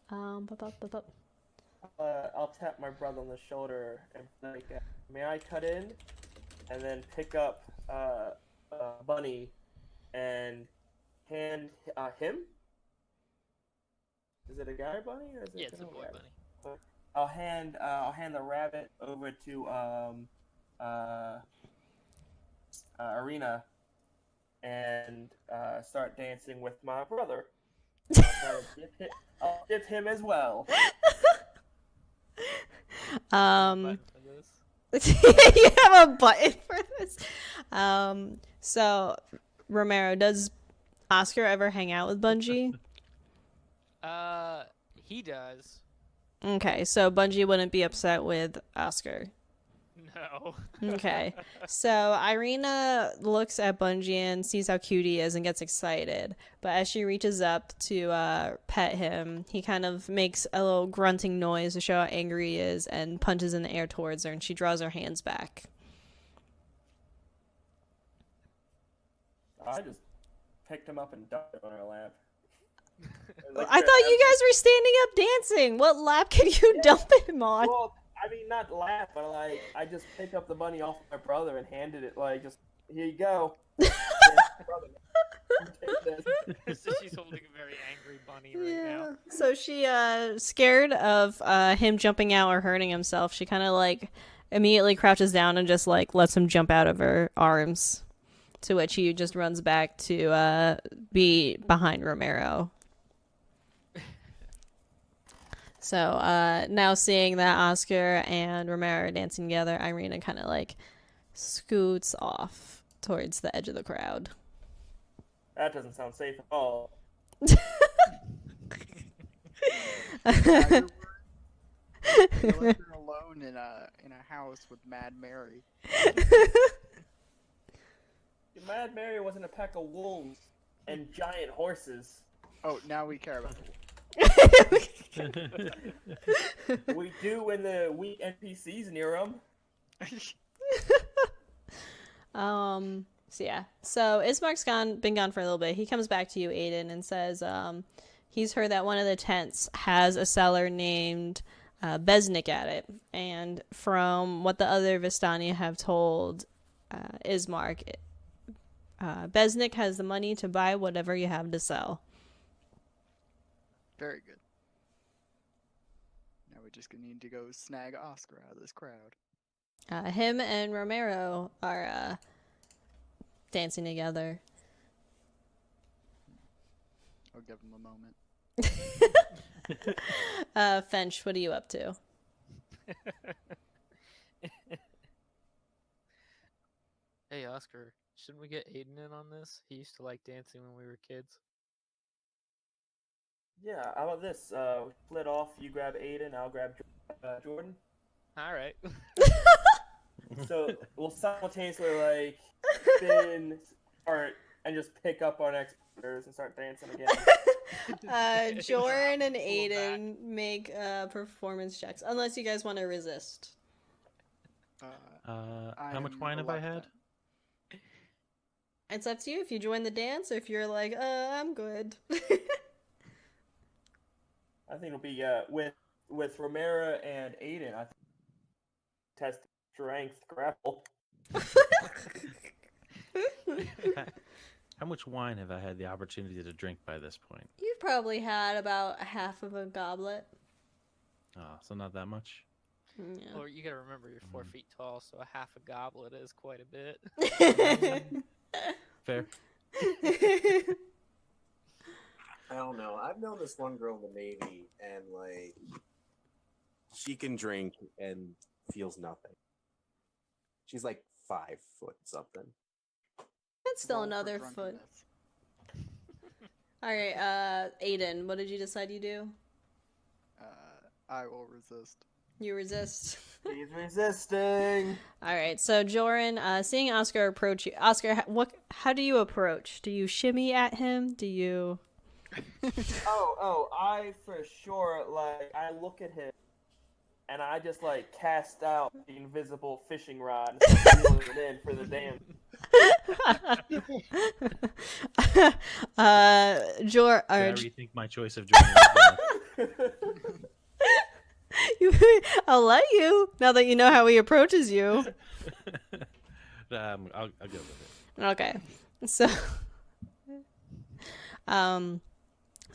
I'll tap my brother on the shoulder and be like, may I cut in? And then pick up Bunny and hand him? Is it a guy bunny or is it? Yeah, it's a girl boy rabbit? bunny. I'll hand the rabbit over to Arena and start dancing with my brother. I'll dip him as well. Button for this. You have a button for this. So Romero, does Oscar ever hang out with Bungie? He does. Okay, so Bungie wouldn't be upset with Oscar. No. Okay, so Irina looks at Bungie and sees how cute he is and gets excited. But as she reaches up to pet him, he kind of makes a little grunting noise to show how angry he is and punches in the air towards her, and she draws her hands back. I just picked him up and dumped him on her lap. I thought you guys were standing up dancing. What lap can you dump him on? Well, I mean, not laugh, but like, I just picked up the bunny off my brother and handed it, like, just, here you go. Take this. So she's holding a very angry bunny right now. So she, scared of him jumping out or hurting himself, she kind of like immediately crouches down and just like lets him jump out of her arms. To which he just runs back to be behind Romero. So now seeing that Oscar and Romero are dancing together, Irina kind of like scoots off towards the edge of the crowd. That doesn't sound safe at all. You're left her alone in a house with Mad Mary. Mad Mary was in a pack of wolves and giant horses. Oh, now we care about the We do when the weak NPCs near them. So yeah. So Ismark's been gone for a little bit. He comes back to you, Aiden, and says he's heard that one of the tents has a seller named Besnik at it. And from what the other Vistani have told Ismark, Besnik has the money to buy whatever you have to sell. Very good. Now we just need to go snag Oscar out of this crowd. Him and Romero are dancing together. I'll give him a moment. Fench, what are you up to? Hey, Oscar, shouldn't we get Aiden in on this? He used to like dancing when we were kids. Yeah, how about this? Split off. You grab Aiden, I'll grab Jordan. All right. So we'll simultaneously like spin, start, and just pick up our next players and start dancing again. Jorin and Aiden make performance checks, unless you guys want to resist. How much wine have I had? It's up to you if you join the dance or if you're like, I'm good. I think it'll be with Romero and Aiden. I think test strength grapple. How much wine have I had the opportunity to drink by this point? You've probably had about half of a goblet. Oh, so not that much? Yeah. Or you gotta remember you're 4 feet tall, so a half a goblet is quite a bit. Fair. I don't know. I've known this one girl in the Navy, and like, She can drink and feels nothing. She's like 5 foot something. That's still Roll for another foot. drunkenness. All right, Aiden, what did you decide you do? I will resist. You resist. He's resisting. All right, so Jorin, seeing Oscar approach you, Oscar, how do you approach? Do you shimmy at him? Do you? I for sure, like, I look at him, and I just, like, cast out the invisible fishing rod and start reeling it in for the dance. Did I George, rethink my choice of joining? I'll let you now that you know how he approaches you. I'll go with it. Okay, so, so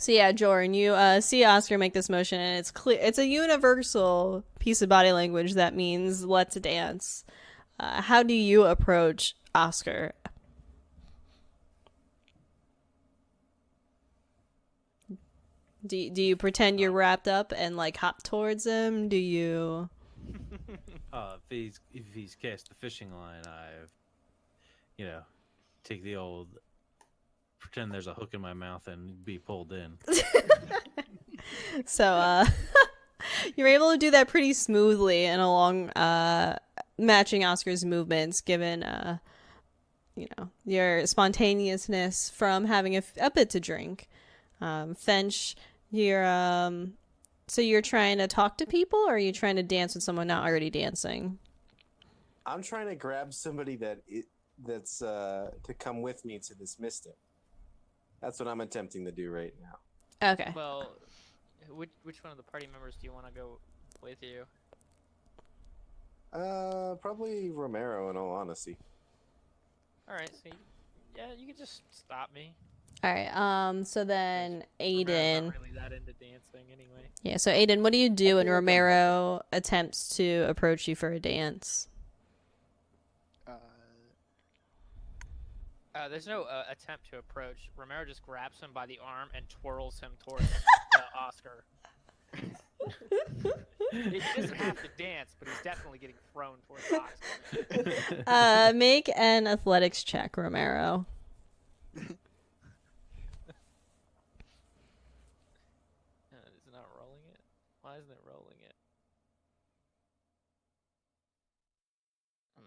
yeah, Jorin, you see Oscar make this motion, and it's clear it's a universal piece of body language that means let's dance. How do you approach Oscar? Do you pretend you're wrapped up and like hop towards him? Do you? If he's cast the fishing line, take the old pretend there's a hook in my mouth and be pulled in. So you're able to do that pretty smoothly and along matching Oscar's movements, given your spontaneousness from having a bit to drink. Fench, so you're trying to talk to people, or are you trying to dance with someone not already dancing? I'm trying to grab somebody that's to come with me to this mystic. That's what I'm attempting to do right now. Okay. Well, which one of the party members do you want to go with you? Probably Romero, in all honesty. All right, so you can just stop me. All right. So then Aiden. Not really that into dancing anyway. Yeah. So Aiden, what do you do when Romero attempts to approach you for a dance? There's no attempt to approach. Romero just grabs him by the arm and twirls him towards Oscar. He doesn't have to dance, but he's definitely getting thrown towards Oscar. Make an athletics check, Romero. It's not rolling it? Why isn't it rolling it?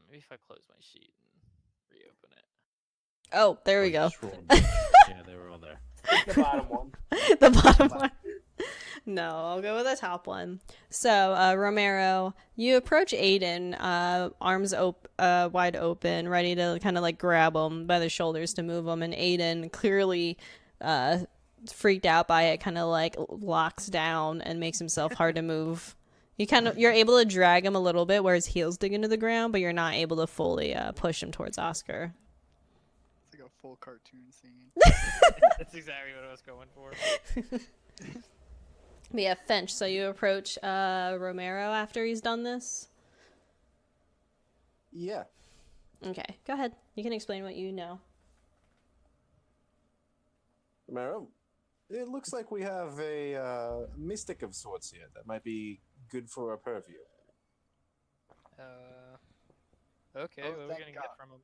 Maybe if I close my sheet and reopen it. Oh, there we go. Yeah, they were all there. The bottom one. The bottom one. No, I'll go with the top one. So, Romero, you approach Aiden, arms wide open, ready to kind of like grab him by the shoulders to move him, and Aiden, clearly freaked out by it, kind of like locks down and makes himself hard to move. You're able to drag him a little bit where his heels dig into the ground, but you're not able to fully push him towards Oscar. It's like a full cartoon scene. That's exactly what I was going for. But yeah, Fench, so you approach Romero after he's done this? Yeah. Okay, go ahead. You can explain what you know. Romero, it looks like we have a mystic of sorts here that might be good for our purview. Okay, Oh, what are we thank gonna God. get from him?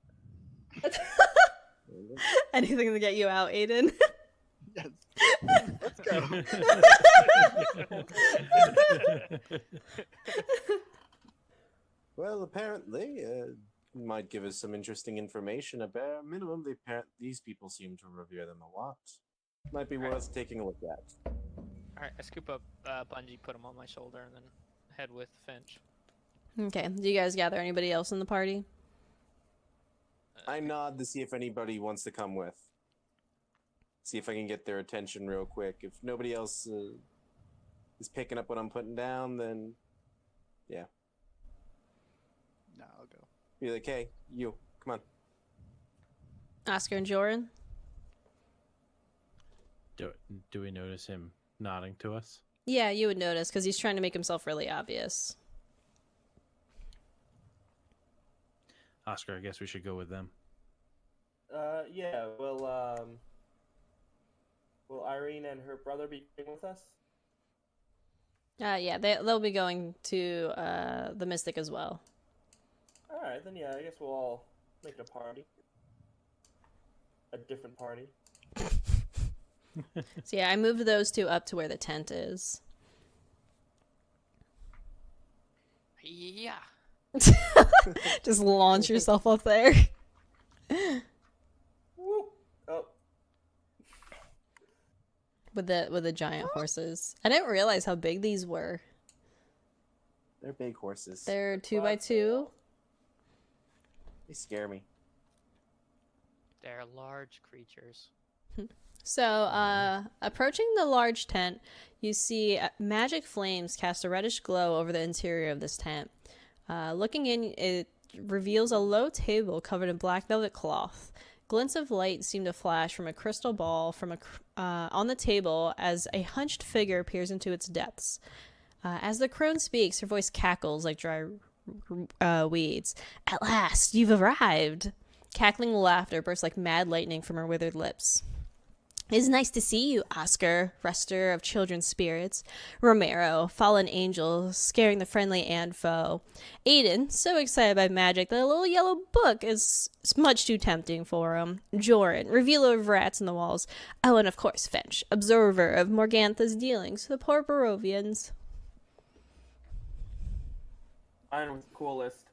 Anything to get you out, Aiden? Yes. Let's go. Well, apparently, might give us some interesting information. At bare minimum, these people seem to revere them a lot. Might be worth taking a look at. Alright, I scoop up Bungie, put him on my shoulder, and then head with Finch. Okay, do you guys gather anybody else in the party? I nod to see if anybody wants to come with. See if I can get their attention real quick. If nobody else is picking up what I'm putting down, then yeah. No, I'll go. Be like, hey, you, come on. Oscar and Jorin? Do we notice him nodding to us? Yeah, you would notice because he's trying to make himself really obvious. Oscar, I guess we should go with them. Yeah, will Irene and her brother be coming with us? Yeah, they'll be going to the Mystic as well. All right, then yeah, I guess we'll all make it a party. A different party. So yeah, I moved those two up to where the tent is. Yeah. Just launch yourself up there. Whoop. Oh, With the giant horses. I didn't realize how big these were. They're big horses. They're 2x2. They scare me. They're large creatures. So, approaching the large tent, you see magic flames cast a reddish glow over the interior of this tent. Looking in, it reveals a low table covered in black velvet cloth. Glints of light seem to flash from a crystal ball on the table as a hunched figure peers into its depths. As the crone speaks, her voice cackles like dry weeds. "At last, you've arrived!" Cackling laughter bursts like mad lightning from her withered lips. "It is nice to see you, Oscar, rester of children's spirits. Romero, fallen angel, scaring the friendly and foe. Aiden, so excited by magic that a little yellow book is much too tempting for him. Jorin, revealer of rats in the walls. Oh, and of course, Fench, observer of Morgantha's dealings, the poor Barovians." Iron was the coolest.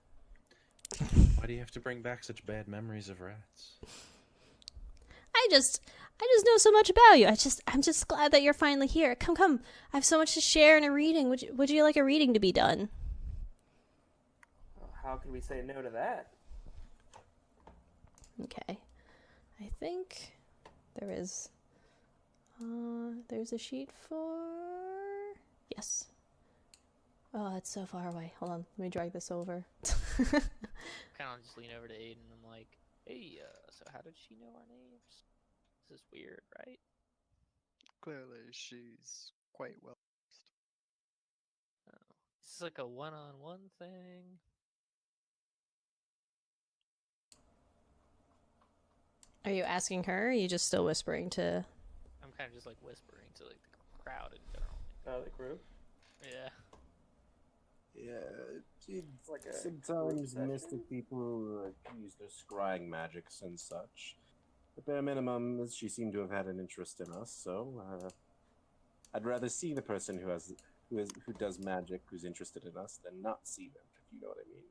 Why do you have to bring back such bad memories of rats? I just know so much about you. I'm just glad that you're finally here. Come. I have so much to share in a reading. Would you like a reading to be done? How could we say no to that? Okay. I think there's a sheet for... Yes. Oh, it's so far away. Hold on. Let me drag this over. Kind of just lean over to Aiden and I'm like, "Hey, so how did she know our names? This is weird, right?" Clearly, she's quite well. Oh. This is like a one-on-one thing. Are you asking her, or are you just still whispering to... I'm kind of just like whispering to like the crowd in general. The group? Yeah. Yeah, like a sometimes group mystic people use their scrying magics and such. At bare minimum, she seemed to have had an interest in us, so I'd rather see the person who does magic, who's interested in us, than not see them, if you know what I mean.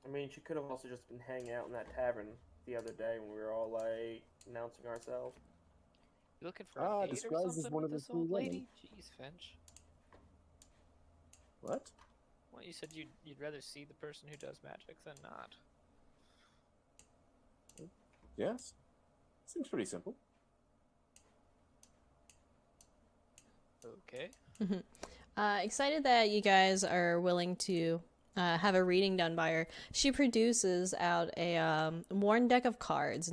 I mean, she could have also just been hanging out in that tavern the other day when we were all, like, announcing ourselves. You looking for a date or disguised as something one with of the this three old women. lady? Jeez, Fench. What? Well, you said you'd rather see the person who does magic than not. Yes. Seems pretty simple. Okay. Excited that you guys are willing to have a reading done by her. She produces out a worn deck of cards and